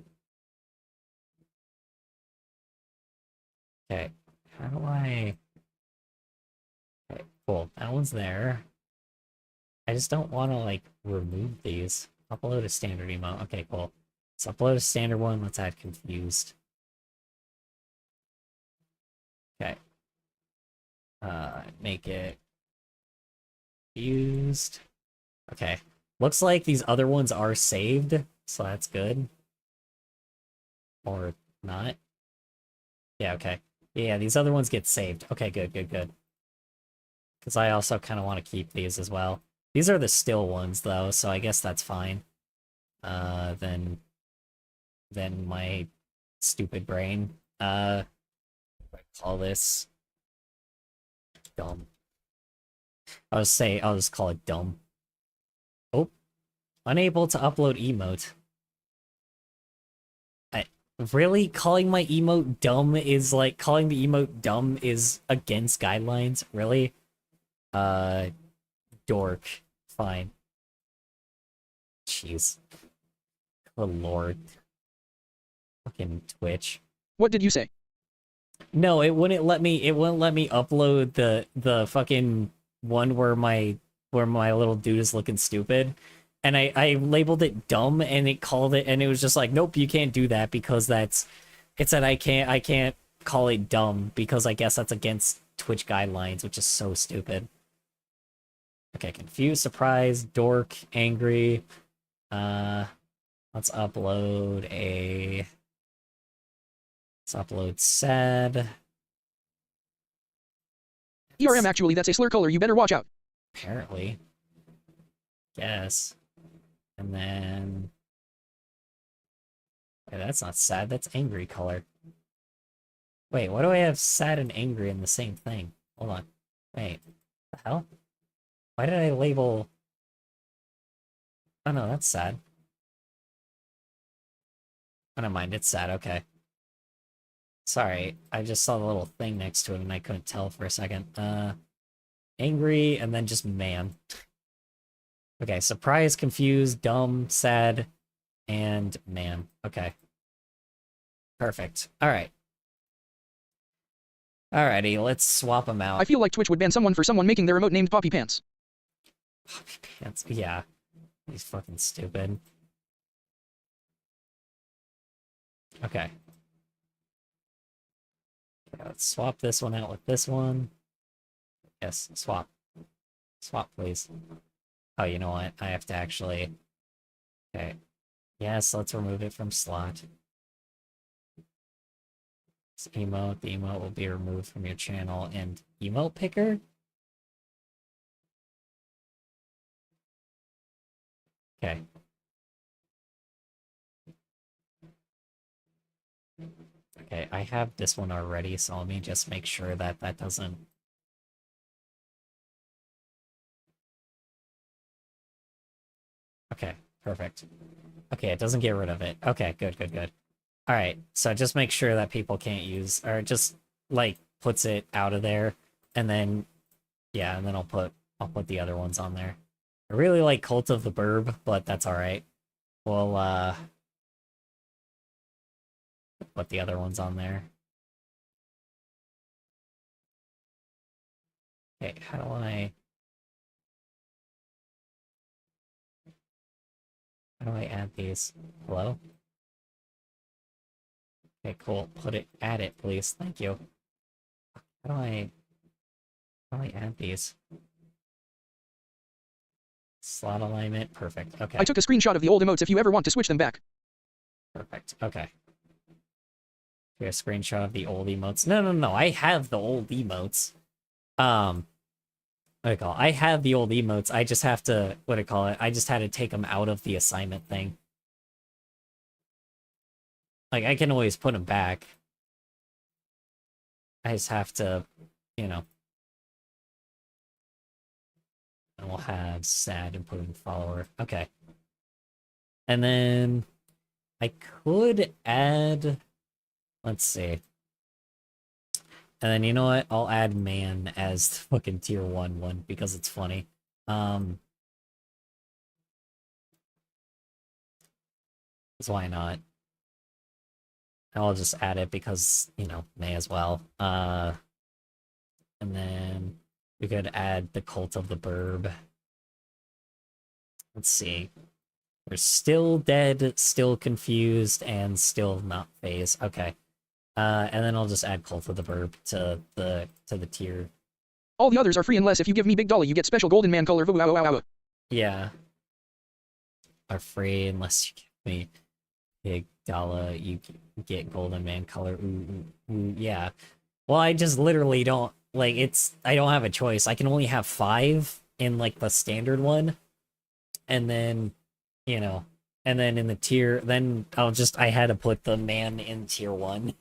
Okay, how do I... Okay, cool. That one's there. I just don't want to, like, remove these. Upload a standard emote. Okay, cool. Let's upload a standard one. Let's add confused. Okay. Make it confused. Okay. Looks like these other ones are saved, so that's good. Or not. Yeah, okay. Yeah, these other ones get saved. Okay, good. Because I also kind of want to keep these as well. These are the still ones, though, so I guess that's fine. Then my stupid brain. What do I call this? dumb. I'll just call it dumb. Oh, unable to upload emote. Really? Calling my emote dumb is like, calling the emote dumb is against guidelines? Really? Dork. Fine. Jeez. Good lord. Fucking Twitch. What did you say? No, it wouldn't let me upload the fucking one where my little dude is looking stupid. And I labeled it dumb, and it called it, and it was just like, nope, you can't do that because it said I can't call it dumb because I guess that's against Twitch guidelines, which is so stupid. Okay, confused, surprised, dork, angry. Let's upload sad. ERM actually, that's a slur color, you better watch out. Apparently. Yes. And then... Wait, that's not sad, that's angry color. Wait, why do I have sad and angry in the same thing? Hold on. Wait, what the hell? Why did I label... Oh no, that's sad. Oh, never mind, it's sad, okay. Sorry, I just saw the little thing next to it and I couldn't tell for a second. Angry, and then just man. Okay, surprised, confused, dumb, sad, and man. Okay. Perfect. Alright. Alrighty, let's swap them out. I feel like Twitch would ban someone for someone making their emote named Poppy Pants. Poppy Pants, yeah. He's fucking stupid. Okay. Let's swap this one out with this one. Yes, swap. Swap, please. Oh, you know what? I have to actually... Okay. Yes, let's remove it from slot. This emote. The emote will be removed from your channel. And emote picker? Okay. Okay, I have this one already, so let me just make sure that that doesn't... Okay, perfect. Okay, it doesn't get rid of it. Okay, good, good, good. Alright, so just make sure that people can't use... Or just, like, puts it out of there, and then... Yeah, and then I'll put the other ones on there. I really like Cult of the Burb, but that's alright. We'll, put the other ones on there. Okay, how do I add these? Hello? Okay, cool. Add it, please. Thank you. How do I add these? Slot alignment, perfect. Okay. I took a screenshot of the old emotes if you ever want to switch them back. Perfect. Okay. Here, a screenshot of the old emotes. No. I have the old emotes. What do you call it? I have the old emotes. I just have to, what do you call it? I just had to take them out of the assignment thing. Like, I can always put them back. I just have to, you know. And we'll have sad and put in follower. Okay. And then I could add... Let's see. And then, you know what? I'll add man as the fucking tier 1 one because it's funny. Because why not? I'll just add it because, you know, may as well. And then we could add the Cult of the Burb. Let's see. We're still dead, still confused, and still not phased. Okay. And then I'll just add Cult of the Burb to the tier. All the others are free unless if you give me Big Dolly you get special golden man color. Yeah. Are free unless you give me Big Dollar, you get golden man color. Ooh, yeah. Well, I just literally don't, like, I don't have a choice. I can only have 5 in, like, the standard one. And then, you know, and then in the tier, then I had to put the man in tier 1.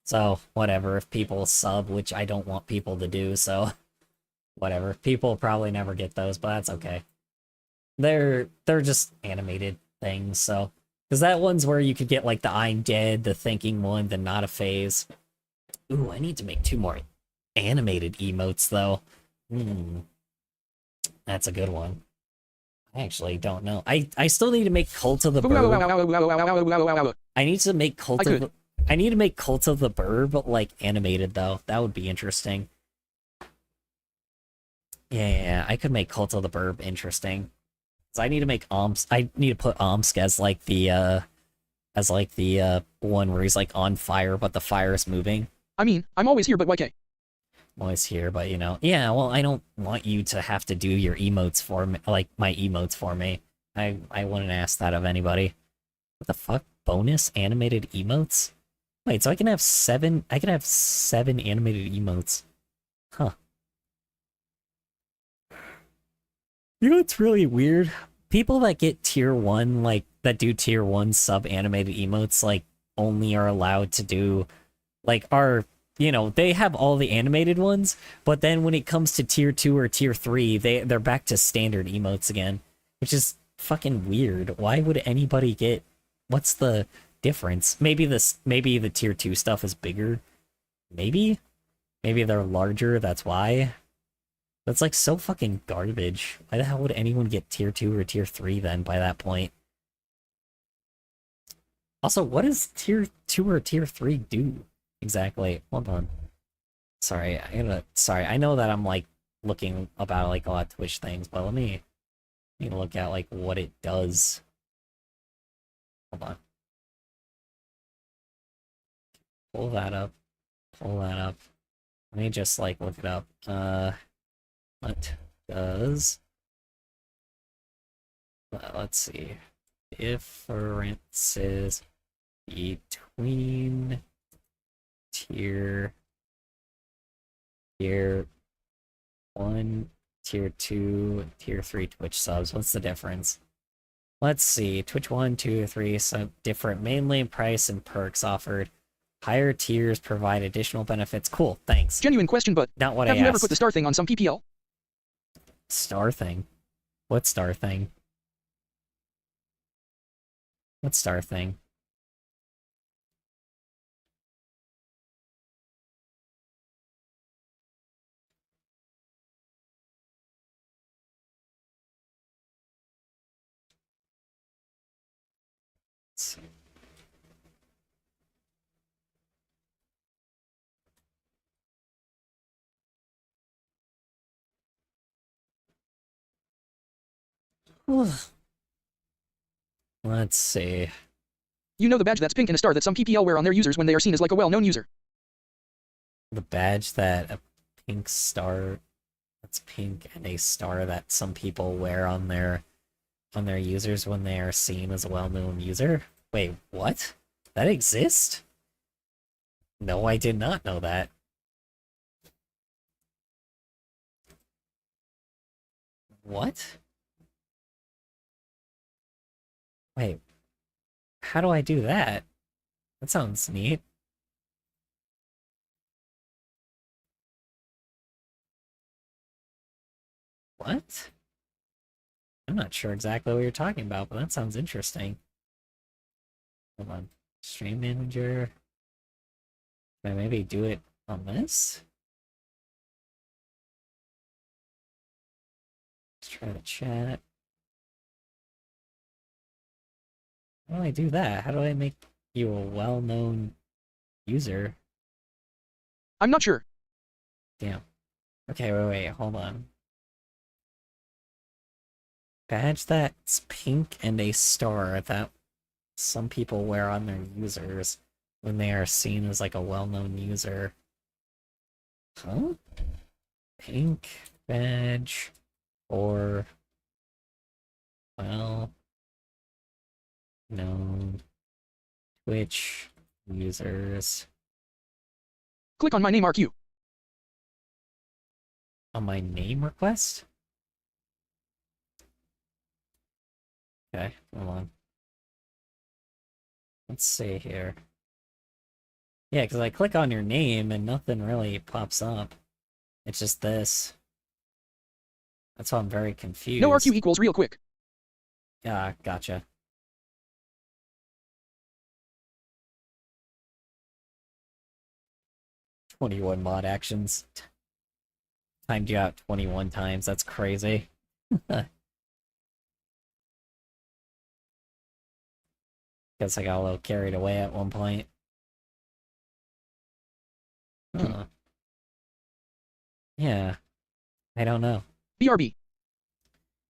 So, whatever, if people sub, which I don't want people to do, so whatever. People probably never get those, but that's okay. They're just animated things, so because that one's where you could get like the I'm dead, the thinking one, the not a phase. Ooh, I need to make 2 more animated emotes though. That's a good one. I actually don't know. I still need to make Cult of the Burb. I need to make Cult of the... I need to make Cult of the Burb, like, animated, though. That would be interesting. Yeah, I could make Cult of the Burb interesting. So I need to make Omsk... I need to put Omsk as, like, the, one where he's, like, on fire, but the fire is moving. I mean, I'm always here, but YK. I'm always here, but, you know... Yeah, well, I don't want you to have to do your emotes for me, like, my emotes for me. I wouldn't ask that of anybody. What the fuck? Bonus animated emotes? Wait, so I can have 7 animated emotes. Huh. You know what's really weird? People that get tier 1, like, that do tier 1 sub-animated emotes, like, only are allowed to do, like, are, you know, they have all the animated ones, but then when it comes to tier 2 or tier 3, they're back to standard emotes again, which is fucking weird. Why would anybody get... What's the difference? Maybe the tier 2 stuff is bigger. Maybe they're larger, that's why. That's like so fucking garbage. Why the hell would anyone get tier 2 or tier 3 then by that point? Also, what does tier 2 or tier 3 do exactly? Hold on. Sorry, I know that I'm like looking about like a lot of Twitch things, but let me look at like what it does. Hold on. Pull that up. Let me just like look it up. What does... let's see. Differences between tier 1, tier 2, tier 3 Twitch subs. What's the difference? Let's see. Twitch 1, 2, 3, so different mainly in price and perks offered. Higher tiers provide additional benefits. Cool, thanks. Genuine question, but Not what have I you asked. ever put the star thing on some PPL? Star thing? What star thing? What star thing? Let's see. Let's see. You know the badge that's pink and a star that some PPL wear on their users when they are seen as like a well-known user. The badge that a pink star that's pink and a star that some people wear on their users when they are seen as a well-known user? Wait, what? That exists? No, I did not know that. What? Wait, how do I do that? That sounds neat. What? I'm not sure exactly what you're talking about, but that sounds interesting. Hold on. Stream manager. Can I maybe do it on this? Let's try the chat. How do I do that? How do I make you a well-known user? I'm not sure. Damn. Okay, wait, hold on. Badge that's pink and a star that some people wear on their users when they are seen as like a well-known user. Huh? Pink badge or well known Twitch users. Click on my name RQ. On my name request? Okay, hold on. Let's see here. Yeah, because I click on your name and nothing really pops up. It's just this. That's why I'm very confused. No RQ equals real quick. Yeah, gotcha. "21 mod actions. Timed you out 21 times. That's crazy. Guess I got a little carried away at one point. Huh. Yeah. I don't know. BRB.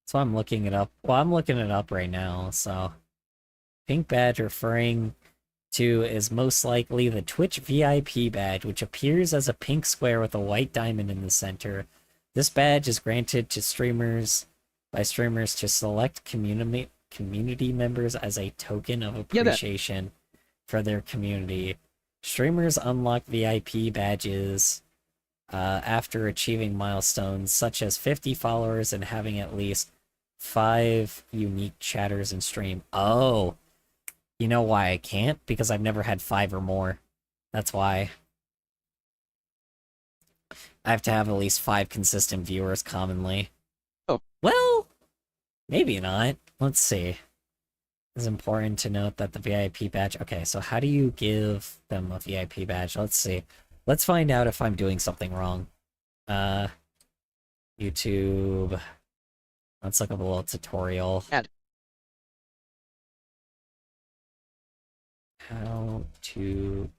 So I'm looking it up. Well, I'm looking it up right now, so... Pink badge referring to is most likely the Twitch VIP badge, which appears as a pink square with a white diamond in the center. This badge is granted to streamers by streamers to select community members as a token of appreciation for their community. Streamers unlock VIP badges after achieving milestones such as 50 followers and having at least 5 unique chatters in stream. Oh, you know why I can't? Because I've never had 5 or more. That's why. I have to have at least 5 consistent viewers commonly. Oh. Well, maybe not. Let's see. It's important to note that the VIP badge... Okay, so how do you give them a VIP badge? Let's see. Let's find out if I'm doing something wrong. YouTube... Let's look up a little tutorial. Add. How to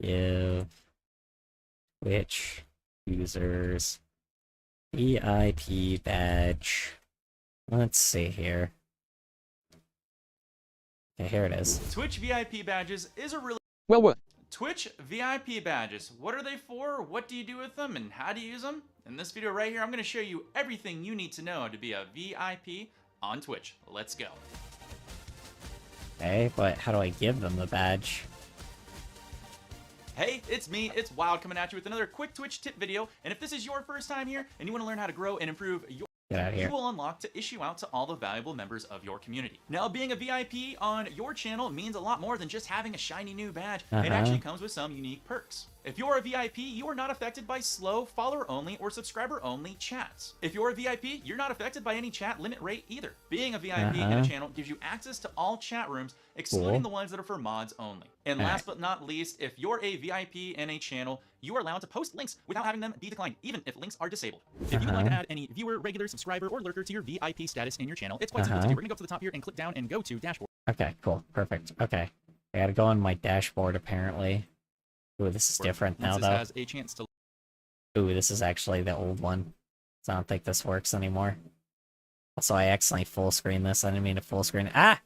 give Twitch users VIP badge. Let's see here. Okay, here it is. Twitch VIP badges is a really... Well, what? Twitch VIP badges. What are they for? What do you do with them? And how do you use them? In this video right here, I'm going to show you everything you need to know to be a VIP on Twitch. Let's go. Okay, but how do I give them the badge? Hey, it's me, it's Wild, coming at you with another quick Twitch tip video. And if this is your first time here and you want to learn how to grow and improve your... Get out of here. You will unlock to issue out to all the valuable members of your community. Now, being a VIP on your channel means a lot more than just having a shiny new badge. It actually comes with some unique perks. If you're a VIP, you are not affected by slow, follower-only, or subscriber-only chats. If you're a VIP, you're not affected by any chat limit rate either. Being a VIP in a channel gives you access to all chat rooms, excluding the ones that are for mods only. And last but not least, if you're a VIP in a channel, you are allowed to post links without having them be declined, even if links are disabled. If you would like to add any viewer, regular, subscriber, or lurker to your VIP status in your channel, it's quite simple to do. We're going to go up to the top here and click down and go to dashboard. Okay, cool. Perfect. Okay. I gotta go on my dashboard, apparently. Ooh, this is different now, Once though. this has a chance to... Ooh, this is actually the old one. So I don't think this works anymore. Also, I accidentally full screen this. I didn't mean to full screen. Ah!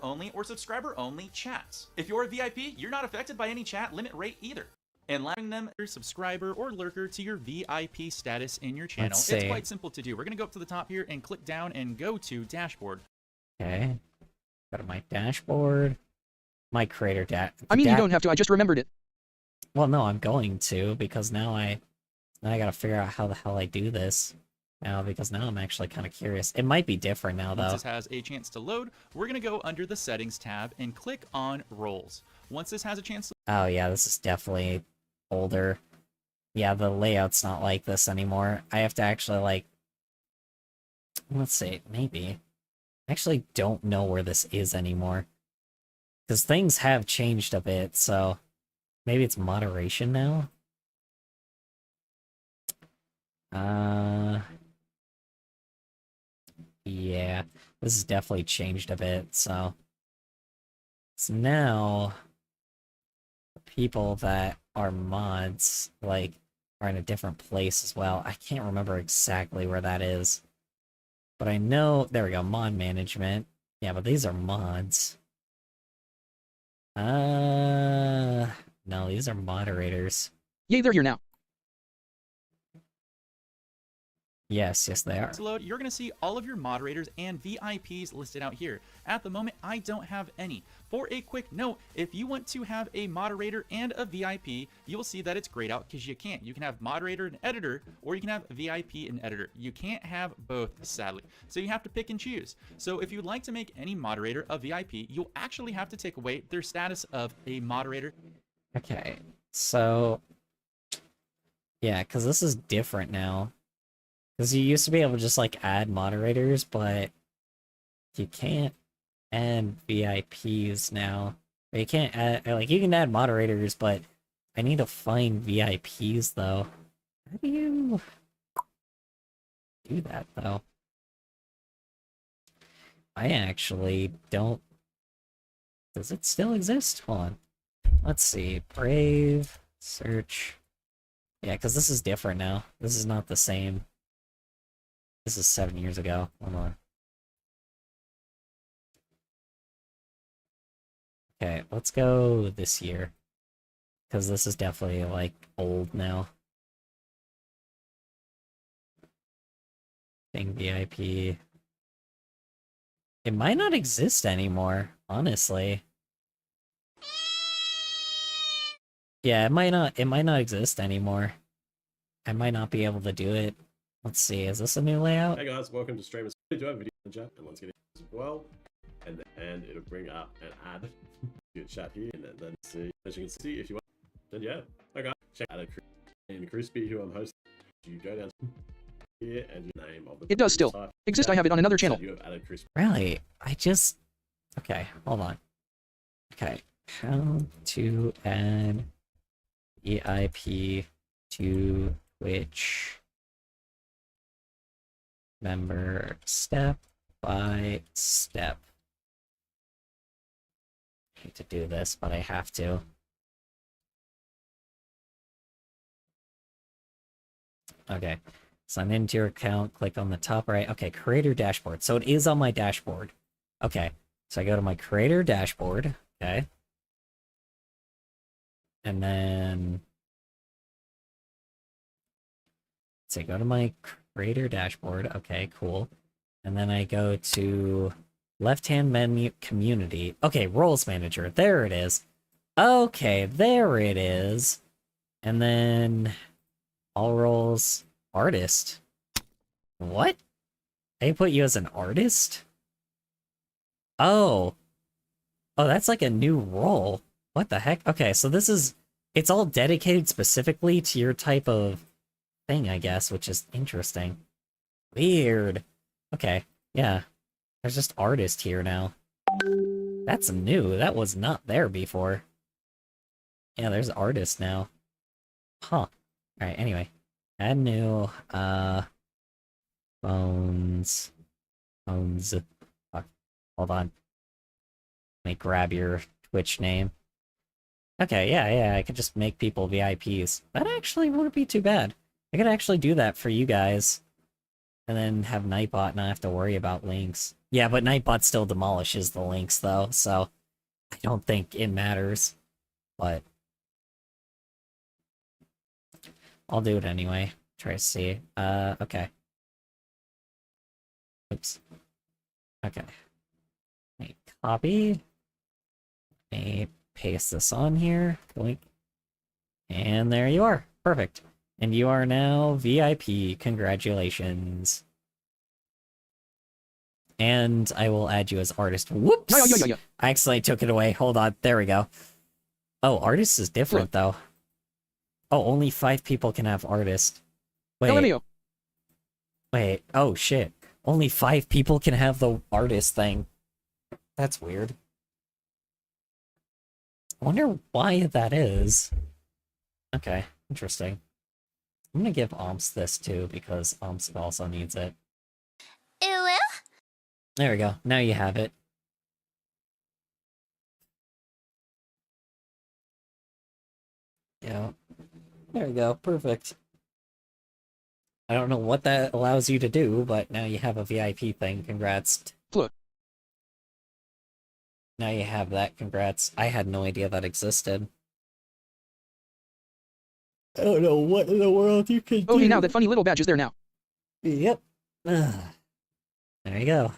only or subscriber only chats. If you're a VIP, you're not affected by any chat limit rate either. And allowing them subscriber or lurker to your VIP status in your channel. It's quite simple to do. We're gonna go up to the top here and click down and go to dashboard. Okay. Go to my dashboard. My creator I mean, you don't have to. I just remembered it. Well, no, I'm going to, because now I gotta figure out how the hell I do this. Now, because now I'm actually kind of curious. It might be different now, though. Once this has a chance to load, we're gonna go under the settings tab and click on roles. Once this has a chance to... Oh yeah, this is definitely older. Yeah, the layout's not like this anymore. I have to actually, like... Let's see, maybe. I actually don't know where this is anymore. Because things have changed a bit, so... Maybe it's moderation now? Yeah, this has definitely changed a bit, so... So now... people that are mods, like, are in a different place as well. I can't remember exactly where that is. But I know... There we go, mod management. Yeah, but these are mods. No, these are moderators. Yay, they're here now. Yes, they are. To load, you're going to see all of your moderators and VIPs listed out here. At the moment, I don't have any. For a quick note, if you want to have a moderator and a VIP, you'll see that it's grayed out because you can't. You can have moderator and editor, or you can have VIP and editor. You can't have both, sadly. So you have to pick and choose. So if you'd like to make any moderator a VIP, you'll actually have to take away their status of a moderator. Okay, so... Yeah, because this is different now. Because you used to be able to just, like, add moderators, but you can't add VIPs now. Or you can't add, like, you can add moderators, but I need to find VIPs, though. How do you do that, though? I actually don't... Does it still exist? Hold on. Let's see. Brave, search... Yeah, because this is different now. This is not the same. This is 7 years ago. Hold on. Okay, let's go this year. Because this is definitely, like, old now. Thing VIP. It might not exist anymore, honestly. Yeah, it might not exist anymore. I might not be able to do it. Let's see, is this a new layout? Hey guys, welcome to Streamers. We do have video in chat, and let's get it as well. And it'll bring up an ad. You can chat here, and then see, as you can see, if you want, then yeah. Okay, check out and Crispy, who I'm hosting. You go down here and your name of the. It does still type. exist. I have it on another channel. You have added Crispy. Really? Okay, hold on. Okay, how to add EIP to Twitch member step by step. I hate to do this, but I have to. Okay, sign into your account, click on the top right. Okay, creator dashboard. So it is on my dashboard. Okay, so I go to my creator dashboard. Okay. And then... So go to my creator dashboard. Okay, cool. And then I go to left-hand menu, community. Okay, roles manager. There it is. Okay, there it is. And then all roles, artist. What? They put you as an artist? Oh. Oh, that's like a new role. What the heck? Okay, so this is... It's all dedicated specifically to your type of thing, I guess, which is interesting. Weird. Okay, yeah. There's just artist here now. That's new. That was not there before. Yeah, there's artist now. Huh. Alright, anyway. Add new, Bones. Fuck. Hold on. Let me grab your Twitch name. Okay, yeah, I could just make people VIPs. That actually wouldn't be too bad. I could actually do that for you guys. And then have Nightbot not have to worry about links. Yeah, but Nightbot still demolishes the links, though, so... I don't think it matters. But... I'll do it anyway. Try to see. Okay. Oops. Okay. Let me copy. Let me paste this on here. Link. And there you are. Perfect. And you are now VIP. Congratulations. And I will add you as artist. Whoops! Yeah. I accidentally took it away. Hold on. There we go. Oh, artist is different, though. Oh, only 5 people can have artist. Wait. Wait. Oh, shit. Only 5 people can have the artist thing. That's weird. I wonder why that is. Okay. Interesting. I'm gonna give Omps this too, because Omps also needs it. There we go. Now you have it. Yeah. There we go. Perfect. I don't know what that allows you to do, but now you have a VIP thing. Congrats. Look. Now you have that. Congrats. I had no idea that existed. I don't know what in the world you could do. Oh, hey, now that funny little badge is there now. Yep. There you go.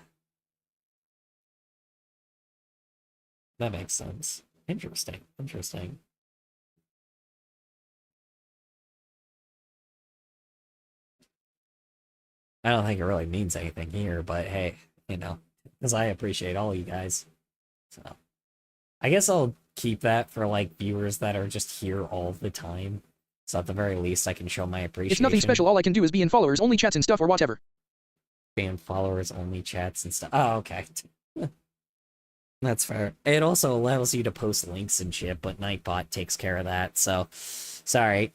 That makes sense. Interesting. Interesting. I don't think it really means anything here, but hey, you know, because I appreciate all you guys. So, I guess I'll keep that for, like, viewers that are just here all the time. So at the very least, I can show my appreciation. It's nothing special. All I can do is be in followers, only chats and stuff or whatever. Fan followers only chats and stuff. Oh, okay. That's fair. It also allows you to post links and shit, but Nightbot takes care of that. So, sorry.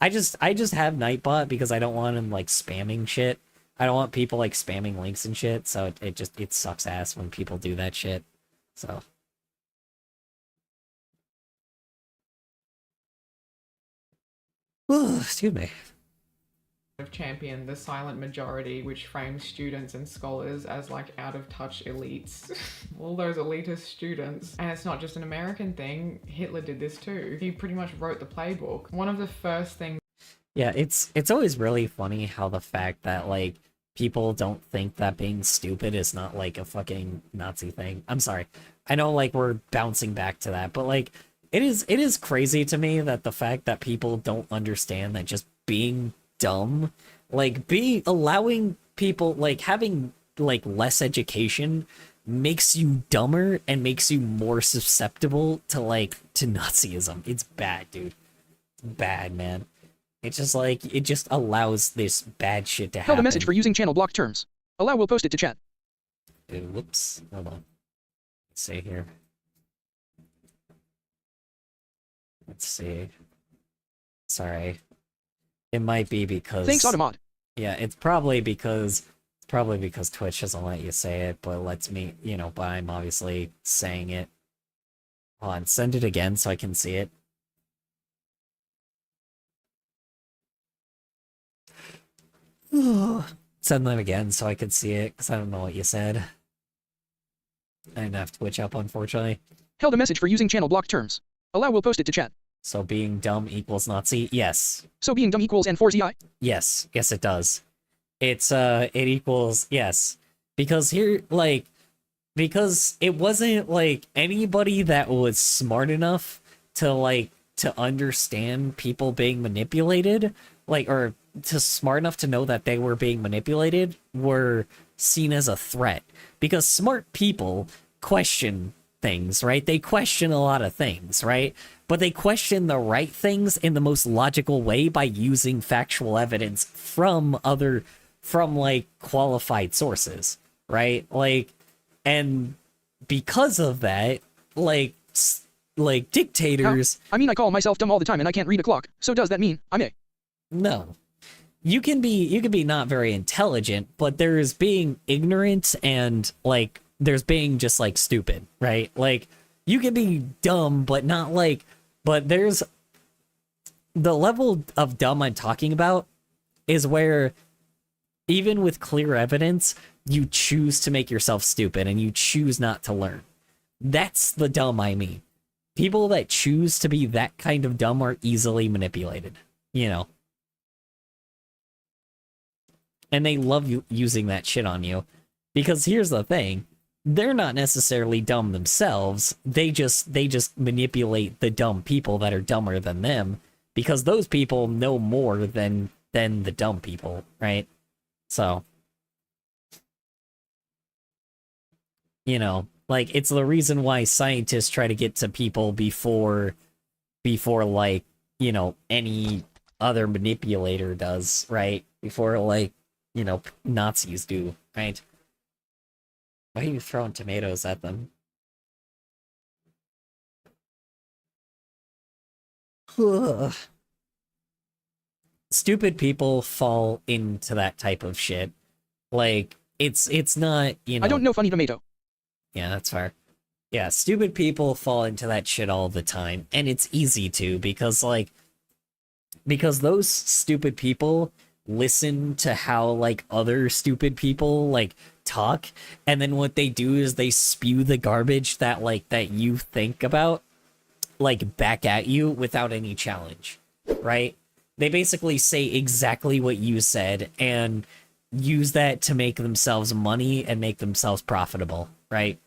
I just have Nightbot because I don't want him like spamming shit. I don't want people like spamming links and shit. So it sucks ass when people do that shit. So. Excuse me. Have championed the silent majority, which frames students and scholars as like out-of-touch elites. All those elitist students. And it's not just an American thing. Hitler did this too. He pretty much wrote the playbook. One of the first things... Yeah, it's always really funny how the fact that, like, people don't think that being stupid is not, like, a fucking Nazi thing. I'm sorry. I know, like, we're bouncing back to that, but, like, it is crazy to me that the fact that people don't understand that just being dumb, like allowing people, like having like less education makes you dumber and makes you more susceptible to Nazism. It's bad, dude. It's bad, man. It's just like, it just allows this bad shit to happen. Held a message for using channel block terms. Allow will post it to chat. Whoops. Hold on. Let's see here. Let's see. Sorry. It might be because... Thanks, Automod. Yeah, it's probably because Twitch doesn't let you say it, but lets me, you know, but I'm obviously saying it. Hold on, send it again so I can see it. Send them again so I can see it, because I don't know what you said. I didn't have Twitch up, unfortunately. Held a message for using channel block terms. Allow will post it to chat. So being dumb equals Nazi? Yes. So being dumb equals N4ZI? Yes. Yes, it does. It equals, yes. Because here, like, because it wasn't, like, anybody that was smart enough to understand people being manipulated, like, or to smart enough to know that they were being manipulated, were seen as a threat. Because smart people question things, right? They question a lot of things, right? But they question the right things in the most logical way by using factual evidence from like qualified sources, right? Like, and because of that, like dictators... I mean, I call myself dumb all the time and I can't read a clock. So does that mean I'm A? No. You can be not very intelligent, but there's being ignorant and, like, there's being just, like, stupid, right? Like, you can be dumb, but not, like... But there's... The level of dumb I'm talking about is where, even with clear evidence, you choose to make yourself stupid and you choose not to learn. That's the dumb I mean. People that choose to be that kind of dumb are easily manipulated, you know? And they love using that shit on you. Because here's the thing. They're not necessarily dumb themselves. They just manipulate the dumb people that are dumber than them. Because those people know more than the dumb people, right? So, you know, like, it's the reason why scientists try to get to people before like, you know, any other manipulator does, right? Before, like, you know, Nazis do, right? Why are you throwing tomatoes at them? Stupid people fall into that type of shit. Like, it's not, you know... I don't know funny tomato. Yeah, that's fair. Yeah, stupid people fall into that shit all the time, and it's easy to, because those stupid people listen to how, like, other stupid people, like, talk, and then what they do is they spew the garbage that, like, that you think about, like, back at you without any challenge, right? They basically say exactly what you said and use that to make themselves money and make themselves profitable, right?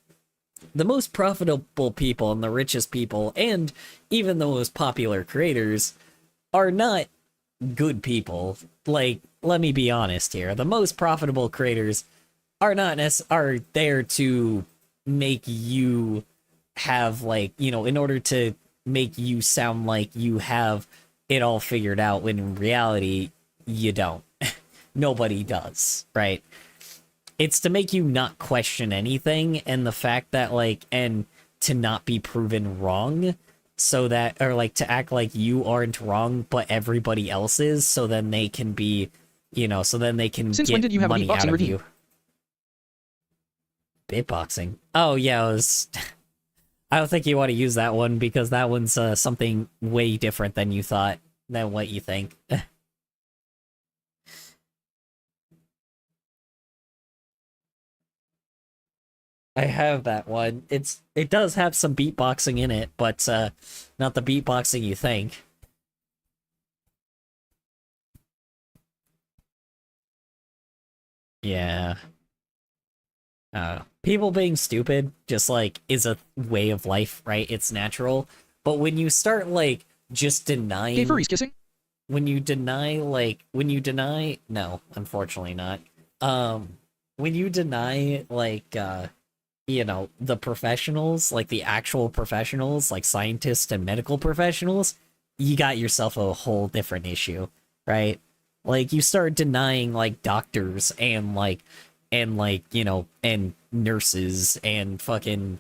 The most profitable people and the richest people, and even the most popular creators, are not good people. Like, let me be honest here. The most profitable creators are are there to make you have, like, you know, in order to make you sound like you have it all figured out, when in reality, you don't. Nobody does, right? It's to make you not question anything, and the fact that, like, and to not be proven wrong, so that, or like to act like you aren't wrong, but everybody else is, so then they can be, you know, so then they can Since get when did you have a money beatboxing out of routine? you. Bitboxing. Oh yeah, it was. I don't think you want to use that one because that one's something way different than you thought, than what you think. I have that one. It does have some beatboxing in it, but not the beatboxing you think. Yeah. People being stupid just like is a way of life, right? It's natural. But when you start like just denying Gay furries kissing? when you deny no, unfortunately not. When you deny like you know, the professionals, like the actual professionals, like scientists and medical professionals, you got yourself a whole different issue, right? Like you start denying like doctors and like you know, and nurses and fucking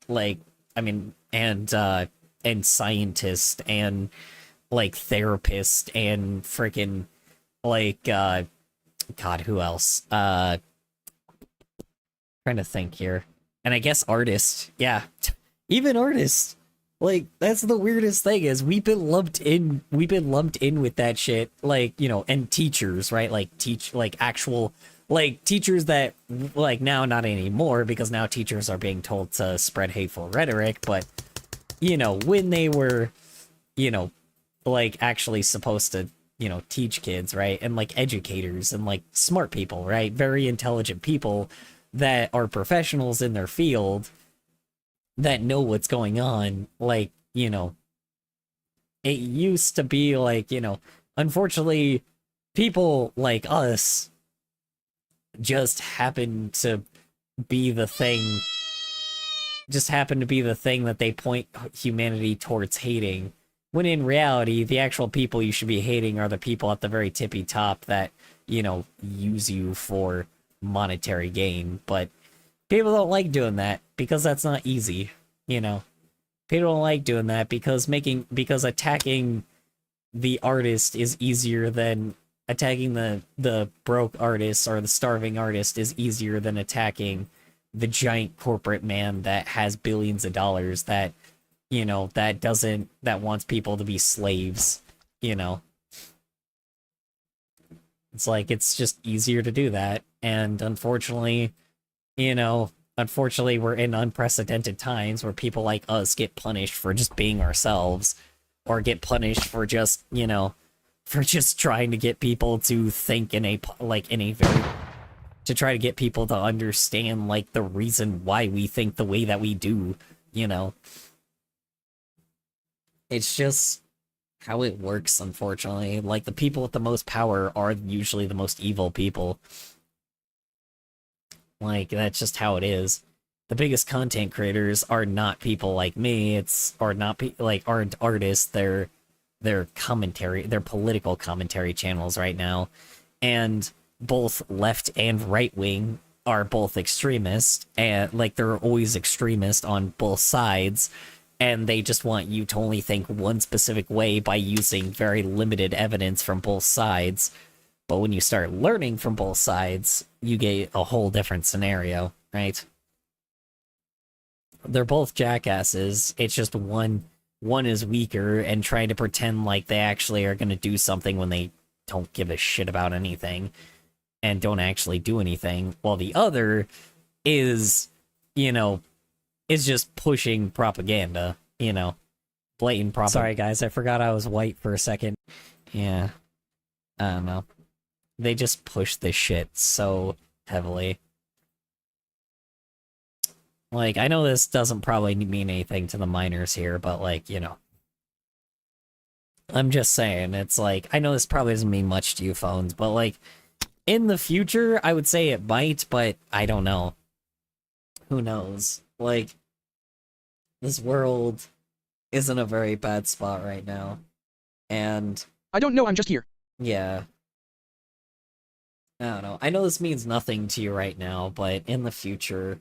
like I mean and scientists and like therapists and freaking like god, who else? Trying to think here. And I guess artists. Yeah. Even artists. Like that's the weirdest thing is we've been lumped in with that shit, like, you know, and teachers, right? Like actual like teachers that like now not anymore because now teachers are being told to spread hateful rhetoric, but you know, when they were, you know, like actually supposed to, you know, teach kids, right? And like educators and like smart people, right? Very intelligent people that are professionals in their field that know what's going on. Like, you know, it used to be like, you know, unfortunately, people like us just happen to be the thing that they point humanity towards hating, when in reality the actual people you should be hating are the people at the very tippy top that, you know, use you for monetary gain. But people don't like doing that because that's not easy, you know. People don't like doing that because attacking the artist is easier than attacking the broke artist or the starving artist is easier than attacking the giant corporate man that has billions of dollars that, you know, that wants people to be slaves, you know. It's like, it's just easier to do that. And unfortunately, you know, we're in unprecedented times where people like us get punished for just being ourselves, or get punished for just, you know, for just trying to get people to think to try to get people to understand, like, the reason why we think the way that we do, you know. It's just how it works, unfortunately. Like, the people with the most power are usually the most evil people. Like, that's just how it is. The biggest content creators are not people like me. Aren't artists. They're political commentary channels right now. And both left and right wing are both extremist, and like they're always extremist on both sides, and they just want you to only think one specific way by using very limited evidence from both sides. But when you start learning from both sides, you get a whole different scenario, right? They're both jackasses. It's just one is weaker and trying to pretend like they actually are going to do something when they don't give a shit about anything and don't actually do anything, while the other is, you know, is just pushing propaganda, you know, blatant propaganda. Sorry guys, I forgot I was white for a second. Yeah, I don't know. They just push this shit so heavily. Like, I know this doesn't probably mean anything to the minors here, but, like, you know. I'm just saying, it's like, I know this probably doesn't mean much to you phones, but, like, in the future, I would say it might, but I don't know. Who knows? Like, this world isn't a very bad spot right now. And I don't know, I'm just here. yeah. I don't know. I know this means nothing to you right now, but in the future,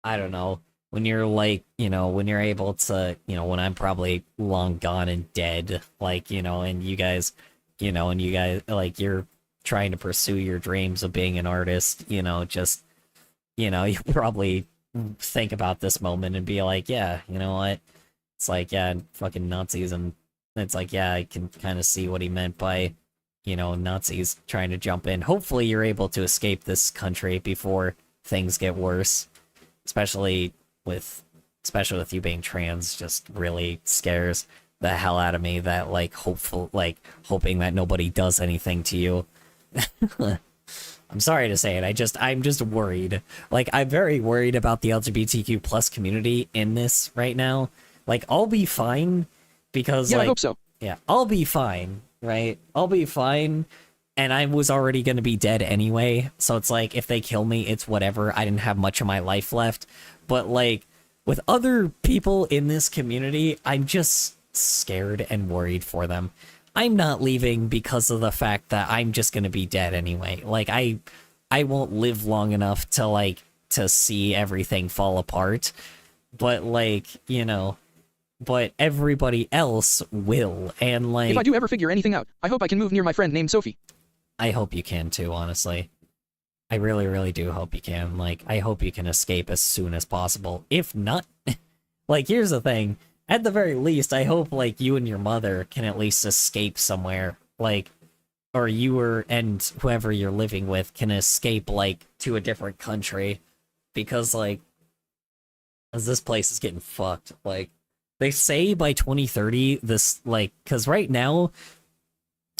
I don't know. When you're like, when you're able to, when I'm probably long gone and dead, like, and you guys, like, you're trying to pursue your dreams of being an artist, just, you probably think about this moment and be like, yeah, you know what? It's like, yeah, fucking Nazis, and it's like, yeah, I can kind of see what he meant by, Nazis trying to jump in. Hopefully you're able to escape this country before things get worse, especially with you being trans. Just really scares the hell out of me that, like, hoping that nobody does anything to you. I'm sorry to say it. I'm just worried. Like, I'm very worried about the LGBTQ plus community in this right now. Like, I'll be fine because, Yeah, like, I hope so. yeah, I'll be fine, right? I'll be fine, and I was already gonna be dead anyway, so it's like, if they kill me, it's whatever. I didn't have much of my life left. But, like, with other people in this community, I'm just scared and worried for them. I'm not leaving because of the fact that I'm just gonna be dead anyway. Like, I won't live long enough to, like, to see everything fall apart. But, like, but everybody else will, and, like... If I do ever figure anything out, I hope I can move near my friend named Sophie. I hope you can too, honestly. I really, really do hope you can. Like, I hope you can escape as soon as possible. If not... like, here's the thing. At the very least, I hope, like, you and your mother can at least escape somewhere. Like, or and whoever you're living with can escape, like, to a different country. Because, like, as this place is getting fucked. Like, they say by 2030, this, like, because right now,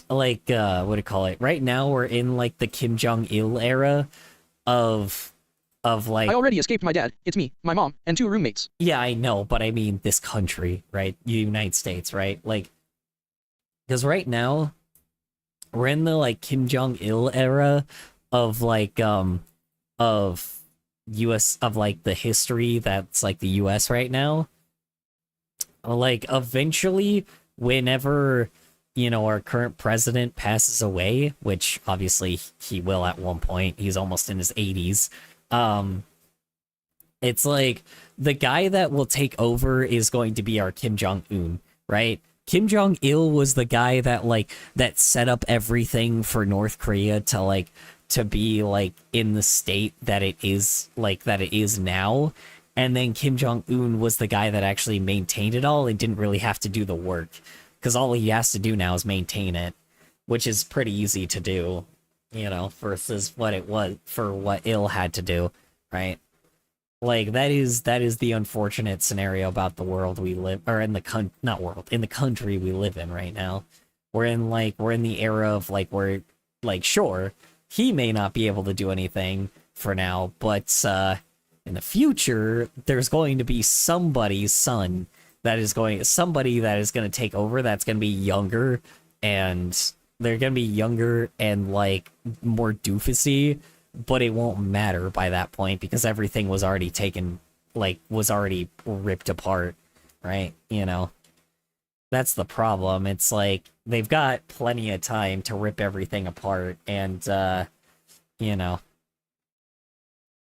like, what do you call it? Right now, we're in, like, the Kim Jong-il era of, like... I already escaped my dad. It's me, my mom, and 2 roommates. Yeah, I know, but I mean this country, right? United States, right? Like, because right now, we're in the, like, Kim Jong-il era of, like, of US, of, like, the history that's, like, the US right now. Like, eventually, whenever, our current president passes away, which obviously he will at one point, he's almost in his 80s, it's like, the guy that will take over is going to be our Kim Jong-un, right? Kim Jong-il was the guy that, like, that set up everything for North Korea to, like, to be, like, in the state that it is, like, that it is now. And then Kim Jong-un was the guy that actually maintained it all and didn't really have to do the work. Because all he has to do now is maintain it, which is pretty easy to do, versus what it was, for what Il had to do, right? Like, that is the unfortunate scenario about the world we live, or in the in the country we live in right now. We're in the era of, like, where, like, sure, he may not be able to do anything for now, but, in the future, there's going to be somebody's son somebody that is going to take over, that's going to be younger, and they're going to be younger and, like, more doofusy, but it won't matter by that point because everything was already was already ripped apart, right? That's the problem. It's like, they've got plenty of time to rip everything apart, and,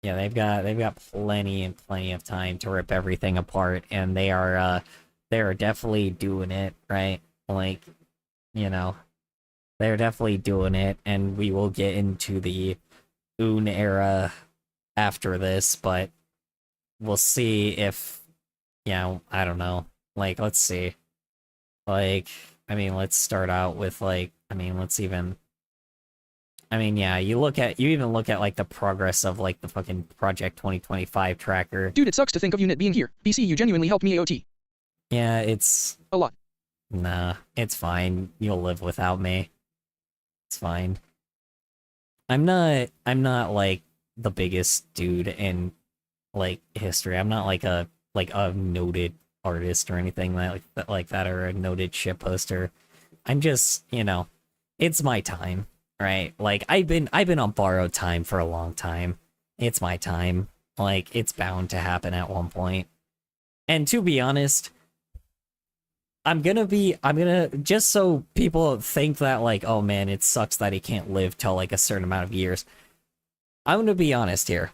yeah, they've got plenty of time to rip everything apart, and they are definitely doing it, right? Like, they're definitely doing it, and we will get into the Un era after this, but we'll see if, I don't know. Like, let's see. Like, I mean, let's start out with, like, yeah, you even look at, like, the progress of, like, the fucking Project 2025 tracker. Dude, it sucks to think of Unit being here. BC, you genuinely helped me AOT. Yeah, it's... a lot. Nah, it's fine. You'll live without me. It's fine. I'm not, like, the biggest dude in, like, history. I'm not, like, a noted artist or anything like that, or a noted shitposter. I'm just, it's my time. Right, like, I've been on borrowed time for a long time. It's my time. Like, it's bound to happen at one point. And to be honest, I'm gonna, just so people think that, like, oh man, it sucks that he can't live till, like, a certain amount of years. I'm gonna be honest here.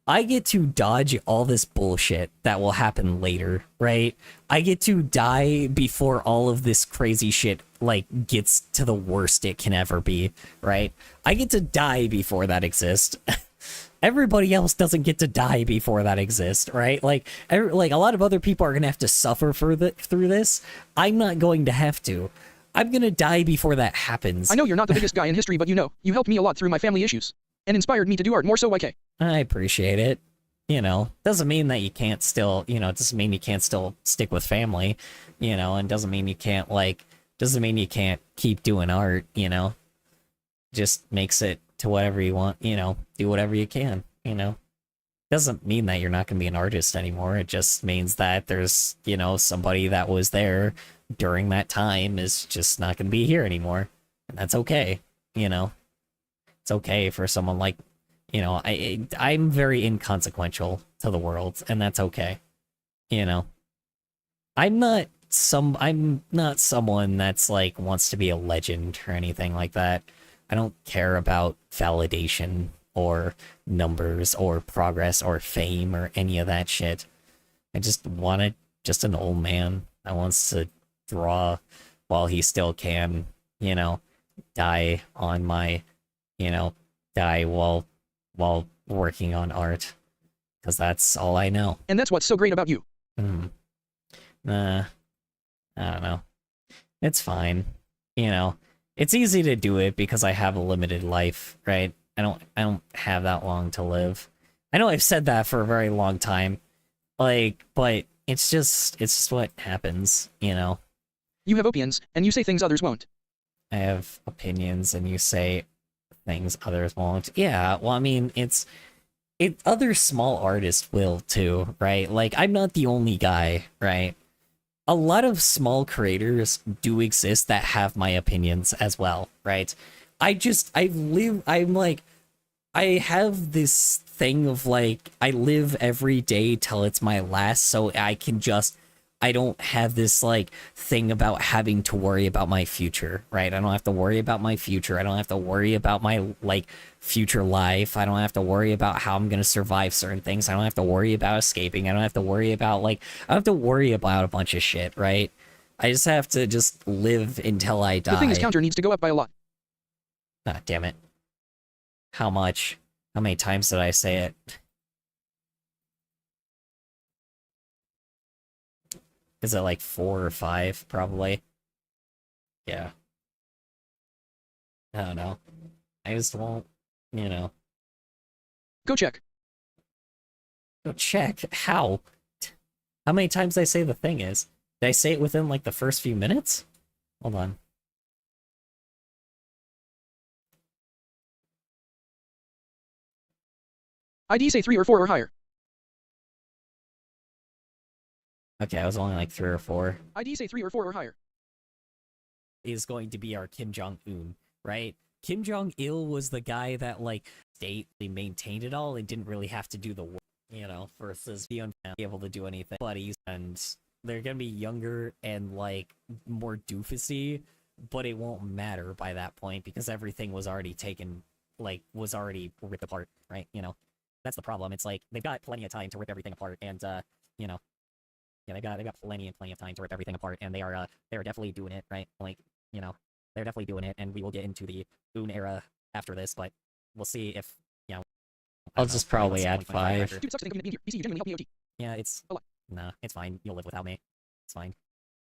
I get to dodge all this bullshit that will happen later, right? I get to die before all of this crazy shit, like, gets to the worst it can ever be, right? I get to die before that exists. Everybody else doesn't get to die before that exists, right? Like, a lot of other people are gonna have to suffer through this. I'm not going to have to. I'm gonna die before that happens. I know you're not the biggest guy in history, but you helped me a lot through my family issues. And inspired me to do art more so YK. I appreciate it. Doesn't mean that you can't still, doesn't mean you can't still stick with family, and doesn't mean you can't, doesn't mean you can't keep doing art, just makes it to whatever you want, do whatever you can, Doesn't mean that you're not going to be an artist anymore. It just means that there's, somebody that was there during that time is just not going to be here anymore. And that's okay, It's okay for someone like, I'm very inconsequential to the world, and that's okay. I'm not someone that's like wants to be a legend or anything like that. I don't care about validation or numbers or progress or fame or any of that shit. I just wanted just an old man that wants to draw while he still can, die on my, die while working on art, because that's all I know. And that's what's so great about you. I don't know. It's fine. It's easy to do it because I have a limited life, right? I don't have that long to live. I know I've said that for a very long time, but it's just what happens, You have opinions, and you say things others won't. I have opinions, and you say things others won't. Yeah, well, I mean, other small artists will too, right? Like, I'm not the only guy, right? A lot of small creators do exist that have my opinions as well, right? I have this thing of, like, I live every day till it's my last, so I don't have this, like, thing about having to worry about my future, right? I don't have to worry about my future. I don't have to worry about my, like, future life. I don't have to worry about how I'm gonna survive certain things. I don't have to worry about escaping. I don't have to worry about, I don't have to worry about a bunch of shit, right? I just have to just live until I die. The thing is, counter needs to go up by a lot. Ah, damn it. How much? How many times did I say it? Is it like 4 or 5, probably? Yeah. I don't know. I just won't, Go check. Go check? How? How many times did I say the thing is? Did I say it within, like, the first few minutes? Hold on. ID say 3 or 4 or higher. Okay, I was only like 3 or 4. ID say 3 or 4 or higher. Is going to be our Kim Jong-un, right? Kim Jong-il was the guy that, like, they maintained it all and didn't really have to do the work, versus be able to do anything. Buddies, and they're gonna be younger and, like, more doofusy, but it won't matter by that point because everything was already taken, like, was already ripped apart, right? That's the problem. It's like, they've got plenty of time to rip everything apart, and, yeah, they've got plenty of time to rip everything apart, and they're definitely doing it, right? Like, they're definitely doing it, and we will get into the Un era after this, but we'll see if, I'll just probably add 5. Dude, sucks to think of it being here. PC, you genuinely helped me OT. Yeah, it's... Nah, it's fine. You'll live without me. It's fine.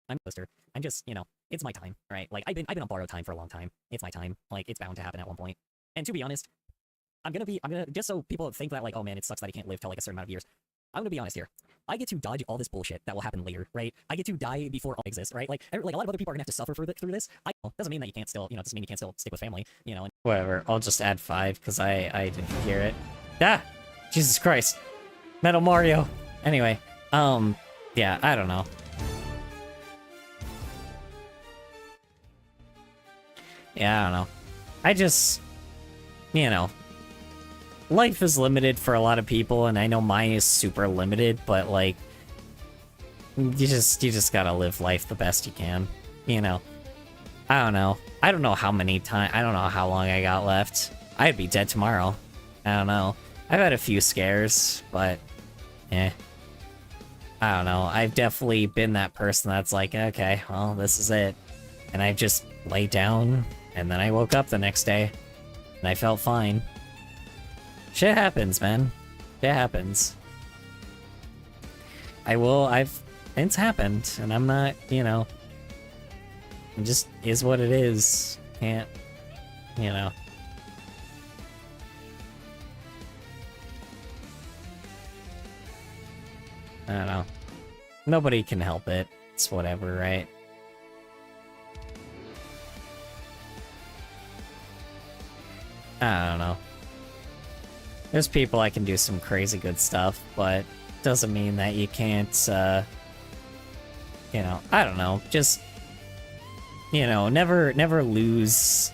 I'm a poster. I'm just, it's my time, right? Like, I've been on borrowed time for a long time. It's my time. Like, it's bound to happen at one point. And to be honest, I'm gonna, just so people think that, like, oh man, it sucks that he can't live till, like, a certain amount of years. I'm gonna be honest here. I get to dodge all this bullshit that will happen later, right? I get to die before all exists, right? Like a lot of other people are gonna have to suffer through this. Doesn't mean that you can't still, doesn't mean you can't still stick with family, and whatever. I'll just add 5 because I didn't hear it. Ah, Jesus Christ, Metal Mario. Anyway, yeah, I don't know. Yeah, I don't know. I just, life is limited for a lot of people, and I know mine is super limited, but, like, You just gotta live life the best you can, you know. I don't know. I don't know how long I got left. I'd be dead tomorrow. I don't know. I've had a few scares, but I don't know. I've definitely been that person that's like, okay, well, this is it. And I just laid down, and then I woke up the next day, and I felt fine. Shit happens, man. Shit happens. It's happened, and I'm not, you know, it just is what it is. Can't, you know. I don't know. Nobody can help it. It's whatever, right? I don't know. There's people I can do some crazy good stuff, but doesn't mean that you can't, you know, I don't know, just, you know, never lose,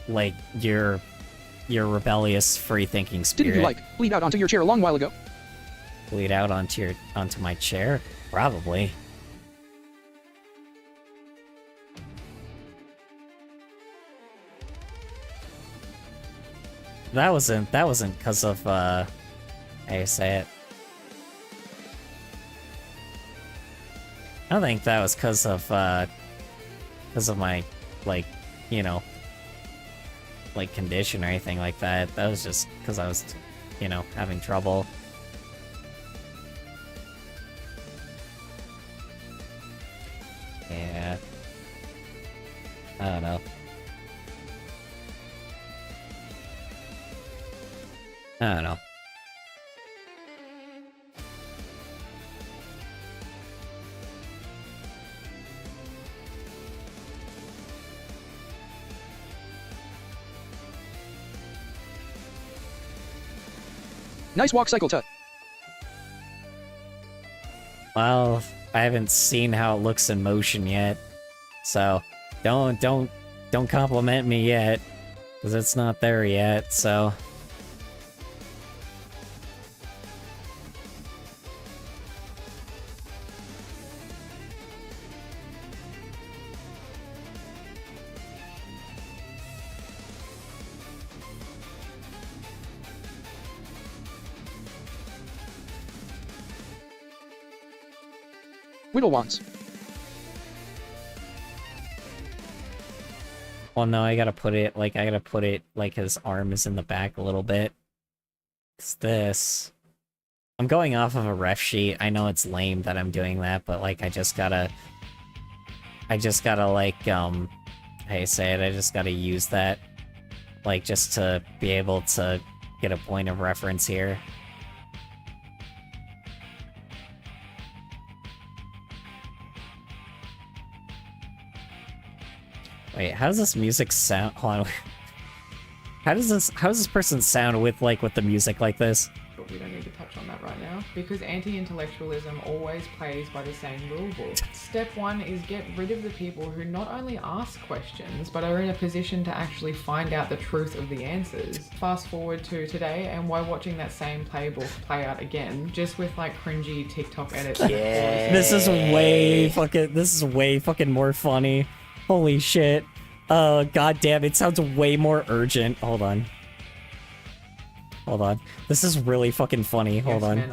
like, your rebellious, free-thinking spirit. Didn't you, like, bleed out onto your chair a long while ago? Bleed out onto my chair? Probably. That wasn't because of, how you say it? I don't think that was because of my, like, you know, like, condition or anything like that. That was just because I was, you know, having trouble. Yeah. I don't know. I don't know. Nice walk, Cycle Tut. Well, I haven't seen how it looks in motion yet, so don't compliment me yet, because it's not there yet, so... Wiggle wands. Well, no, I gotta put it like his arm is in the back a little bit. It's this. I'm going off of a ref sheet. I know it's lame that I'm doing that, but like I just gotta like, how you say it, I just gotta use that, like, just to be able to get a point of reference here. Wait, how does this music sound? Hold on. How does this person sound with the music like this? But we don't need to touch on that right now, because anti-intellectualism always plays by the same rule book. Step 1 is get rid of the people who not only ask questions, but are in a position to actually find out the truth of the answers. Fast forward to today, and while watching that same playbook play out again, just with like cringy TikTok edits. Yeah. This is way fucking more funny. Holy shit. God damn, it sounds way more urgent. Hold on. This is really fucking funny. Hold on.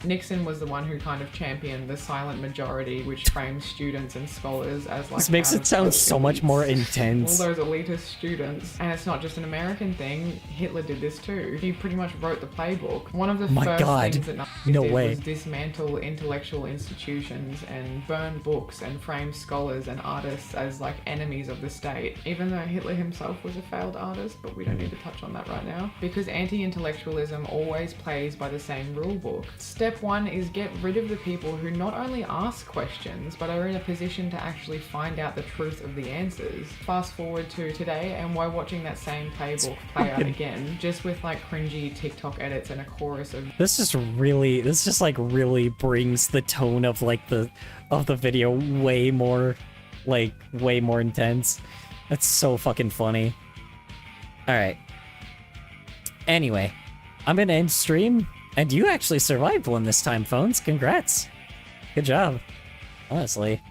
Nixon was the one who kind of championed the silent majority, which frames students and scholars as like... This makes it sound so much more intense. All those elitist students. And it's not just an American thing. Hitler did this too. He pretty much wrote the playbook. One of the first things that Nazis did was dismantle intellectual institutions and burn books and frame scholars and artists as like enemies of the state. Even though Hitler himself was a failed artist, but we don't need to touch on that right now, because anti-intellectualism always plays by the same rule book. Step 1 is get rid of the people who not only ask questions, but are in a position to actually find out the truth of the answers. Fast forward to today, and while watching that same playbook play out again, just with like cringy TikTok edits and a chorus of... This just really brings the tone of like the video way more intense. That's so fucking funny. Alright. Anyway, I'm gonna end stream. And you actually survived one this time, Phones. Congrats. Good job. Honestly.